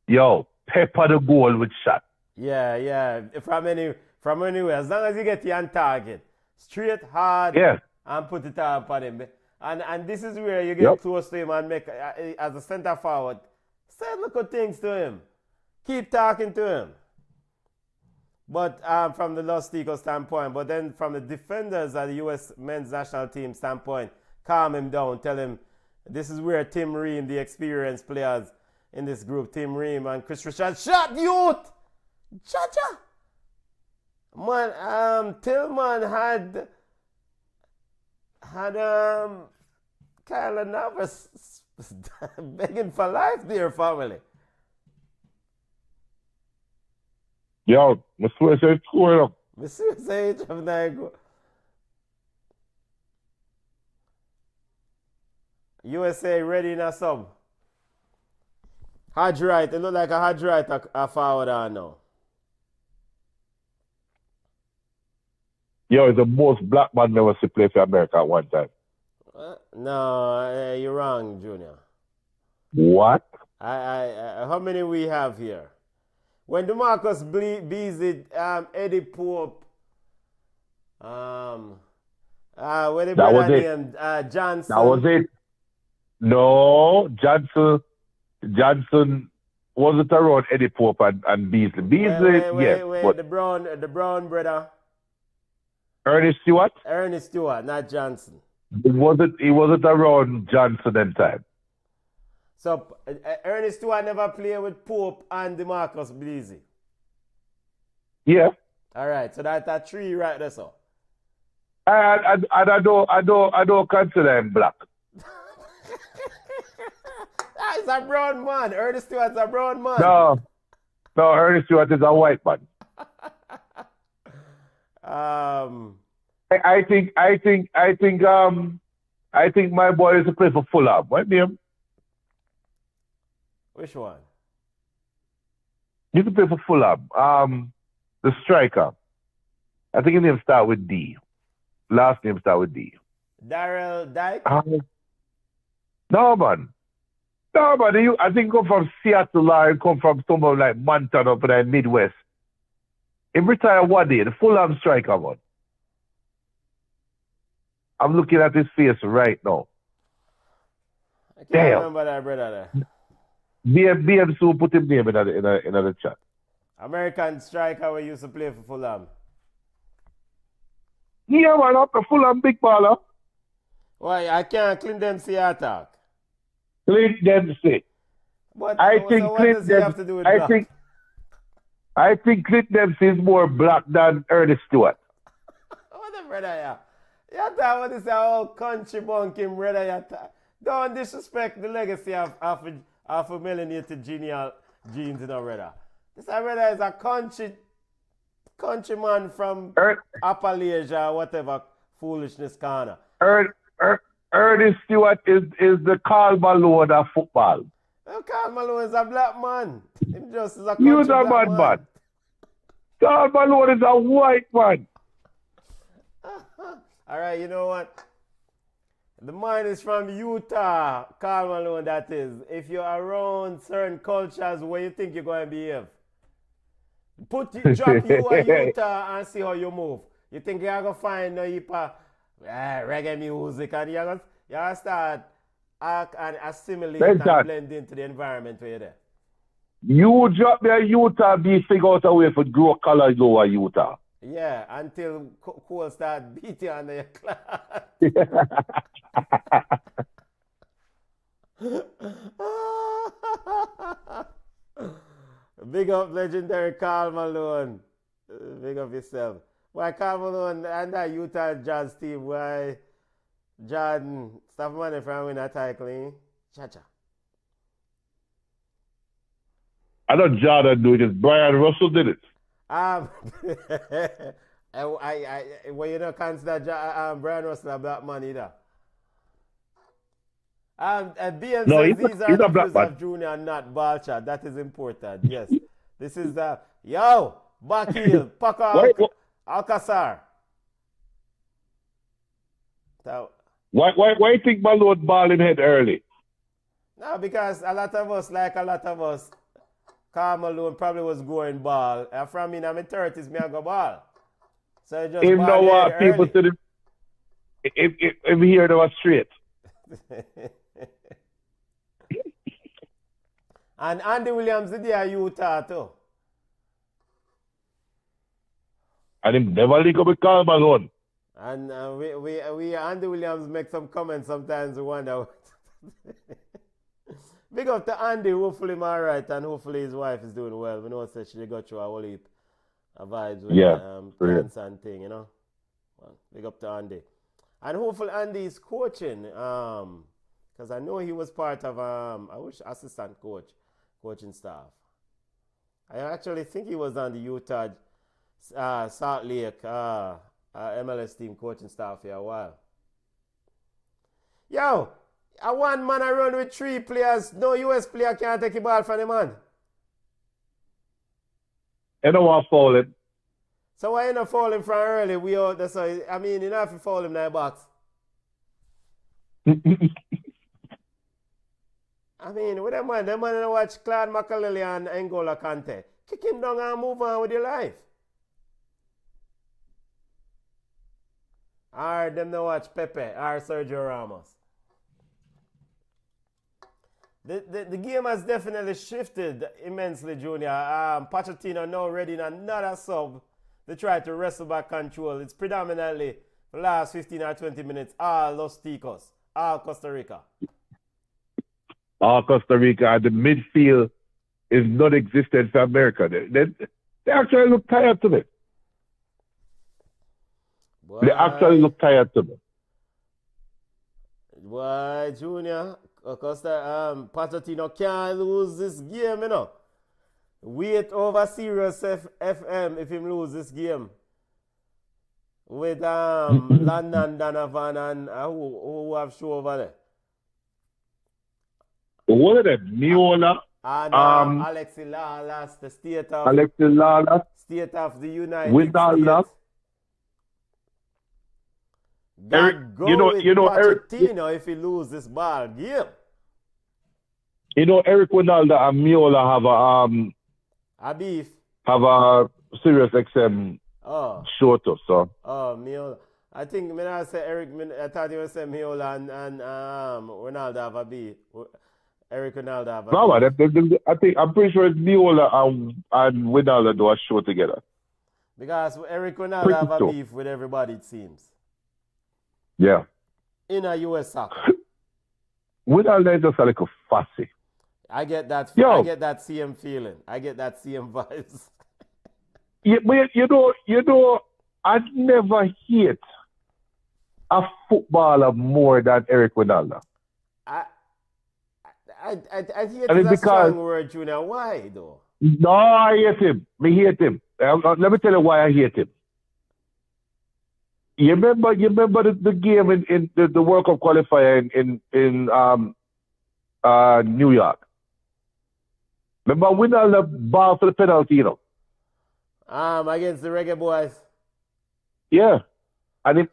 yo, pepper the goal with shot. Yeah. From anywhere, as long as you get you on target, straight, hard, and put it up on him. And this is where you get close to him and make, as a center forward, say little things to him. Keep talking to him. But from the Lost Eagle standpoint, but then from the defenders of the U.S. men's national team standpoint, calm him down, tell him this is where Tim Ream, the experienced players in this group, Tim Ream and Chris Richard, shot youth! Cha-cha! Man, Tillman had kind of nervous, begging for life there, family. Yo, I swear to God. I say U.S.A. ready in a sub. Hodge right. It look like a Hodge right a forward on now. Yo, it's the most black man never see play for America at one time. No, you're wrong, Junior. What? How many we have here? When DeMarcus Beasley, Eddie Pope, when the brother named Johnson. That was it. No, Johnson wasn't around Eddie Pope and Beasley. Beasley, wait, the brown brother. Ernest Stewart? Ernest Stewart, not Johnson. He wasn't around Johnson at the time. So Ernest Stewart never played with Pope and DeMarcus Beasley. Yeah. All right, so that's three right there, so. And I don't consider him black. He's a brown man. Ernest Stewart's a brown man. No, Ernest Stewart is a white man. I think my boy is to play for Fulham. What name? Which one? You can play for Fulham. The striker. I think his name start with D. Last name start with D. Daryl Dyke? No, man. I think come from Seattle or come from somewhere like Montana up in the Midwest. He retired one day, the Fulham striker, man. I'm looking at his face right now. I can't remember that brother there. BM Sue put his name in the chat. American striker we used to play for Fulham. Yeah, man, up the Fulham big baller. Why I can't Clint Dempsey attack? Clint Dempsey. But I so think what Clint does he have to Dempsey. do with black? I think Clint Dempsey is more black than Ernest Stewart. What the brother ya? You talk about this whole country bunking brother ya. Don't disrespect the legacy of a melanated genes in our brother. This brother is a countryman from Appalachia or whatever foolishness corner. Ernest Stewart is the Karl Malone of football. Karl Malone is a black man. Him just is a He was country a black bad man. man. Karl Malone is a white man. All right, you know what? The man is from Utah, Karl Malone, that is. If you're around certain cultures, where you think you're going to behave? Drop you in Utah and see how you move. You think you're going to find no heap of reggae music and you're going to start act and assimilate and blend into the environment where you're there. You drop there Utah, be figure out a way for grow color over Utah. Yeah, until Cole start beating on your class. Big up legendary Karl Malone. Big up yourself. Why Karl Malone and that Utah Jazz team, why Jordan stop money from winning a title, Cha-cha. I know Jordan do it, it's Brian Russell did it. Well, you don't consider Brian Russell a black man either. BM No, says these are the views man. of Junior, not BallChat. That is important. Yes. This is the yo back heel Paco Alcazar. So, why you think Malone ball in head early? no, because a lot of us, Karl Malone probably was going ball. And from me in my 30s, I go ball. So it just If ball no head people early. to the if we hear they were straight. And Andy Williams did there Utah too. And him never link up with Karl Malone. And we Andy Williams make some comments sometimes. We wonder. Big up to Andy. Hopefully him all right, and hopefully his wife is doing well. We know that she got through a whole heap of vibes with cancer and thing, you know. Well, big up to Andy, and hopefully Andy is coaching. Because I know he was part of assistant coaching staff. I actually think he was on the Utah Salt Lake MLS team coaching staff for a while. Yo, a one man around with 3 players. No US player can't take the ball from the man. I don't want to foul him. So why you not foul him from early? You don't have to foul him in the box. I mean, with them man watch Claude Makaleli and N'Golo Kante. Kick him down and move on with your life. Or them no watch Pepe or Sergio Ramos. The game has definitely shifted immensely, Junior. Pochettino now ready in another sub to try to wrestle back control. It's predominantly the last 15 or 20 minutes, all Los Ticos, all Costa Rica. All Costa Rica, and the midfield is non-existent for America. They actually look tired to me. They actually look tired to me. Why, Junior? Pochettino can't lose this game, you know. Wait over Sirius FM if him lose this game. With London Donovan and who have show over there. What are them? Miola. And Alexi Lalas, the state of the United States. Eric, go with Pochettino if he lose this ball game. You know, Eric Ronaldo and Miola have a beef. Have a Sirius XM show too, so. Oh, Miola. I think when I say Eric, I thought you were saying Miola and Ronaldo have a beef. Eric Ronaldo have a beef. I'm pretty sure it's Miola and Ronaldo do a show together. Because Eric Ronaldo have a beef with everybody, it seems. Yeah. in a U.S. soccer. Winalda is just a little fussy. I get that. Yo. I get that CM feeling. I get that CM vibes. Yeah, but you know, I never hate a footballer more than Eric Winalda. I hear And it's it's a because- strong word, Junior. Why though? No, I hate him. Me hate him. Let me tell you why I hate him. You remember the game in the World Cup qualifier in New York? Remember Winalda ball for the penalty, you know? Against the Reggaeboyz. Yeah. And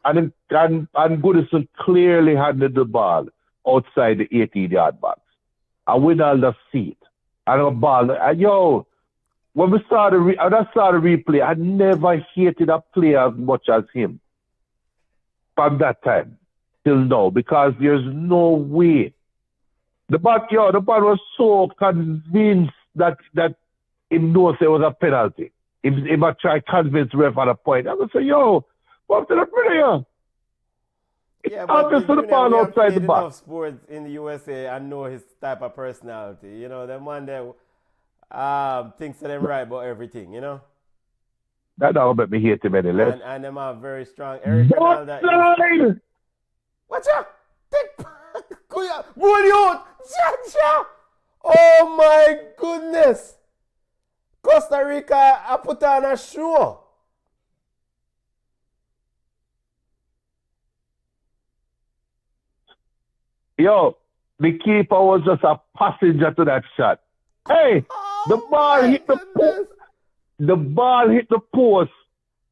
Goodison clearly handled the ball outside the 18-yard box. And Winalda see it. And a ball. And yo, when I saw the replay, I never hated a player as much as him. From that time till now, because there's no way. The ball was so convinced that him knows there was a penalty. If I try to convince the ref at a point, I would say, yo, what's the player? Yeah, but obvious for the Junior, ball we have outside the played box. enough sports in the USA and know his type of personality. You know, the man that thinks that them right about everything, you know? That don't make me hate him any less. And them are very strong. Eric Ronaldo is... Offside! Watch out! Take... Kuya! Bullion! Cha-cha! Oh my goodness! Costa Rica, I put on a show. Yo, the keeper was just a passenger to that shot. Hey, the ball hit the post. The ball hit the post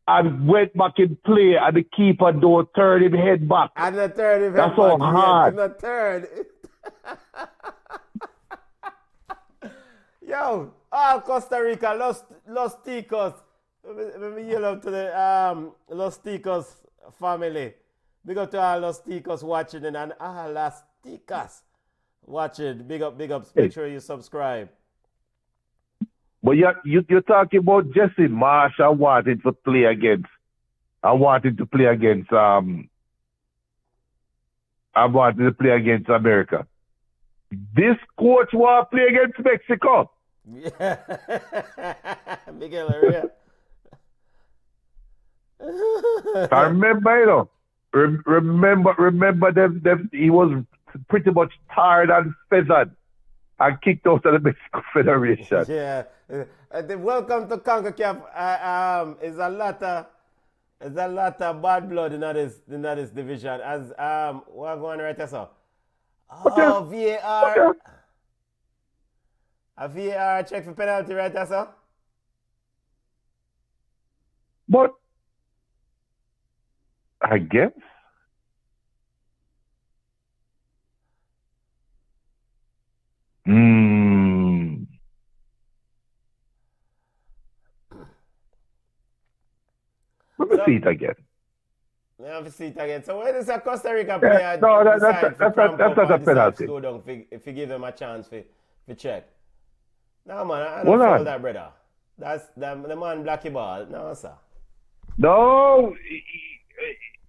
and went back in play, and the keeper don't turn his head back. And the third event. That's so hard. The third. Yo, all Costa Rica, Los Ticos. Let me yell out to the Los Ticos family. Big up to all Los Ticos watching and all Las Ticas watching. Big up. Make sure you subscribe. But you're talking about Jesse Marsh. I wanted to play against America. This coach want to play against Mexico. Yeah. Miguel Herrera. I remember, you know. Remember them. He was pretty much tired and feathered and kicked out of the Mexico Federation. Yeah. Welcome to CONCACAF. Is a lot of bad blood in this division. As we're going right there, so. Oh, VAR. Okay. A VAR check for penalty right there, so. But I guess. Let me see it again. Let me see it again. So where does a Costa Rica player no, that's not a penalty. Slow down if you give them a chance for check. No man, I don't Hold follow on. that, brother. That's the man blocky ball. No, sir. No,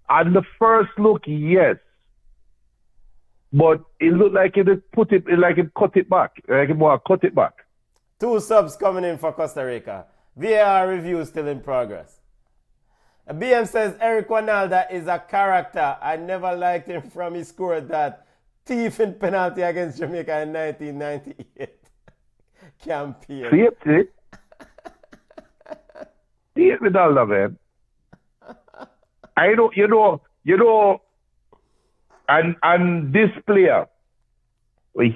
on the first look, yes, but it looked like it put it like it cut it back, like it more cut it back. 2 subs coming in for Costa Rica. VAR review still in progress. BM says Eric Ronaldo is a character. I never liked him from he scored that thieving penalty against Jamaica in 1998 campaign. See it? See it, Ronaldo, man. I don't, you know, and this player, I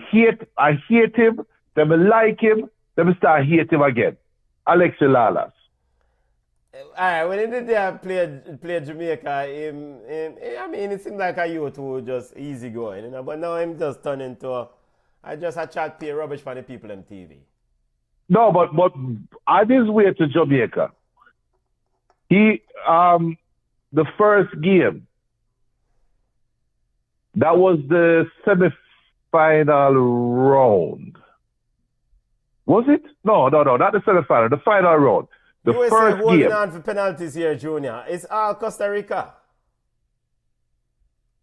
hate him, then I like him, then I start hate him again. Alexi Lalas. Alright, when he did that play Jamaica, I mean, it seemed like a youth who just easy going, you know, but now him just turned into a chat pay rubbish for the people on TV. No, but on his way to Jamaica, he, the first game, that was the semi-final round. Was it? No, not the semi-final, the final round. The USA first holding game. on for penalties here, Junior. It's all Costa Rica.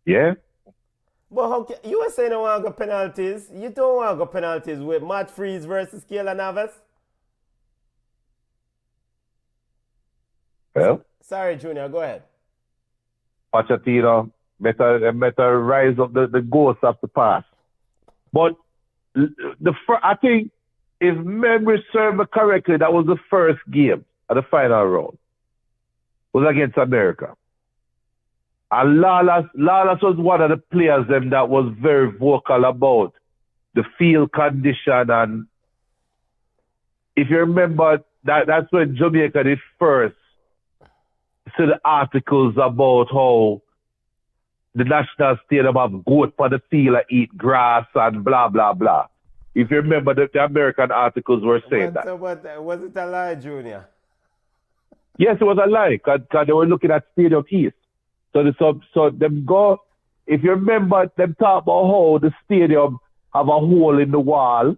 Yeah? But how can, USA don't want to go penalties. You don't want to go penalties with Matt Freeze versus Keylor Navas. Well, Sorry, Junior, go ahead. Pochettino better rise up the ghosts of the past. But I think, if memory serves me correctly, that was the first game of the final round. It was against America. And Lawless was one of the players that was very vocal about the field condition. And if you remember, that's when Jamaica did first see the articles about how the national stadium have goat for the field and eat grass and blah, blah, blah. If you remember, the American articles were saying that. Was it a lie, Junior? Yes, it was a lie, because they were looking at Stadium East. So them go, if you remember, them talk about how the stadium have a hole in the wall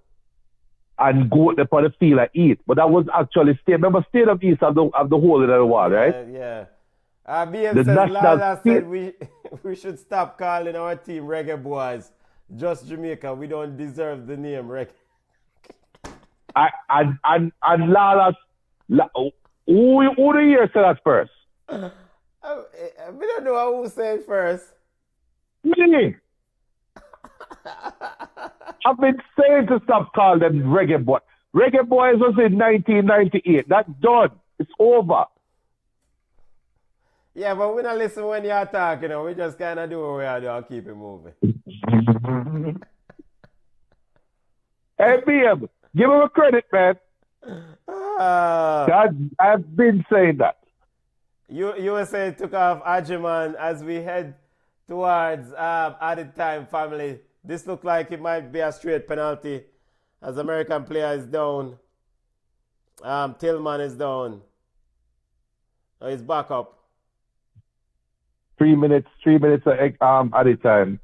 and goat up on the field and eat. But that was actually Remember, Stadium East have the hole in the wall, right? Yeah. BM says, Lala said we should stop calling our team Reggaeboyz. Just Jamaica. We don't deserve the name Reggae. And Lala's, who the year said that first? We don't know who said it first. Me. I've been saying to stop calling them Reggaeboyz. Reggaeboyz was in 1998. That's done. It's over. Yeah, but we don't listen when you're talking. We just kind of do what we are doing and keep it moving. Hey, BM, give him a credit, man. I've been saying that. USA took off Ajiman as we head towards added time family. This looked like it might be a straight penalty as American player is down. Tillman is down. Oh, he's back up. 3 minutes added time.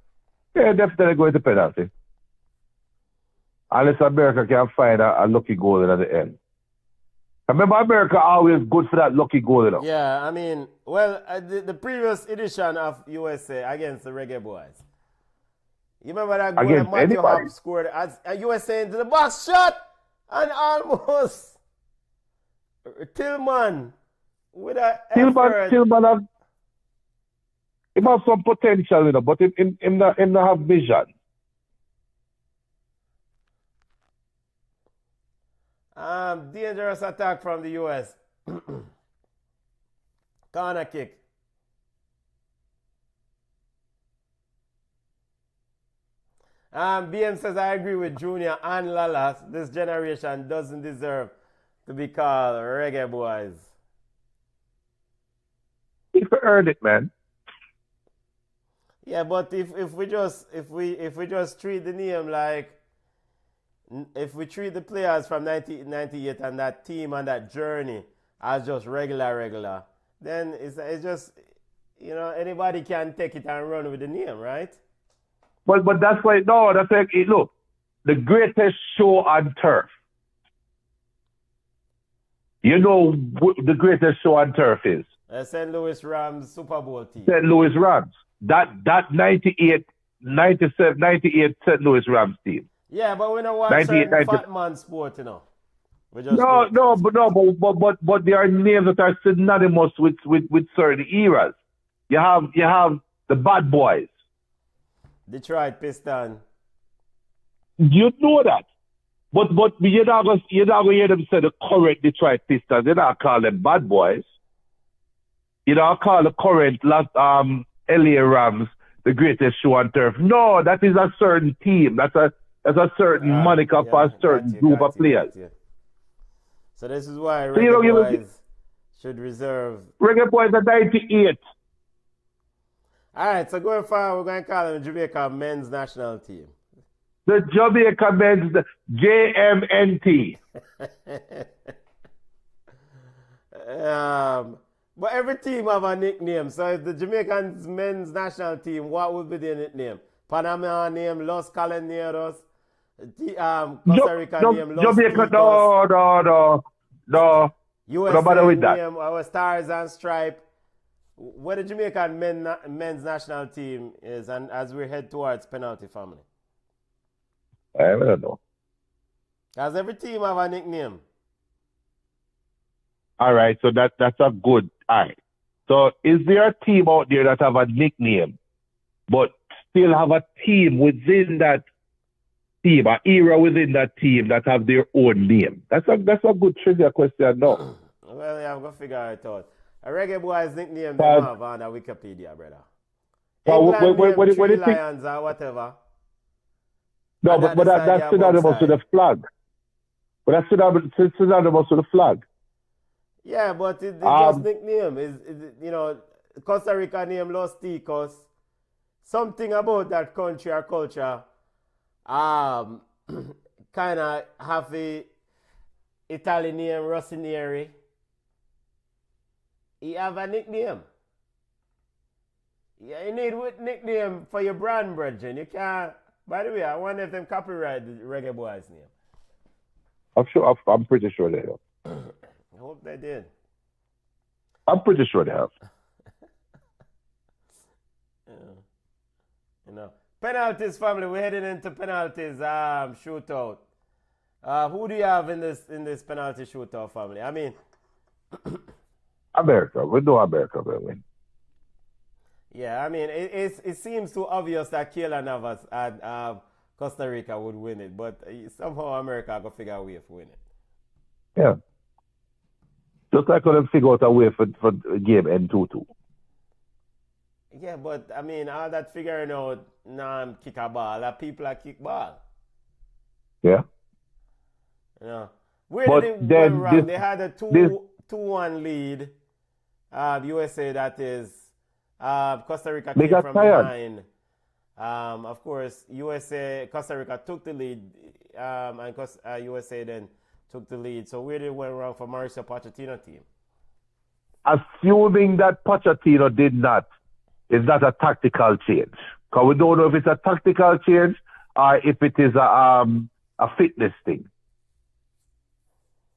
Yeah, definitely going to penalty. Unless America can find a lucky goal at the end. Remember, America always good for that lucky goal. Yeah, I mean, well, the previous edition of USA against the Reggaeboyz. You remember that goal that Matthew Hop scored as USA into the box shot and almost Tillman with a Tillman have some potential, but him not have vision. Dangerous attack from the US. Corner kick. BM says, I agree with Junior and Lala. This generation doesn't deserve to be called Reggaeboyz. He earned it, man. Yeah, but if we just treat the name like, if we treat the players from 1998 and that team and that journey as just regular, then it's just, anybody can take it and run with the name, right? But that's why, look, the greatest show on turf. You know what the greatest show on turf is? St. Louis Rams Super Bowl team. St. Louis Rams. That 98 St. Louis Rams team. Yeah, but we don't watch fat man sport, We just but there are names that are synonymous with certain eras. You have the Bad Boys. Detroit Piston. You know that. But you're not going to hear them say the current Detroit Pistons. They're not call them Bad Boys. You don't call the current LA Rams the greatest show on turf. No, that is a certain team. That's a certain moniker for a certain group of players. So this is why Reggaeboyz should reserve. Reggaeboyz are 98. All right, so going forward, we're going to call them Jamaica men's national team. The Jamaica men's JMNT. But every team have a nickname. So if the Jamaican men's national team, what would be their nickname? Panama name Los Caleneros. Costa Rica name Los Jamaica, no. USA No matter with that. name our Stars and Stripe. what the Jamaican men's national team is, and as we head towards penalty family? I don't know. Does every team have a nickname? All right, so that's a good. All right. So is there a team out there that have a nickname, but still have a team within that team, an era within that team that have their own name? That's a good trivia question, no? Well, yeah, I'm going to figure it out. A Reggaeboyz nickname they But- have on a Wikipedia, brother. But England when name you Three think- Lions or whatever. No, And but that that's decide synonymous with outside. the flag. But that's synonymous with the flag. Yeah, but it Um, just nickname. You know, Costa Rica name Los Ticos. Something about that country or culture kind of have a Italian name, Rossinieri. He have a nickname. Yeah, you need a nickname for your brand, brethren. You can't. By the way, I wonder if them copyright the Reggaeboyz name. I'm pretty sure they have. I hope they did. I'm pretty sure they have. You know, penalties, family. We're heading into penalties. Shootout. Who do you have in this penalty shootout, family? I mean, America. We know America will win. yeah. I mean, it seems too obvious that Keylor Navas and Costa Rica would win it, but somehow America will figure a way to win it. Yeah. Just like when they figure out a way for game end 2-2. Yeah, but I mean, all that figuring out, kick a ball. People are kick ball. Yeah. You know, where But did it then go wrong? this- They had a this- 2-1 lead. USA, that is. Costa Rica They came got from tired. behind. Of course, Costa Rica took the lead, and USA then took the lead. So where did it went wrong for Mauricio Pochettino team? Assuming that Pochettino is not a tactical change. Because we don't know if it's a tactical change or if it is a fitness thing.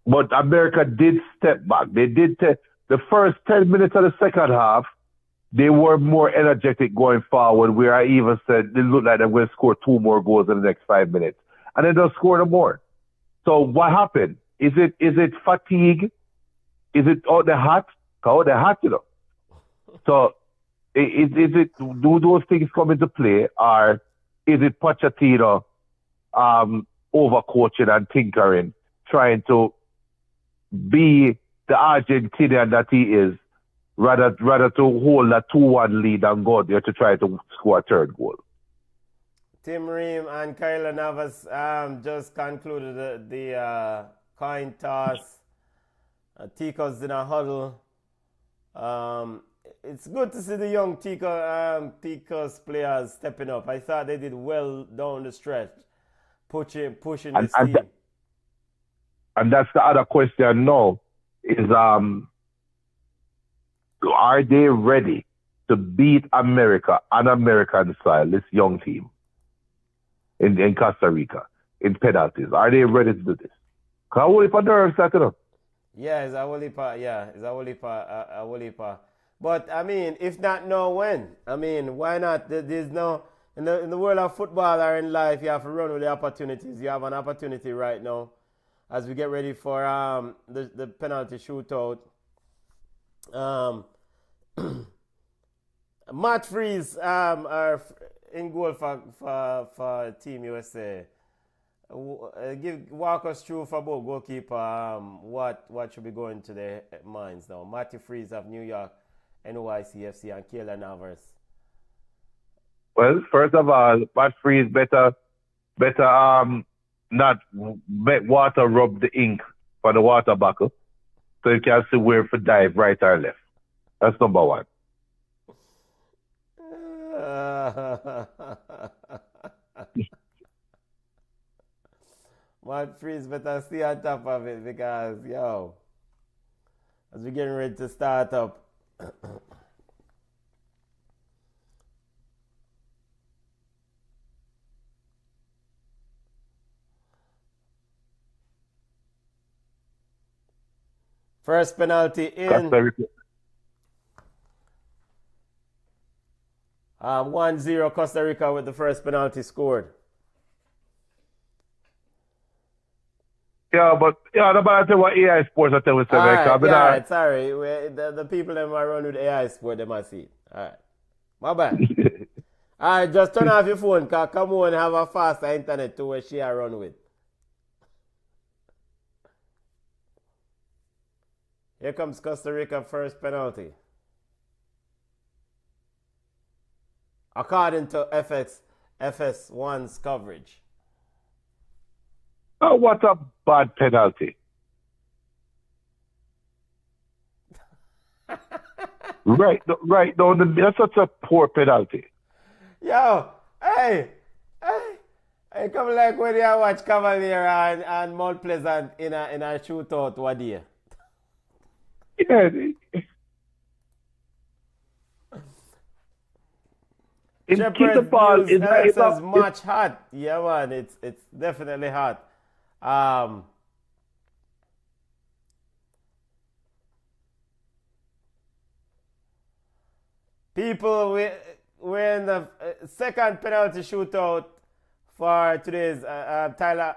But America did step back. They did the first 10 minutes of the second half, they were more energetic going forward, where I even said they looked like they were going to score 2 more goals in the next 5 minutes. And then they'll score no more. So what happened? Is it fatigue? Is it all the hot? All the hot, you know. So do those things come into play, or is it Pochettino overcoaching and tinkering, trying to be the Argentinian that he is, rather to hold that 2-1 lead and go there to try to score a third goal? Tim Ream and Keylor Navas just concluded the coin toss. Ticos in a huddle. It's good to see the young Ticos players stepping up. I thought they did well down the stretch, pushing this team. And that's the other question now, is are they ready to beat America on American style, this young team in Costa Rica, in penalties? Are they ready to do this? How will it nerves that, you know? Yeah, it's a whole heap. But I mean, if not now, when? I mean, why not? There's no in the world of football or in life, you have to run with the opportunities. You have an opportunity right now as we get ready for the penalty shootout. Matt Freeze are in goal for Team USA. Walk us through for both goalkeeper. What should be going to their minds now? Matty Freeze of New York, NYCFC, and Keylor Navas. Well, first of all, Matt Freeze better not make water rub the ink for the water buckle, so you can see where to dive, right or left. That's number one. Matt Freeze better stay on top of it because, yo, as we're getting ready to start up, first penalty in. Costa Rica. 1-0 Costa Rica with the first penalty scored. Yeah, but no matter what AI Sports I tell you, Alright, sorry. The people that might run with AI Sport, they might see it. Alright. My bad. Alright, just turn off your phone, cause come on, have a faster internet to where she I run with. Here comes Costa Rica first penalty. According to FS1's coverage. Oh, what a bad penalty. right down that's such a poor penalty. Yo, hey, come like when you watch Cavalier and Mount Pleasant in a shootout one day. Yeah. Keep the ball. It's much hot. Yeah, man, it's definitely hot. People, we're in the second penalty shootout for today's Tyler.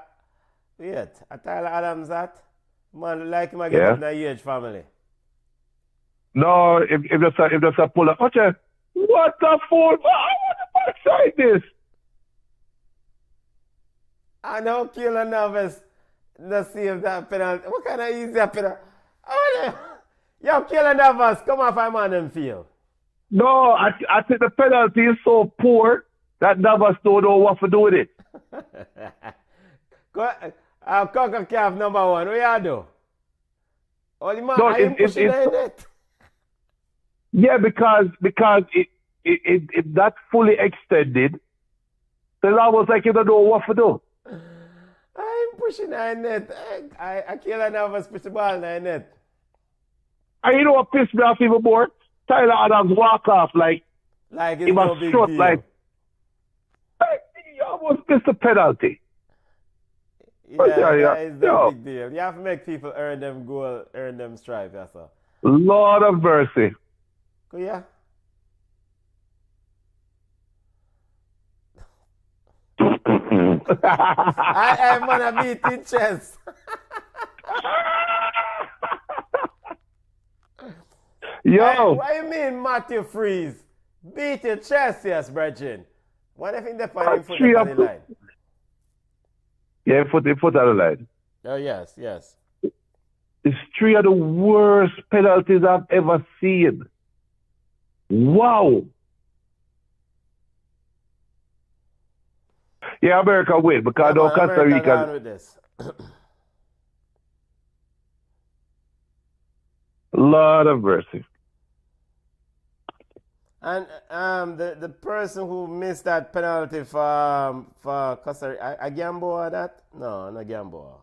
Wait, Tyler Adams that? Man, like him again in the age family. No, if that's a pull up. What the fool? I want to backside this. I know Keelan Navas not save that penalty. What kind of easy penalty? Yo, Keelan Navas, come off a man and field. No, I think the penalty is so poor that Navas don't know what to do with it. CONCACAF number 1, what you do? Only man, No, are you pushing the net? Yeah, because it not fully extended. So that was like you don't know what to do. I'm pushing the net. I Keelan Navas push the ball in the net. And you know what pissed me off even more? Tyler Adams walk off like it's he was no big struck deal. like he almost missed a penalty. Yeah, it's no big deal. You have to make people earn them goal, earn them stripe, that's all. Lord of mercy. Yeah. I'm gonna beat in chest. Yo. What you mean, Matthew Freeze? Beat your chest, yes, Bridget. What if in the foot on the line? Yeah, foot on the line. Oh, yes. It's 3 of the worst penalties I've ever seen. Wow. Yeah, America win because no Costa Rica. With this. Lord of mercy. And the person who missed that penalty for Costa Rica, a Gamboa that? No, not Gamboa.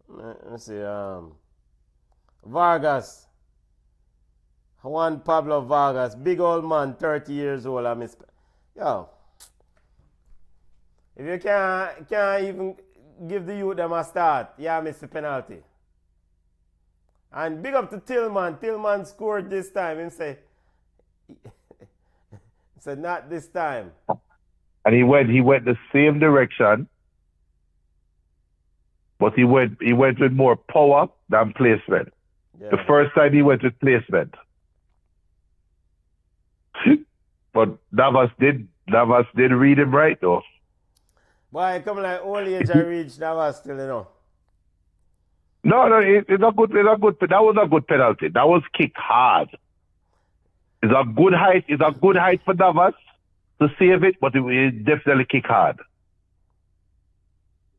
Let me see. Vargas. Juan Pablo Vargas. Big old man, 30 years old. I miss. Yo. If you can't even give the youth them a start, yeah, miss the penalty. And big up to Tillman. Tillman scored this time. He say, not this time. And he went the same direction, but he went with more power than placement. Yeah. The first time he went with placement. But Navas did read him right though. Boy, come like old age I reached Navas still, you know. No, it's not good. That was a good penalty. That was kicked hard. It's a good height. It's a good height for Navas to save it, but it definitely kick hard.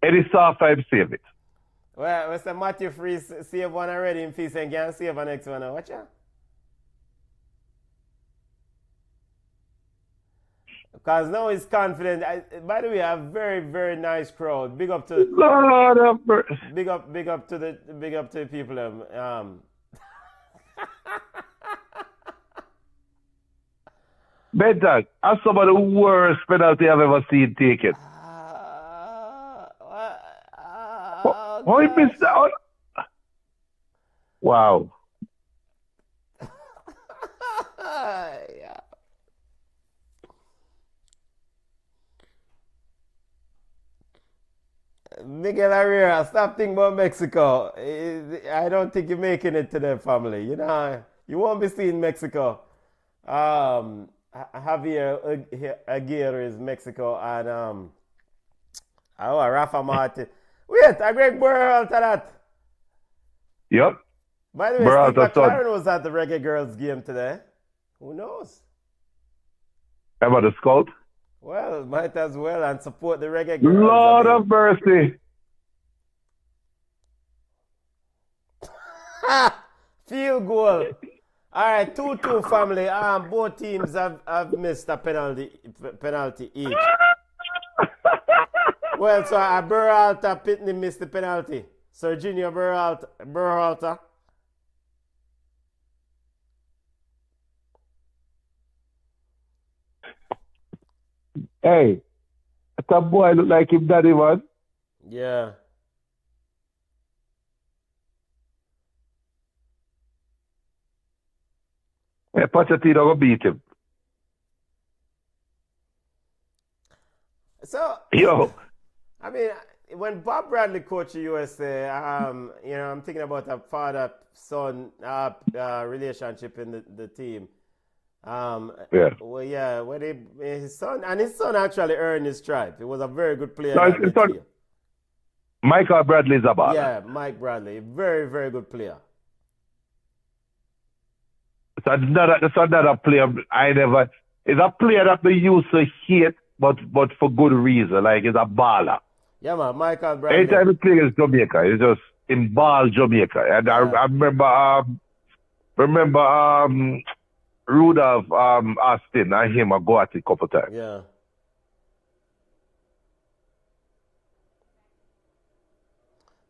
Any soft time save it. Well, Mr. Matthew Freeze save one already in peace and can't save the next one. Watch out. Because now he's confident. By the way, a very, very nice crowd. Big up to Lord of mercy. Big up to the people. Banter, that's some of the worst penalty I've ever seen taken. How he missed that? Wow. Yeah. Miguel Herrera, stop thinking about Mexico. I don't think you're making it to the family. You know, you won't be seeing Mexico. Javier Aguirre is Mexico, and Rafa Martin. Wait, a Greg Burrell to that. Yep. By the way, Steve Berhalter's son. McClaren was at the Reggae Girls game today. Who knows? How about the scout? Well, might as well and support the Reggae Girls. Lord of mercy. Field goal. All right, 2-2 family. Both teams have missed a penalty each. Well, so Berhalter Pitney missed the penalty. Sir Junior Berhalter. Hey, that boy look like him daddy, man. Yeah. Hey, Pochettino gonna beat him. So, Yo. I mean, when Bob Bradley coached the USA, I'm thinking about a father-son relationship in the team. Yeah. Well, yeah, when his son actually earned his stripe. He was a very good player. No, his son, Michael Bradley is a baller. Yeah, Mike Bradley, very, very good player. So that's not a player it's a player that they used to hate, but for good reason. Like, he's a baller. Yeah, man, Michael Bradley. Anytime he plays against Jamaica, he's just in ball Jamaica. And yeah. I remember Rudolph Austin and him go at it a couple times. Yeah.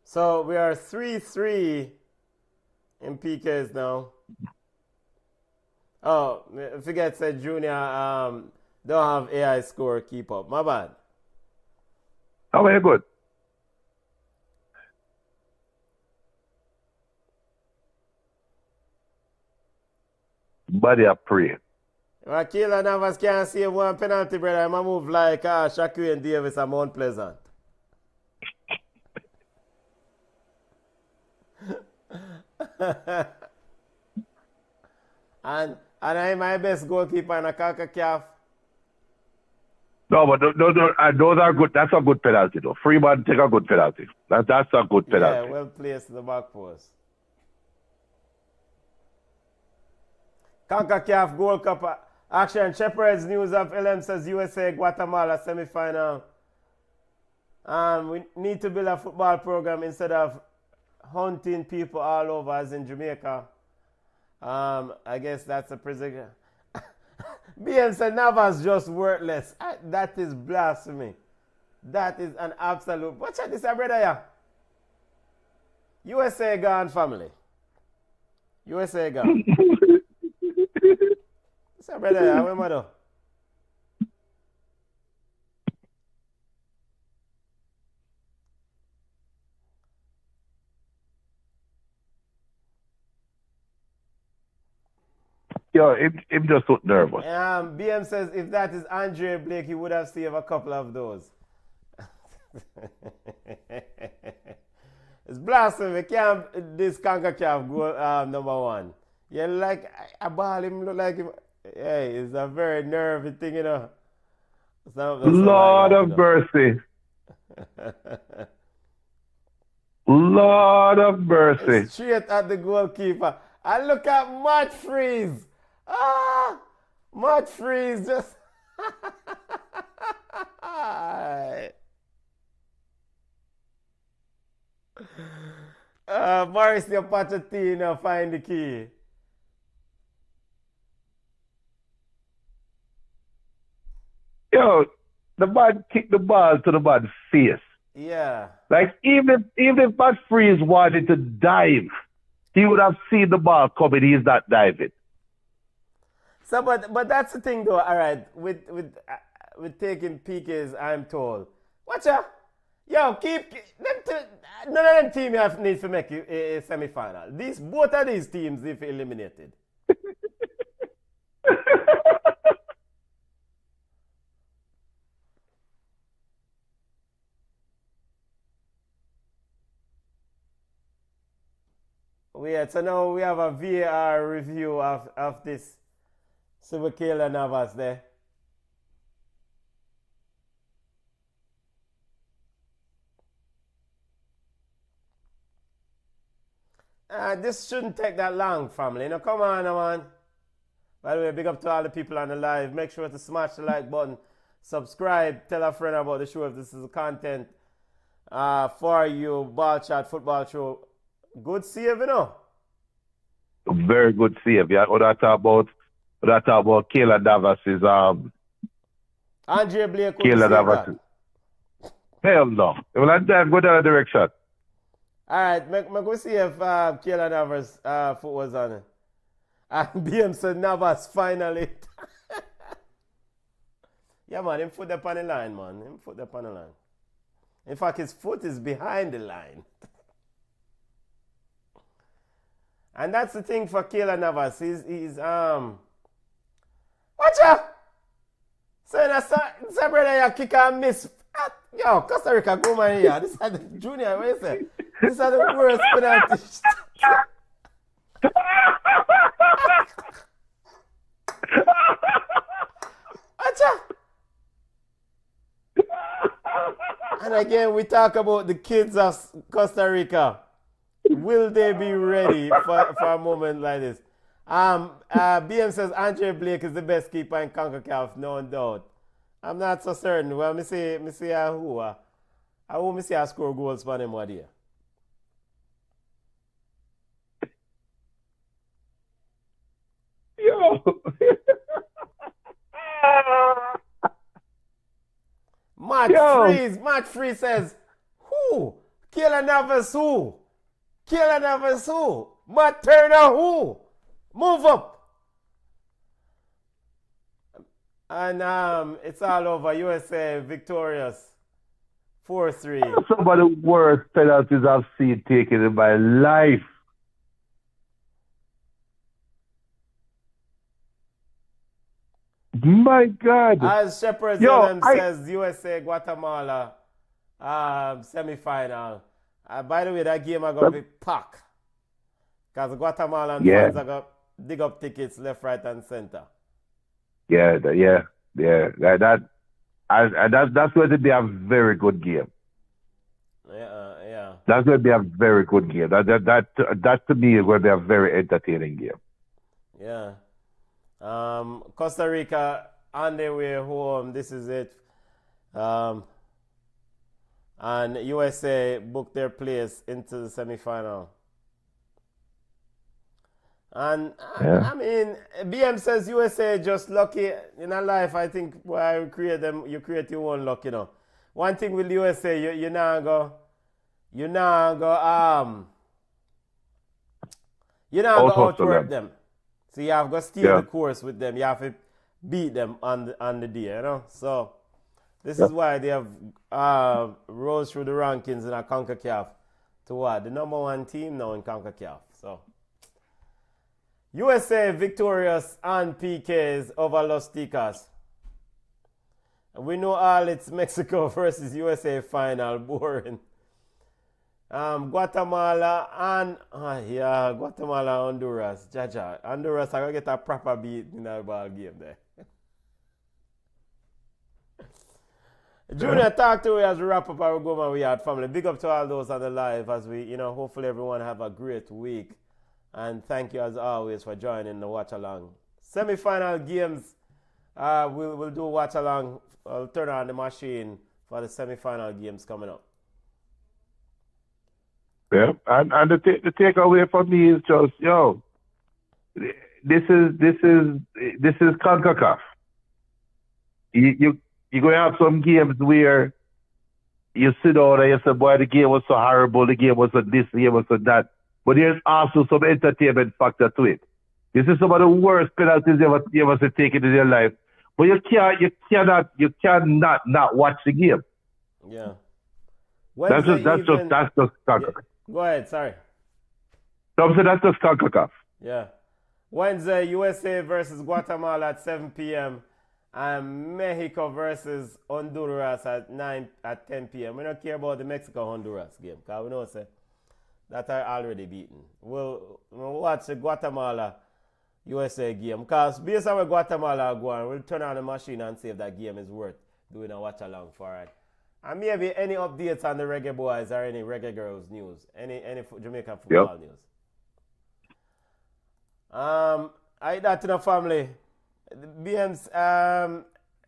So we are 3-3 in PKs now. Oh, I forget said Junior don't have AI score keep up. My bad. Oh, very good. Body I pray. Well, Keelan Navas can't save one penalty, brother. I'm move like Shaquille and Davis and Mount Pleasant. and I'm my best goalkeeper in a CONCACAF. No, but those are good. That's a good penalty, though. Freeman take a good penalty. That's a good penalty. Yeah, well placed in the back post. CONCACAF Gold Cup action. Shepherd's news of LM says USA Guatemala semi-final. We need to build a football program instead of hunting people all over as in Jamaica. I guess that's a prison. BM said Navas just worthless. That is blasphemy. That is an absolute. Watch out this, brother. Yeah. USA gone, family. USA gone. This brother, yeah, where mother? Yo, him just look nervous. BM says if that is Andre Blake, he would have saved a couple of those. It's blasphemy. Can't this CONCACAF go number one. Yeah, like a ball him look like him. Hey, it's a very nervy thing, you know. Lord of mercy. Lord of mercy. It's straight at the goalkeeper. And look at Match Freeze. Match Freeze just. Mauricio Pochettino find the key. Yo, the man kicked the ball to the man's face. Yeah. Like, even if Matt Freeze wanted to dive, he would have seen the ball coming. He's not diving. So, but that's the thing, though. All right, with taking PKs, I'm told. Watch out. Yo, none of them teams have need to make a semi-final. Both of these teams, if eliminated. So now we have a VAR review of this Subakela Navas there. This shouldn't take that long, family. Now, come on, man. By the way, big up to all the people on the live. Make sure to smash the like button. Subscribe. Tell a friend about the show if this is the content for you. BallChat football show. Good save, you know. Very good save. Yeah. What I talk about Kayla Davis's Andre Blake. Kayla Davis. Hell no. Well, I go that direction. All right, make we see if Kayla Navas foot was on it. And BM said Navas finally. Yeah, man, him foot up on the line, man. Him foot up on the line. In fact, his foot is behind the line. And that's the thing for Kayla Navas. He's watch out! So that's brother, you kick and miss. Yo, Costa Rica, go man here. This is the junior, what you say? These are the worst penalties. And again, we talk about the kids of Costa Rica. Will they be ready for a moment like this? BM says Andre Blake is the best keeper in CONCACAF, no doubt. I'm not so certain. Well, me see who I won't see I score goals for them what here. Yo. Match Freeze says, who? Kayla Navas who? Kayla Navas who? Matt Turner who? Move up. And it's all over. U.S.A. victorious. 4-3. Some of the worst penalties I've seen taken in my life. My God. As Shepherd says, USA Guatemala semi-final. By the way, that game are going to be packed. Because Guatemalan fans are going to dig up tickets left, right, and center. That's going to be a very good game. Yeah. That's going to be a very good game. That to me is going to be a very entertaining game. Yeah. Costa Rica on their way home. This is it. And USA booked their place into the semi-final. And I mean, BM says USA just lucky in a life. I think why you create them, you create your own luck, you know. One thing with USA, you now go outwork them. So you have to steal the course with them. You have to beat them on the day, you know. So this is why they have rose through the rankings in a CONCACAF to what? The number one team now in CONCACAF. So USA victorious on PKs over Los Ticas. We know all it's Mexico versus USA final. Boring. Guatemala and Guatemala, Honduras. Jaja. Honduras are gonna get a proper beat in that ball game there. Junior, talk to you as we wrap up our Go Man We Yard family. Big up to all those on the live as we, hopefully everyone have a great week. And thank you as always for joining the Watchalong. Semi-final games, we'll do Watchalong. I'll turn on the machine for the semi-final games coming up. Yeah, and the takeaway for me is just, this is CONCACAF. You're going to have some games where you sit down and you say, boy, the game was so horrible, the game was so this, the game was so that. But there's also some entertainment factor to it. This is some of the worst penalties you ever taken in your life. But you cannot not watch the game. Yeah. That's just Yeah, go ahead, sorry. Tom said that's just CONCACAF. Yeah. Wednesday, USA versus Guatemala at 7 p.m. and Mexico versus Honduras at 10 p.m. We don't care about the Mexico-Honduras game because we know that are already beaten. We'll watch the Guatemala-USA game because based on where Guatemala are going, we'll turn on the machine and see if that game is worth doing a watch-along for it. And maybe any updates on the Reggaeboyz or any Reggae news, any Jamaican football news. I that to the family. BM's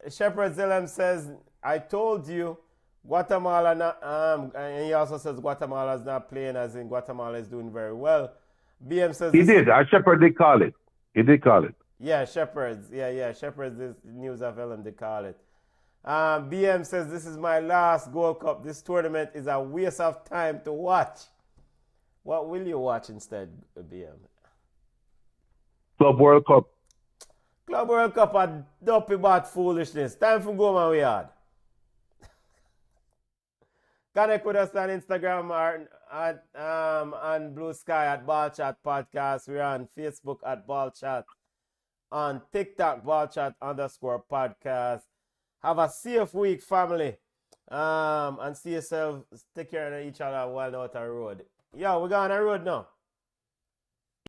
Shepherd Zellem says, I told you Guatemala not and he also says Guatemala is not playing, as in Guatemala is doing very well. BM says he did. Shepherd did call it. He did call it. Yeah, Shepherds. Yeah. Shepherds is news of Ellen, they call it. BM says, this is my last Gold Cup. This tournament is a waste of time to watch. What will you watch instead, BM? Club World Cup. Club World Cup are dopey bad foolishness. Time for go, man, we had. Connect with us on Instagram or on Blue Sky at BallChat Podcast. We're on Facebook at BallChat. On TikTok, BallChat_podcast. Have a safe week, family. And see yourself, take care of each other while out on the road. Yo, we're going on the road now.